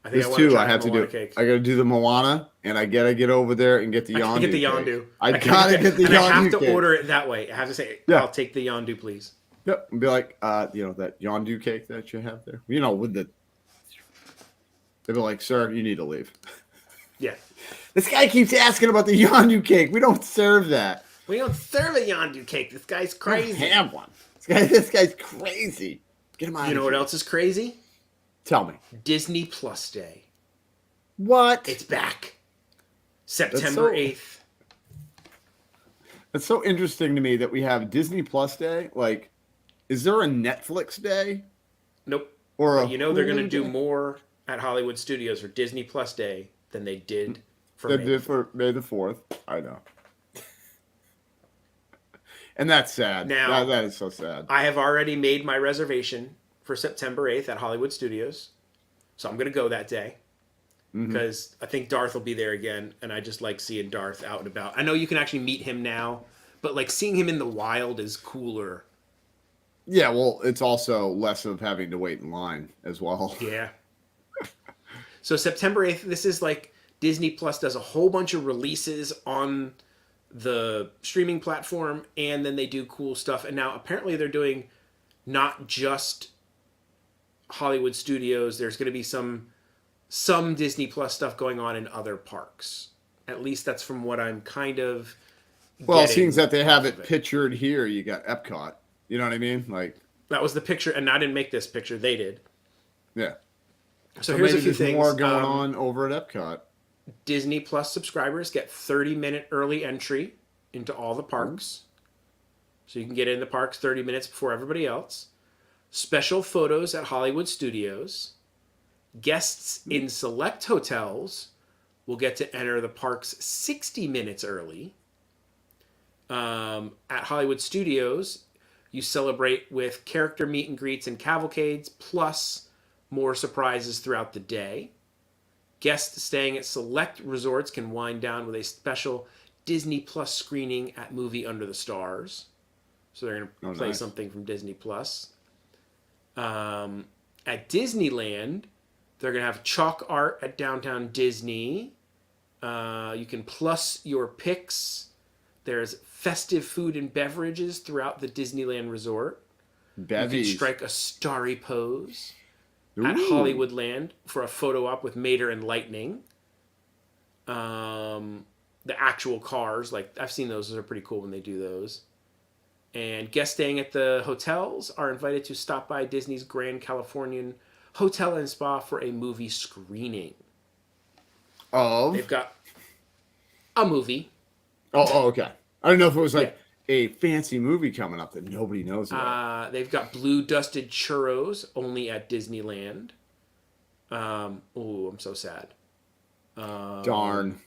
I think There's two I have to do. Cake. I got to do the Moana, and I gotta get over there and get the Yondu. Get the Yondu. I gotta get the Yondu. I have to cake. order it that way. I have to say, I'll take the Yondu, please. Yep, and be like, that Yondu cake that you have there. You know, with the. They'd be like, sir, you need to leave. Yeah. This guy keeps asking about the Yondu cake. We don't serve that. We don't serve a Yondu cake. This guy's crazy. I don't have one. This guy's crazy. Get him out of here. You know what else is crazy? Tell me. Disney Plus Day. What? It's back. September 8th. That's so interesting to me that we have Disney Plus Day. Like, is there a Netflix Day? Nope. Or they're going to Hulu do Day? more at Hollywood Studios for Disney Plus Day than they did for They May. did for May the 4th. I know. And that's sad. Now, that is so sad. I have already made my reservation for September 8th at Hollywood Studios. So I'm going to go that day because I think Darth will be there again. And I just like seeing Darth out and about. I know you can actually meet him now, but like seeing him in the wild is cooler. Yeah, well, it's also less of having to wait in line as well. Yeah. So September 8th, this is like Disney Plus does a whole bunch of releases on the streaming platform, and then they do cool stuff. And now apparently they're doing not just Hollywood studios. There's going to be some Disney Plus stuff going on in other parks. At least that's from what I'm kind of Well, it seems that they have it it pictured here. You got Epcot. You know what I mean? Like that was the picture, and I didn't make this picture. They did. Yeah. So here's a maybe few there's things. more going on over at Epcot. Disney Plus subscribers get 30-minute early entry into all the parks. So you can get in the parks 30 minutes before everybody else. Special photos at Hollywood studios. Guests in select hotels will get to enter the parks 60 minutes early. At Hollywood studios, you celebrate with character meet and greets and cavalcades, plus more surprises throughout the day. Guests staying at select resorts can wind down with a special Disney Plus screening at Movie Under the Stars. So they're going to play something from Disney Plus. At Disneyland, they're going to have chalk art at Downtown Disney. You can plus your picks. There's festive food and beverages throughout the Disneyland resort. Bevies. You can strike a starry pose Ooh. at Hollywoodland for a photo op with Mater and Lightning. The actual cars, like I've seen those are pretty cool when they do those. And guests staying at the hotels are invited to stop by Disney's Grand Californian Hotel and Spa for a movie screening. They've got a movie. Oh, okay. I don't know if it was like a fancy movie coming up that nobody knows about. They've got blue dusted churros only at Disneyland. I'm so sad. Darn.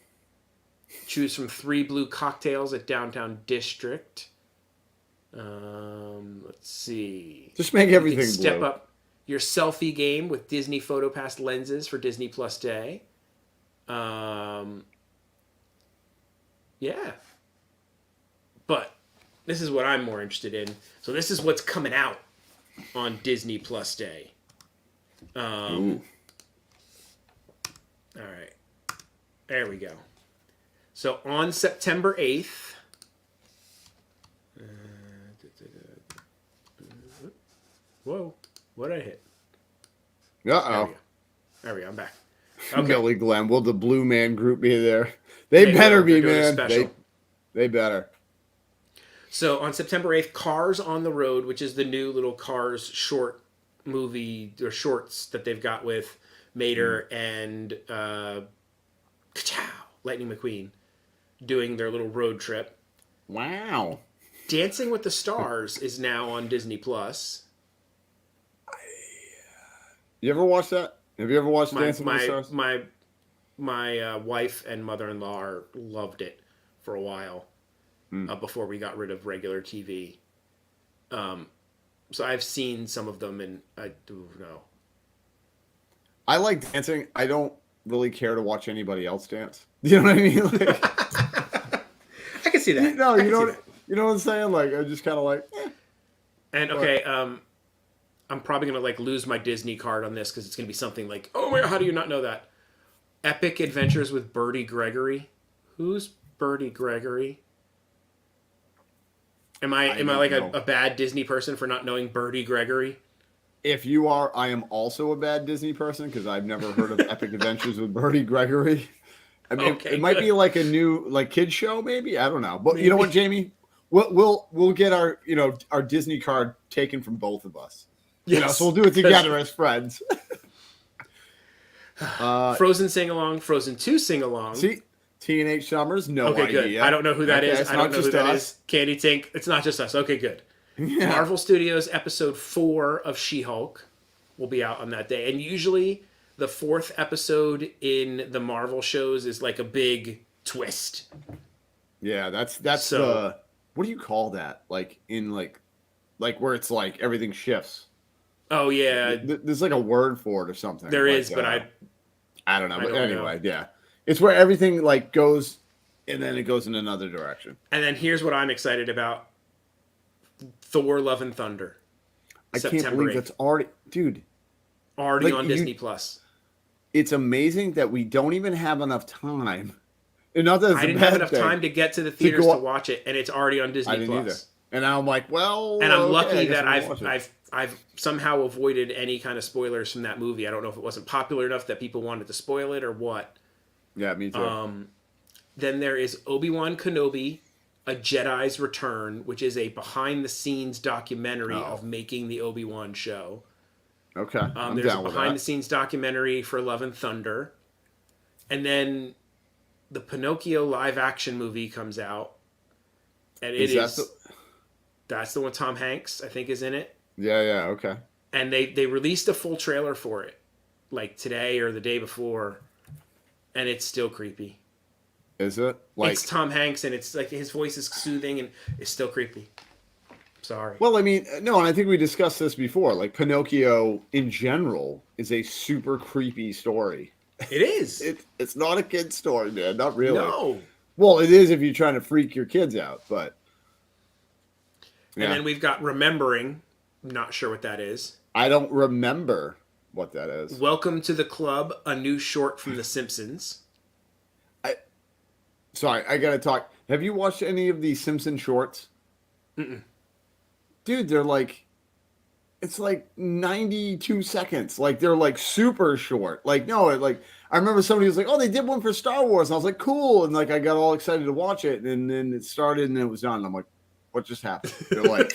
Choose from 3 blue cocktails at Downtown District. Let's see. Just make everything Step blue. up your selfie game with Disney PhotoPass lenses for Disney Plus Day. Yeah. But this is what I'm more interested in. So this is what's coming out on Disney Plus Day. All right. There we go. So on September 8th... Whoa. What did I hit? Uh-oh. There we go. I'm back. Billy Glenn. Will the Blue Man Group be there? They better be, man. They better. So on September 8th, Cars on the Road, which is the new little Cars short movie or shorts that they've got with Mater and Lightning McQueen doing their little road trip. Wow. Dancing with the Stars is now on Disney Plus. You ever watch that? Have you ever watched Dancing with the Stars? My wife and mother-in-law loved it for a while before we got rid of regular TV. So I've seen some of them, and I do know. I like dancing. I don't really care to watch anybody else dance. You know what I mean? Like, I can see that. No, you know what I'm saying? Like, I'm just kind of like, And okay, I'm probably gonna like lose my Disney card on this because it's gonna be something like, oh my god, how do you not know that? Epic Adventures with Birdie Gregory. Who's Birdie Gregory? Am I like a bad Disney person for not knowing Birdie Gregory? If you are, I am also a bad Disney person because I've never heard of Epic Adventures with Birdie Gregory. I mean, it might be like a new like kids show, maybe. I don't know, but maybe. You know what, Jamie? We'll get our our Disney card taken from both of us. Yes. So we'll do it together as friends. Frozen sing along, Frozen 2 sing along. See, Teenage Summers, no idea. Good. I don't know who that is. I don't know who that is. Candy Tink. It's not just us. Okay, good. Yeah. Marvel Studios episode 4 of She-Hulk will be out on that day. And usually the 4th episode in the Marvel shows is like a big twist. Yeah, that's what do you call that? Like in like where it's like everything shifts. Oh yeah, There's like a word for it or something. there like, is, but I don't know. I But don't anyway, yeah, it's where everything like goes, and then it goes in another direction. And then here's what I'm excited about: Thor: Love and Thunder. I September can't believe 8th. that's already, dude. Already like, on Disney Plus. It's amazing that we don't even have enough time. And not that it's I a didn't bad have enough thing, time to get to the theaters go to watch it, and it's already on Disney I didn't either. Plus. And I'm like, well, And I'm okay, I lucky guess that I'm gonna watch it. I've somehow avoided any kind of spoilers from that movie. I don't know if it wasn't popular enough that people wanted to spoil it or what. Yeah, me too. Then there is Obi-Wan Kenobi, A Jedi's Return, which is a behind-the-scenes documentary of making the Obi-Wan show. Okay, I'm There's a down with behind-the-scenes documentary for Love and Thunder. And then the Pinocchio live-action movie comes out. And that's the one Tom Hanks, I think, is in it. Yeah, okay. And they released a full trailer for it, like today or the day before. And it's still creepy. Is it? Like, it's Tom Hanks, and it's like his voice is soothing, and it's still creepy. Sorry. well, I mean, no, and I think we discussed this before. Like, Pinocchio in general is a super creepy story. It is. It's not a kid's story, man. Not really. No. Well, it is if you're trying to freak your kids out, but. Yeah. And then we've got Remembering. Not sure what that is. I don't remember what that is. Welcome to the Club, a new short from The Simpsons. Sorry, I gotta talk. Have you watched any of the Simpson shorts? Mm-mm. Dude, they're like, it's like 92 seconds. Like, they're like super short. Like, no, like, I remember somebody was like, oh, they did one for Star Wars. And I was like, cool. And like, I got all excited to watch it. And then it started and it was done. I'm like, what just happened? They're like,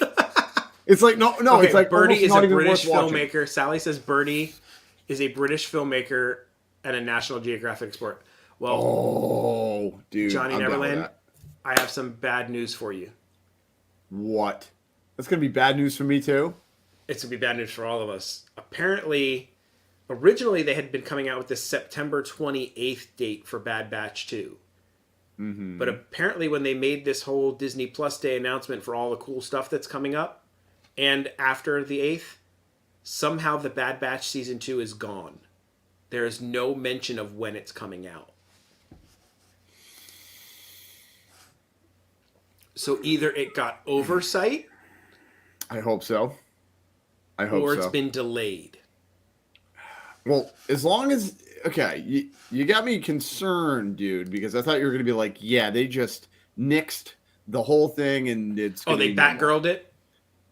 it's like, no, Okay, it's like Birdie is not a even British worth watching. filmmaker. Sally says Birdie is a British filmmaker and a National Geographic sport. Well, Oh, dude. Johnny I'm down with Neverland, that. I have some bad news for you. What? That's going to be bad news for me, too? It's going to be bad news for all of us. Apparently, originally they had been coming out with this September 28th date for Bad Batch 2. Mm-hmm. But apparently when they made this whole Disney Plus Day announcement for all the cool stuff that's coming up, and after the 8th, somehow the Bad Batch Season 2 is gone. There is no mention of when it's coming out. So either it got oversight, I hope so. or it's been delayed. Well, as long as okay, you got me concerned, dude, because I thought you were gonna be like, yeah, they just nixed the whole thing and it's. Oh, they Batgirled it?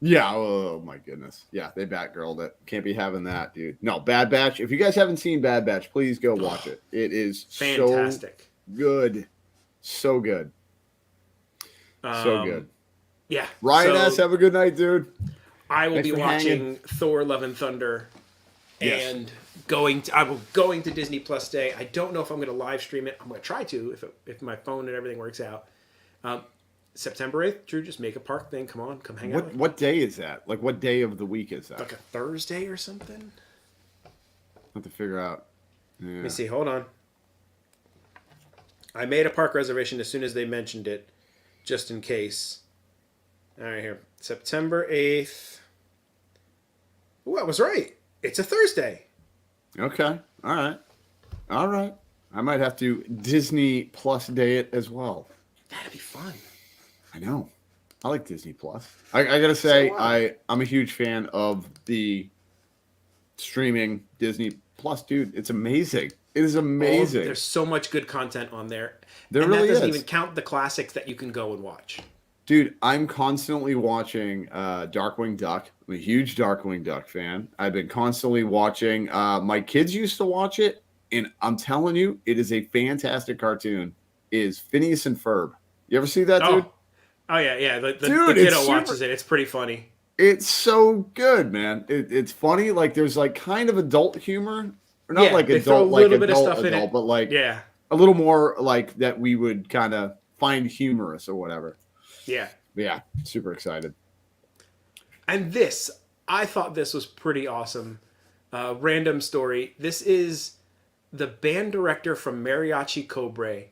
Yeah. Oh my goodness. Yeah, they Batgirled it. Can't be having that, dude. No, Bad Batch. If you guys haven't seen Bad Batch, please go watch it. It is Fantastic. So good. So good. So good. Yeah. Ryan so S., have a good night, dude. I will Thanks be for watching hanging. Thor: Love and Thunder, Yes. and I will going to Disney Plus Day. I don't know if I'm going to live stream it. I'm going to try to if my phone and everything works out. September 8th, Drew, just make a park thing. Come on, come hang out. What day is that? Like, what day of the week is that? Like a Thursday or something? Have to figure out. Yeah. Let me see. Hold on. I made a park reservation as soon as they mentioned it, just in case. All right, here. September 8th. Ooh, I was right. It's a Thursday. Okay. All right. All right. I might have to Disney Plus Day it as well. That'd be fun. I know. I like Disney Plus. I gotta say, So, I'm a huge fan of the streaming Disney Plus, dude. It's amazing. It is amazing. There's so much good content on there. There and really that doesn't is. even count the classics that you can go and watch. Dude, I'm constantly watching Darkwing Duck. I'm a huge Darkwing Duck fan. I've been constantly watching. My kids used to watch it, and I'm telling you, it is a fantastic cartoon. Is Phineas and Ferb. You ever see that, dude? Oh yeah. The Dude, kiddo it's super- watches it. It's pretty funny. It's so good, man. It's funny. Like, there's like kind of adult humor. Or not Yeah, like they throw adult, a like little bit of adult, stuff in adult, it. but like Yeah. a little more like that we would kind of find humorous or whatever. Yeah. But yeah, super excited. And I thought this was pretty awesome. Random story. This is the band director from Mariachi Cobre,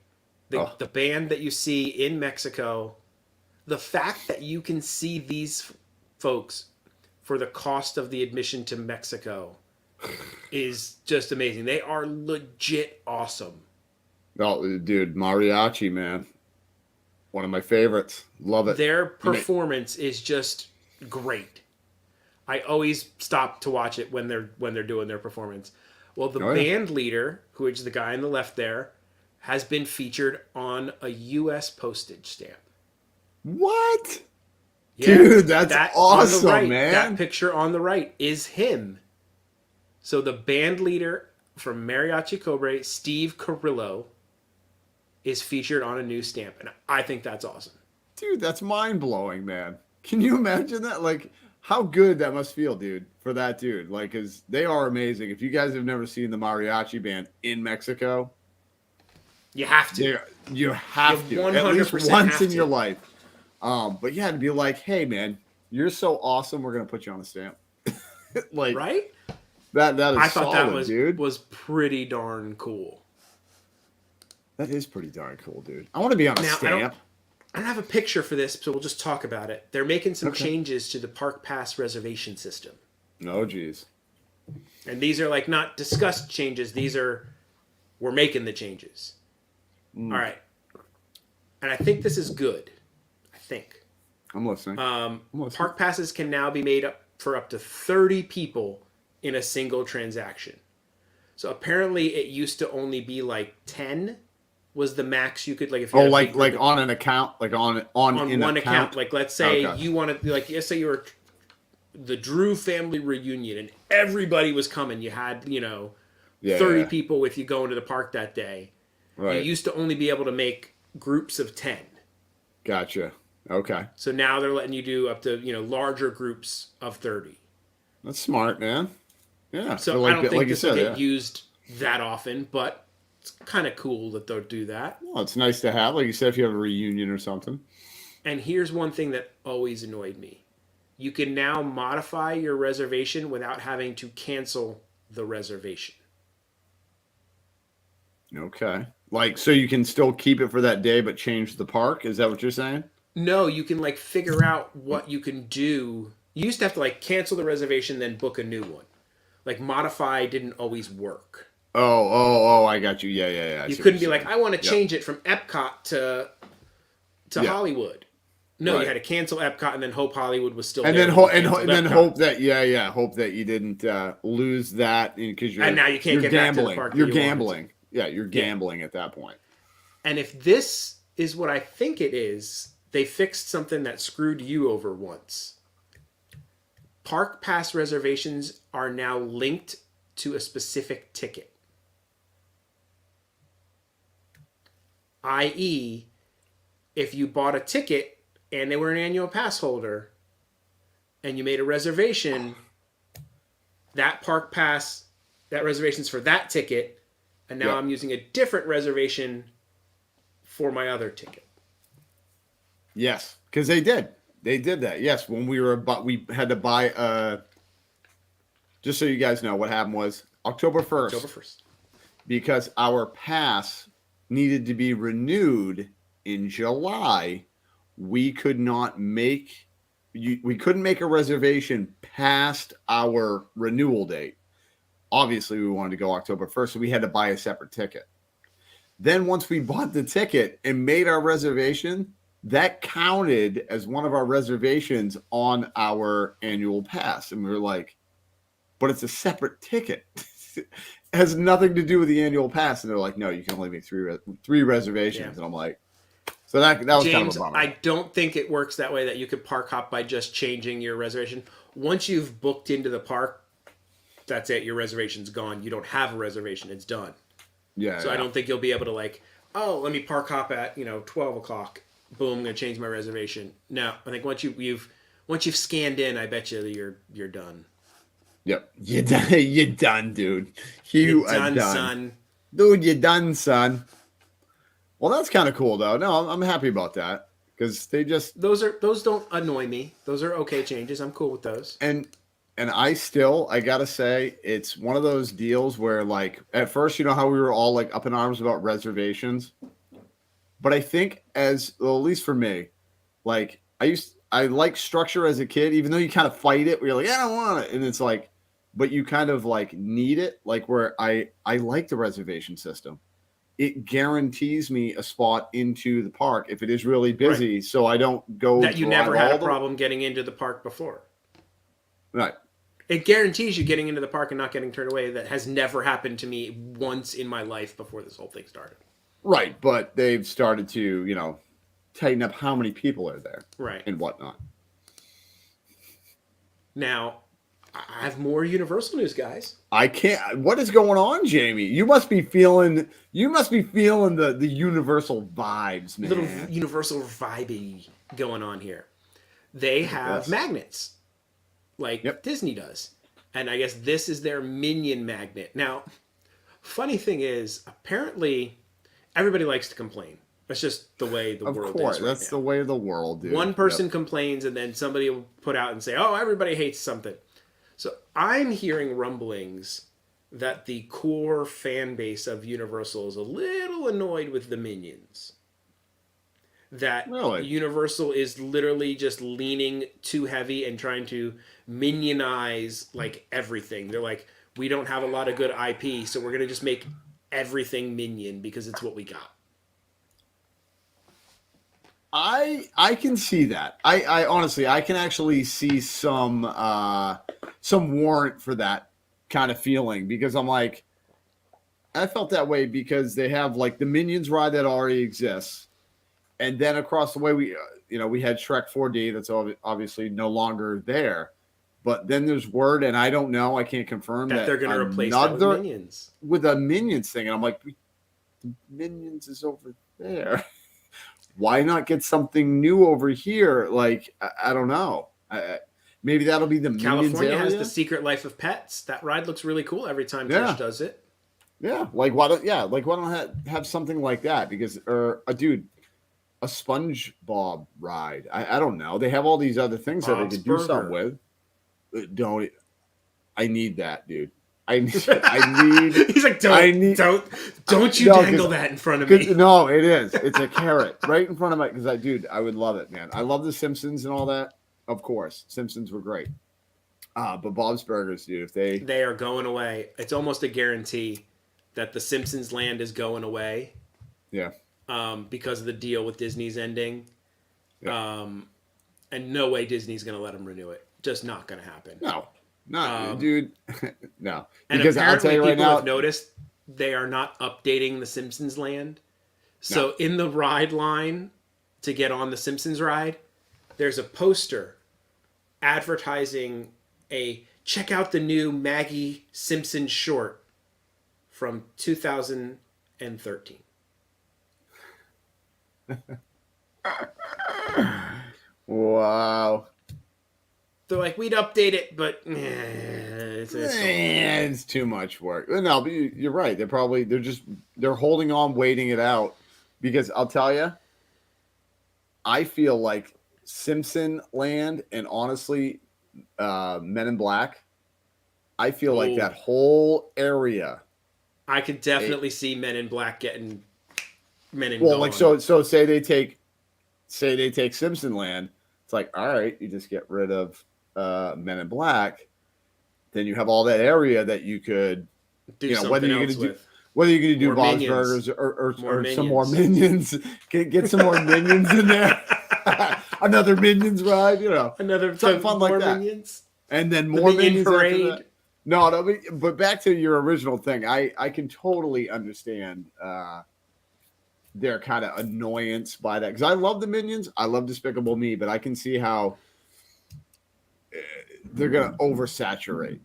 the band that you see in Mexico. The fact that you can see these folks for the cost of the admission to Mexico is just amazing. They are legit awesome. Oh, dude, mariachi, man. One of my favorites. Love it. Their performance is just great. I always stop to watch it when they're doing their performance. Well, the band leader, who is the guy on the left there, has been featured on a U.S. postage stamp. What? Yeah, dude, that's awesome, right, man. That picture on the right is him. So the band leader from Mariachi Cobre, Steve Carrillo, is featured on a new stamp, and I think that's awesome. Dude, that's mind-blowing, man. Can you imagine that? Like, how good that must feel, dude, for that dude. Like, because they are amazing. If you guys have never seen the mariachi band in Mexico, you have to. You have to. At least once in your life. But yeah, to be like, hey, man, you're so awesome. We're going to put you on a stamp. Like, right? That is I thought solid, that was pretty darn cool. That is pretty darn cool, dude. I want to be on a stamp. I don't have a picture for this, so we'll just talk about it. They're making some changes to the Park Pass reservation system. Oh, geez. And these are like not discussed changes. These are, we're making the changes. All right. And I think this is good. I think. I'm listening. Park passes can now be made up for up to 30 people in a single transaction. So apparently it used to only be like 10 was the max you could, like, if you like on an account, like on one account. Like, let's say you wanted, like, let's say you were the Drew family reunion and everybody was coming. You had, 30 people with you going to the park that day. Right. You used to only be able to make groups of 10. Gotcha. Okay. So now they're letting you do up to, larger groups of 30. That's smart, man. Yeah. So I don't think this will get used that often, but it's kind of cool that they'll do that. Well, it's nice to have, like you said, if you have a reunion or something. And here's one thing that always annoyed me. You can now modify your reservation without having to cancel the reservation. Okay. Like, so you can still keep it for that day, but change the park? Is that what you're saying? No, you can, like, figure out what you can do. You used to have to, like, cancel the reservation, then book a new one. Like, modify didn't always work. Oh, I got you. Yeah. You couldn't be like, I want to change it from Epcot to Hollywood. No, you had to cancel Epcot and then hope Hollywood was still and there. Then hope that hope that you didn't lose that because you're, and now you can't get gambling. Back to the park. You're gambling. Yeah, you're gambling at that point. And if this is what I think it is, they fixed something that screwed you over once. Park pass reservations are now linked to a specific ticket. I.e., if you bought a ticket and they were an annual pass holder and you made a reservation, that park pass, that reservation's for that ticket, and now I'm using a different reservation for my other ticket. Yes, because they did that. Yes, when we had to buy just so you guys know what happened was October 1st, because our pass needed to be renewed in July. We couldn't make a reservation past our renewal date. Obviously, we wanted to go October 1st, so we had to buy a separate ticket. Then once we bought the ticket and made our reservation, that counted as one of our reservations on our annual pass. And we were like, but it's a separate ticket. It has nothing to do with the annual pass. And they're like, no, you can only make three reservations. Yeah. And I'm like, so that was James, kind of a bummer. I don't think it works that way, that you could park hop by just changing your reservation. Once you've booked into the park, that's it. Your reservation's gone. You don't have a reservation. It's done. Yeah. So I don't think you'll be able to, like, oh, let me park hop at 12 o'clock. Boom, I'm gonna change my reservation. No, I think once you've scanned in, I bet you you're done. Yep, you're done, dude. You're done, son. Dude, you're done, son. Well, that's kind of cool, though. No, I'm happy about that because they just those don't annoy me. Those are okay changes. I'm cool with those. And I gotta say, it's one of those deals where, like, at first, you know how we were all like up in arms about reservations, but I think at least for me, like I like structure as a kid, even though you kind of fight it, where you're like, I don't want it, and it's like, but you kind of like need it. Like where I like the reservation system. It guarantees me a spot into the park if it is really busy, right. So I don't go that you never had a problem getting into the park before. Right. It guarantees you getting into the park and not getting turned away. That has never happened to me once in my life before this whole thing started. Right, but they've started to, tighten up how many people are there, right, and whatnot. Now, I have more Universal news, guys. I can't. What is going on, Jamie? You must be feeling the Universal vibes, man. Little Universal vibey going on here. They have magnets, like Disney does, and I guess this is their Minion magnet. Now, funny thing is, apparently, everybody likes to complain. That's just the way the world is. Of course, that's the way of the world, dude. One person complains, and then somebody will put out and say, "Oh, everybody hates something." So I'm hearing rumblings that the core fan base of Universal is a little annoyed with the Minions. That Universal is literally just leaning too heavy and trying to minionize like everything. They're like, we don't have a lot of good IP, so we're going to just make everything Minion because it's what we got. I can see that. I honestly, I can actually see some warrant for that kind of feeling, because I'm like, I felt that way because they have like the Minions ride that already exists, and then across the way we had Shrek 4D that's obviously no longer there, but then there's word, and I don't know, I can't confirm that they're going to replace that with Minions, with a Minions thing, and I'm like, Minions is over there. Why not get something new over here? Like, I don't know. Maybe that'll be the California has the Secret Life of Pets. That ride looks really cool every time Trish does it. Yeah, why don't I have something like that? Because a SpongeBob ride. I don't know. They have all these other things that they could do something with. I need that, dude. I need. He's like, don't you dangle that in front of me. No, it is. It's a carrot right in front of my. Because I would love it, man. I love the Simpsons and all that. Of course, Simpsons were great. But Bob's Burgers, dude, if they are going away, it's almost a guarantee that the Simpsons land is going away. Yeah. Because of the deal with Disney's ending. Yeah. And no way Disney's going to let them renew it. Just not going to happen. No. No, dude. No. And because I'll tell you right now, people have noticed they are not updating the Simpsons land. So in the ride line to get on the Simpsons ride, there's a poster advertising check out the new Maggie Simpson short from 2013. Wow. They're like, we'd update it, but it's too much work. No, but you're right. They're holding on, waiting it out, because I'll tell you, I feel like Simpson Land and honestly, Men in Black, I feel like that whole area. I could definitely see Men in Black getting Men in. Well, gone. Like so say they take Simpson Land. It's like, all right, you just get rid of Men in Black, then you have all that area that you could do whether you're going to do Bob's Burgers or some more Minions, get some more Minions in there, another Minions ride, another something fun like that, Minions. And then more Minions parade. After that. No, but back to your original thing, I can totally understand their kind of annoyance by that, because I love the Minions, I love Despicable Me, but I can see how they're gonna oversaturate.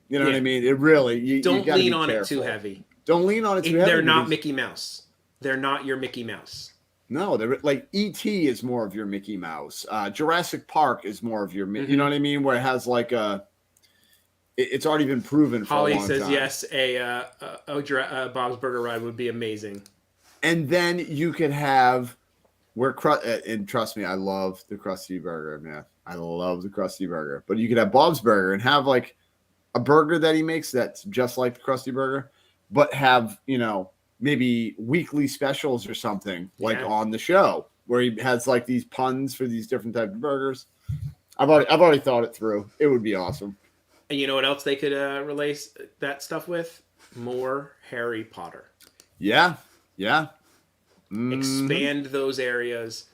You know what I mean? It really you don't you lean on it too heavy. Don't lean on it too heavy. They're not Mickey Mouse. They're not your Mickey Mouse. No, they're like E.T. is more of your Mickey Mouse. Jurassic Park is more of your Mickey. You know what I mean? Where it has like it's already been proven. For Holly a long says time. yes. A Bob's Burger ride would be amazing. And then you could have and trust me, I love the Krusty Burger, man. I love the Krusty Burger. But you could have Bob's Burger and have like a burger that he makes that's just like the Krusty Burger, but have, maybe weekly specials or something like on the show where he has like these puns for these different types of burgers. I've already thought it through. It would be awesome. And you know what else they could relace that stuff with? More Harry Potter. Yeah. Expand those areas.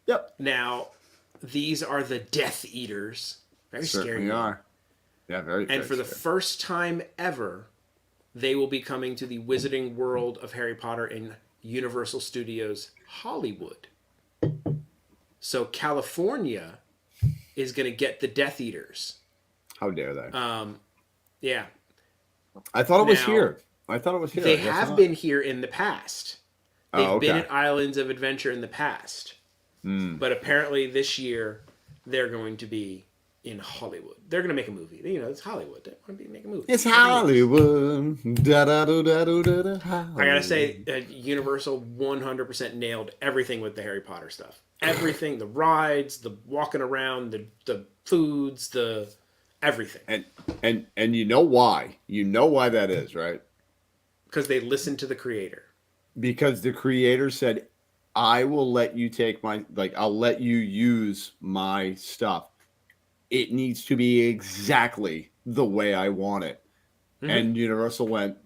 Yep. Now, these are the Death Eaters. Very scary. They are. Yeah, very. And for the first time ever, they will be coming to the Wizarding World of Harry Potter in Universal Studios Hollywood. So California is going to get the Death Eaters. How dare they? Yeah. I thought it was here. They have been here in the past. They've been at okay. Islands of Adventure in the past. But apparently this year, they're going to be in Hollywood. They're going to make a movie. You know, it's Hollywood. They want to make a movie. It's Hollywood. Hollywood. I gotta say, Universal 100% nailed everything with the Harry Potter stuff. Everything, the rides, the walking around, the foods, the everything. And you know why? You know why that is, right? Because they listened to the creator. Because the creator said, I will let you I'll let you use my stuff. It needs to be exactly the way I want it. Mm-hmm. And Universal went,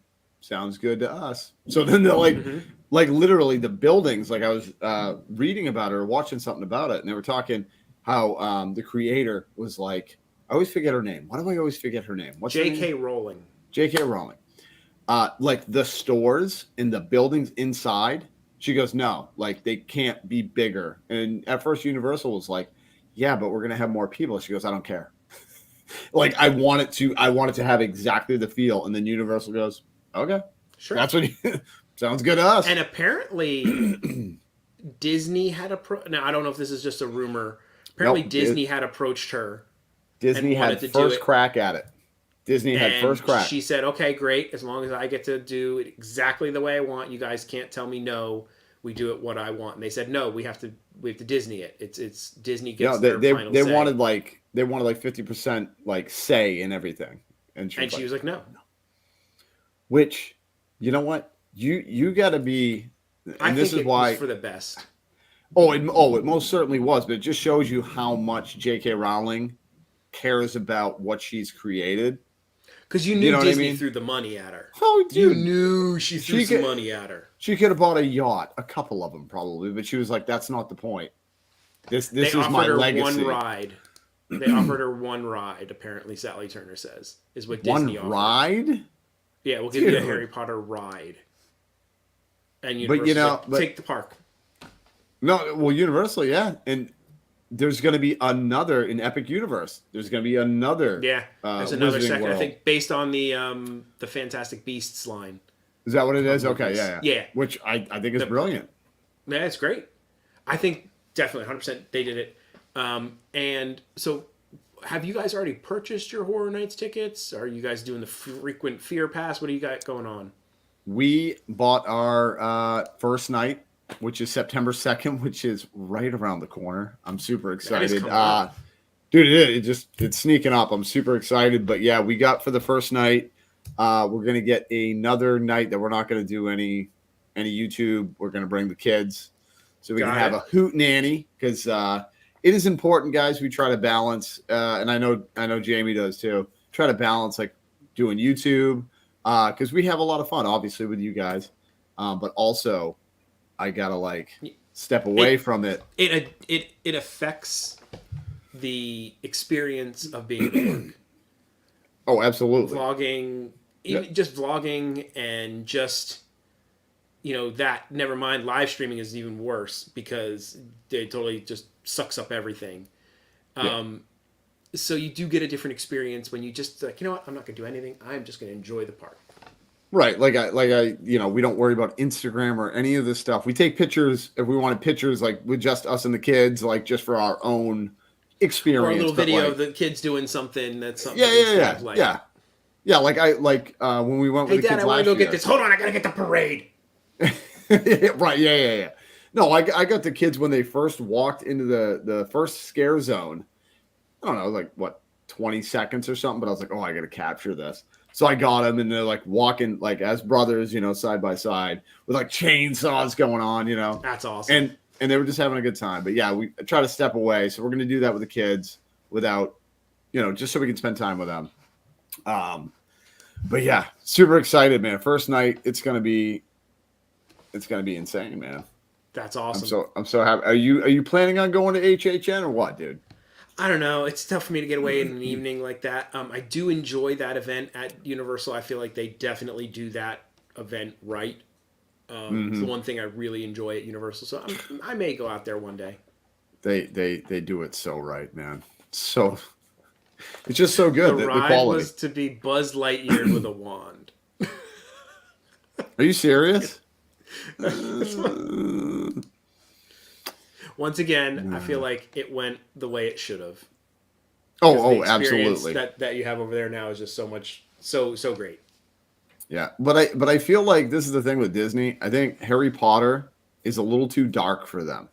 sounds good to us. So then they're like literally the buildings, like I was reading about it or watching something about it, and they were talking how the creator was like, I always forget her name. Why do I always forget her name? What's J.K. Rowling. J.K. Rowling. Like the stores and the buildings inside, she goes, no, like they can't be bigger. And at first Universal was like, yeah, but we're going to have more people. She goes, I don't care. Like I want it to have exactly the feel. And then Universal goes, okay, sure. That's what sounds good to us. And apparently Disney had now I don't know if this is just a rumor. Apparently Disney had approached her. Disney had first crack at it. Disney had first crack. She said, okay, great. As long as I get to do it exactly the way I want, you guys can't tell me no. We do it what I want. And they said, no, we have to Disney it. It's Disney gets their final say. They wanted 50% like say in everything. And she was like, no. Which, you know what? You got to be, and this is why was for the best. It most certainly was, but it just shows you how much J.K. Rowling cares about what she's created. Because you knew Disney threw the money at her. Oh, dude. You knew she threw some money at her. She could have bought a yacht, a couple of them probably, but she was like, "That's not the point. This is my legacy." They offered her one ride. Apparently, Sally Turner says is what Disney offered. One ride? Yeah, we'll give you a Harry Potter ride. And Universal take the park. No, well, Universal, yeah, and there's going to be another in Epic Universe. There's going to be another. Yeah, there's another second. World. I think based on the Fantastic Beasts line. Is that what it is? Okay, yeah. Which I think is brilliant. Yeah, it's great. I think definitely 100% they did it. And so, have you guys already purchased your Horror Nights tickets? Are you guys doing the frequent Fear Pass? What do you got going on? We bought our first night, which is September 2nd, which is right around the corner. I'm super excited. Dude, it's sneaking up. I'm super excited. But yeah, we got for the first night. We're going to get another night that we're not going to do any YouTube. We're going to bring the kids so we can have a hoot nanny because it is important, guys. We try to balance, and I know Jamie does too. Try to balance like doing YouTube because we have a lot of fun, obviously, with you guys, but also I gotta step away from it. It affects the experience of being at work. Oh, absolutely. Vlogging, just vlogging, and just that. Never mind, live streaming is even worse because it totally just sucks up everything. So you do get a different experience when you just you know what, I'm not gonna do anything. I'm just gonna enjoy the park. Right, like I, we don't worry about Instagram or any of this stuff. We take pictures if we wanted pictures with just us and the kids, just for our own experience. Or a little video of the kids doing something that's something. Yeah. When we went with the kids last year. Hey, Dad, I want to go get this. Hold on, I gotta get the parade. Right, yeah. No, I got the kids when they first walked into the first scare zone. I don't know, 20 seconds or something, but I was like, oh, I got to capture this. So I got them, and they're walking as brothers, side by side with chainsaws going on, That's awesome. and they were just having a good time. But yeah, we try to step away. So we're going to do that with the kids without, just so we can spend time with them. But yeah, super excited, man. First night, it's going to be insane, man. That's awesome. I'm so happy. Are you planning on going to HHN or what, dude? I don't know. It's tough for me to get away in an evening like that. I do enjoy that event at Universal. I feel like they definitely do that event right. It's the one thing I really enjoy at Universal. So I may go out there one day. They do it so right, man. So it's just so good. The ride quality was to be Buzz Lightyear with a wand. Are you serious? Once again, I feel like it went the way it should have. Oh, absolutely. That you have over there now is just so much, so great. Yeah, but I feel like this is the thing with Disney. I think Harry Potter is a little too dark for them.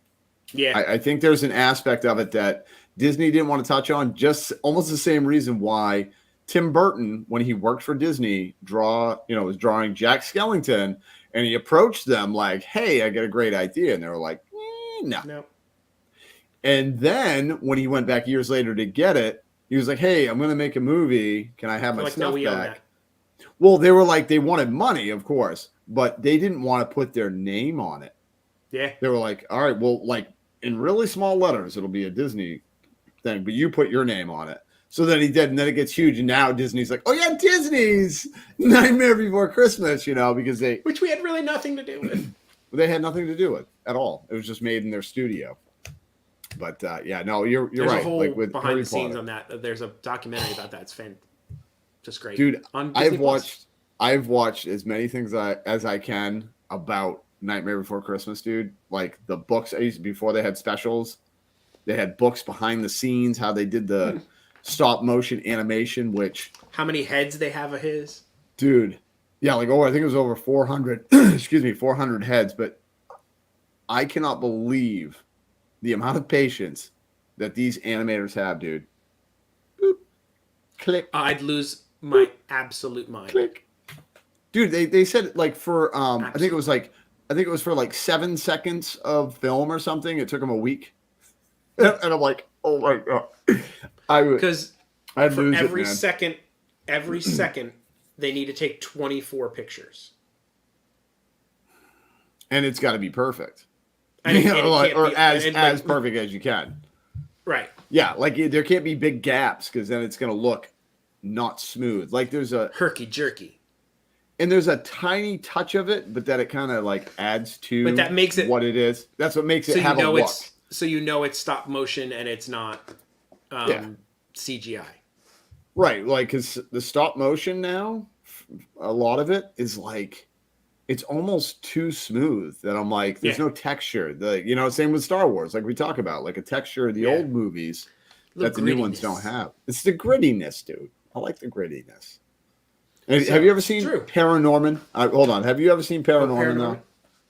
Yeah, I think there's an aspect of it that Disney didn't want to touch on. Just almost the same reason why Tim Burton, when he worked for Disney, was drawing Jack Skellington, and he approached them like, "Hey, I got a great idea," and they were like, "No." And then when he went back years later to get it, he was like, "Hey, I'm going to make a movie. Can I have my stuff back?" Well, they were like, they wanted money, of course, but they didn't want to put their name on it. Yeah. They were like, all right, well, like in really small letters, it'll be a Disney thing, but you put your name on it. So then he did, and then it gets huge, and now Disney's like, oh yeah, Disney's Nightmare Before Christmas, because which we had really nothing to do with. They had nothing to do with at all. It was just made in their studio. But yeah, no, you're There's right. A whole like with behind Harry the scenes Potter. on that. There's a documentary about that. It's just great, dude. On Disney I've watched as many things as I can about Nightmare Before Christmas, dude. Like the books before they had specials, they had books behind the scenes, how they did the stop motion animation, which how many heads they have of his, dude. Yeah, like I think it was over 400. 400 heads. But I cannot believe the amount of patience that these animators have, dude. Boop. Click. I'd lose my absolute mind. Click. Dude, they said like for I think it was for like 7 seconds of film or something. It took them a week. And I'm like, oh my god. Because for every second they need to take 24 pictures. And it's got to be perfect. Or as perfect as you can. Right. Yeah, like there can't be big gaps because then it's going to look not smooth. Like there's a herky jerky. And there's a tiny touch of it, but that it kind of like adds to but that makes it what it is. That's what makes it have a look. So it's stop motion and it's not CGI. Right, like because the stop motion now, a lot of it is like it's almost too smooth that I'm like, there's no texture. Same with Star Wars, like we talk about, like a texture of the old movies that the new ones don't have. It's the grittiness, dude. I like the grittiness. Have you ever seen Paranorman? Hold on. Have you ever seen Paranorman, though?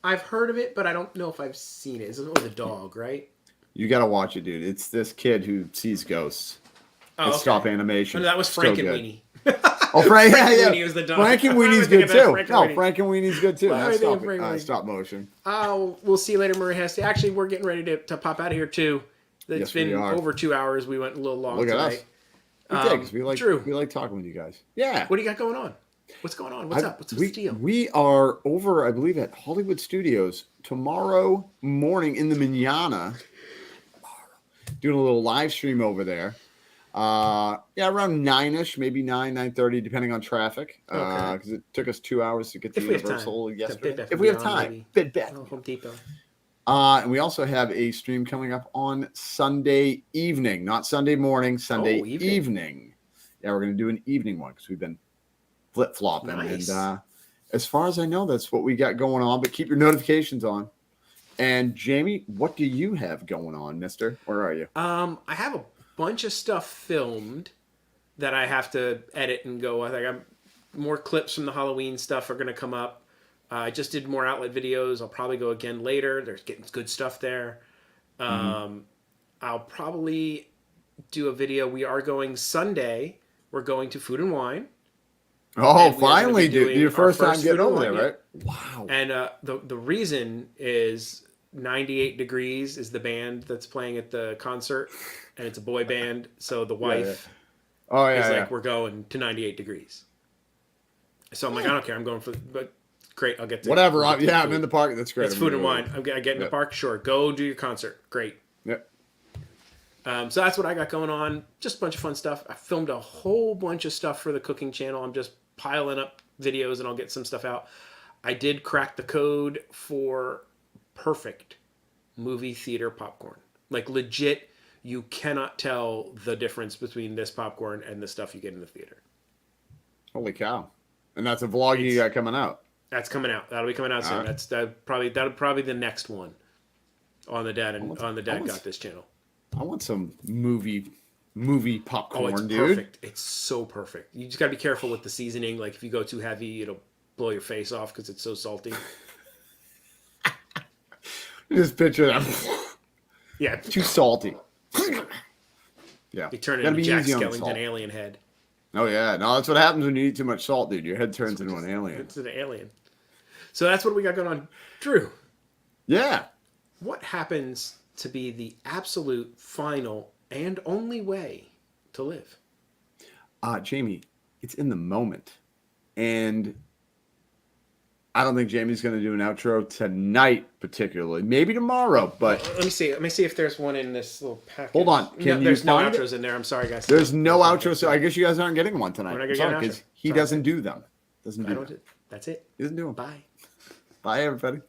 I've heard of it, but I don't know if I've seen it. It's with a dog, right? You got to watch it, dude. It's this kid who sees ghosts. Oh, okay. Stop animation. No, that was Frankenweenie. Oh, Frankenweenie was the dog. Frankenweenie's good, too. No, Frankenweenie's good, too. Stop motion. We'll see you later, Marie Hesse. Actually, we're getting ready to pop out of here, too. It's been over 2 hours. We went a little long tonight. We did, because we like talking with you guys. Yeah. What do you got going on? What's going on? What's up? What's the deal? We are over, I believe, at Hollywood Studios tomorrow morning in the manana. Doing a little live stream over there. Around 9ish, maybe 9:30, depending on traffic. Because it took us 2 hours to get to Universal yesterday. If we have time. Bed Bath. Home Depot. And we also have a stream coming up on Sunday evening, not Sunday morning, Sunday evening. Yeah, we're going to do an evening one because we've been flip-flopping. Nice. And as far as I know, that's what we got going on. But keep your notifications on. And Jamie, what do you have going on, mister? Where are you? I have a bunch of stuff filmed that I have to edit and go. I think more clips from the Halloween stuff are going to come up. I just did more outlet videos. I'll probably go again later. There's getting good stuff there. I'll probably do a video. We are going Sunday. We're going to Food and Wine. Oh, finally, dude. Your first time getting over there, right? Wow. And the reason is 98 Degrees is the band that's playing at the concert, and it's a boy band. So the wife Oh is yeah. like, we're going to 98 Degrees. So I'm like, I don't care. I'm going for, but great. I'll get to Whatever. we'll get to Yeah, food. I'm in the park. That's great. It's food and wine. I get in the park. Sure. Go do your concert. Great. Yep. So that's what I got going on. Just a bunch of fun stuff. I filmed a whole bunch of stuff for the cooking channel. I'm just piling up videos and I'll get some stuff out. I did crack the code for perfect movie theater popcorn. Like legit, you cannot tell the difference between this popcorn and the stuff you get in the theater. Holy cow. And that's a vlog you got coming out. That's coming out. That'll be coming out soon. Right. That'll probably the next one on the Dad Got This channel. I want some movie popcorn, it's dude. perfect. It's so perfect. You just gotta be careful with the seasoning. Like if you go too heavy, it'll blow your face off because it's so salty. Just picture that. Yeah, Too salty. Yeah. you turn it Gotta into be Jack easy on the Skellington salt. alien head. Oh yeah. No, that's what happens when you eat too much salt, dude. Your head turns into an alien. It's an alien. So that's what we got going on. Drew, Yeah. what happens to be the absolute final and only way to live? Jamie, it's in the moment. And I don't think Jamie's going to do an outro tonight, particularly. Maybe tomorrow, but Let me see. Let me see if there's one in this little package. hold on. Can you there's no find it? outros in there. I'm sorry, guys. There's no outro, so I guess you guys aren't getting one tonight. We're not I'm gonna get sorry, an 'cause outro. he Sorry. doesn't do them. Doesn't I do don't. them. That's it. He doesn't do them. Bye. Bye, everybody.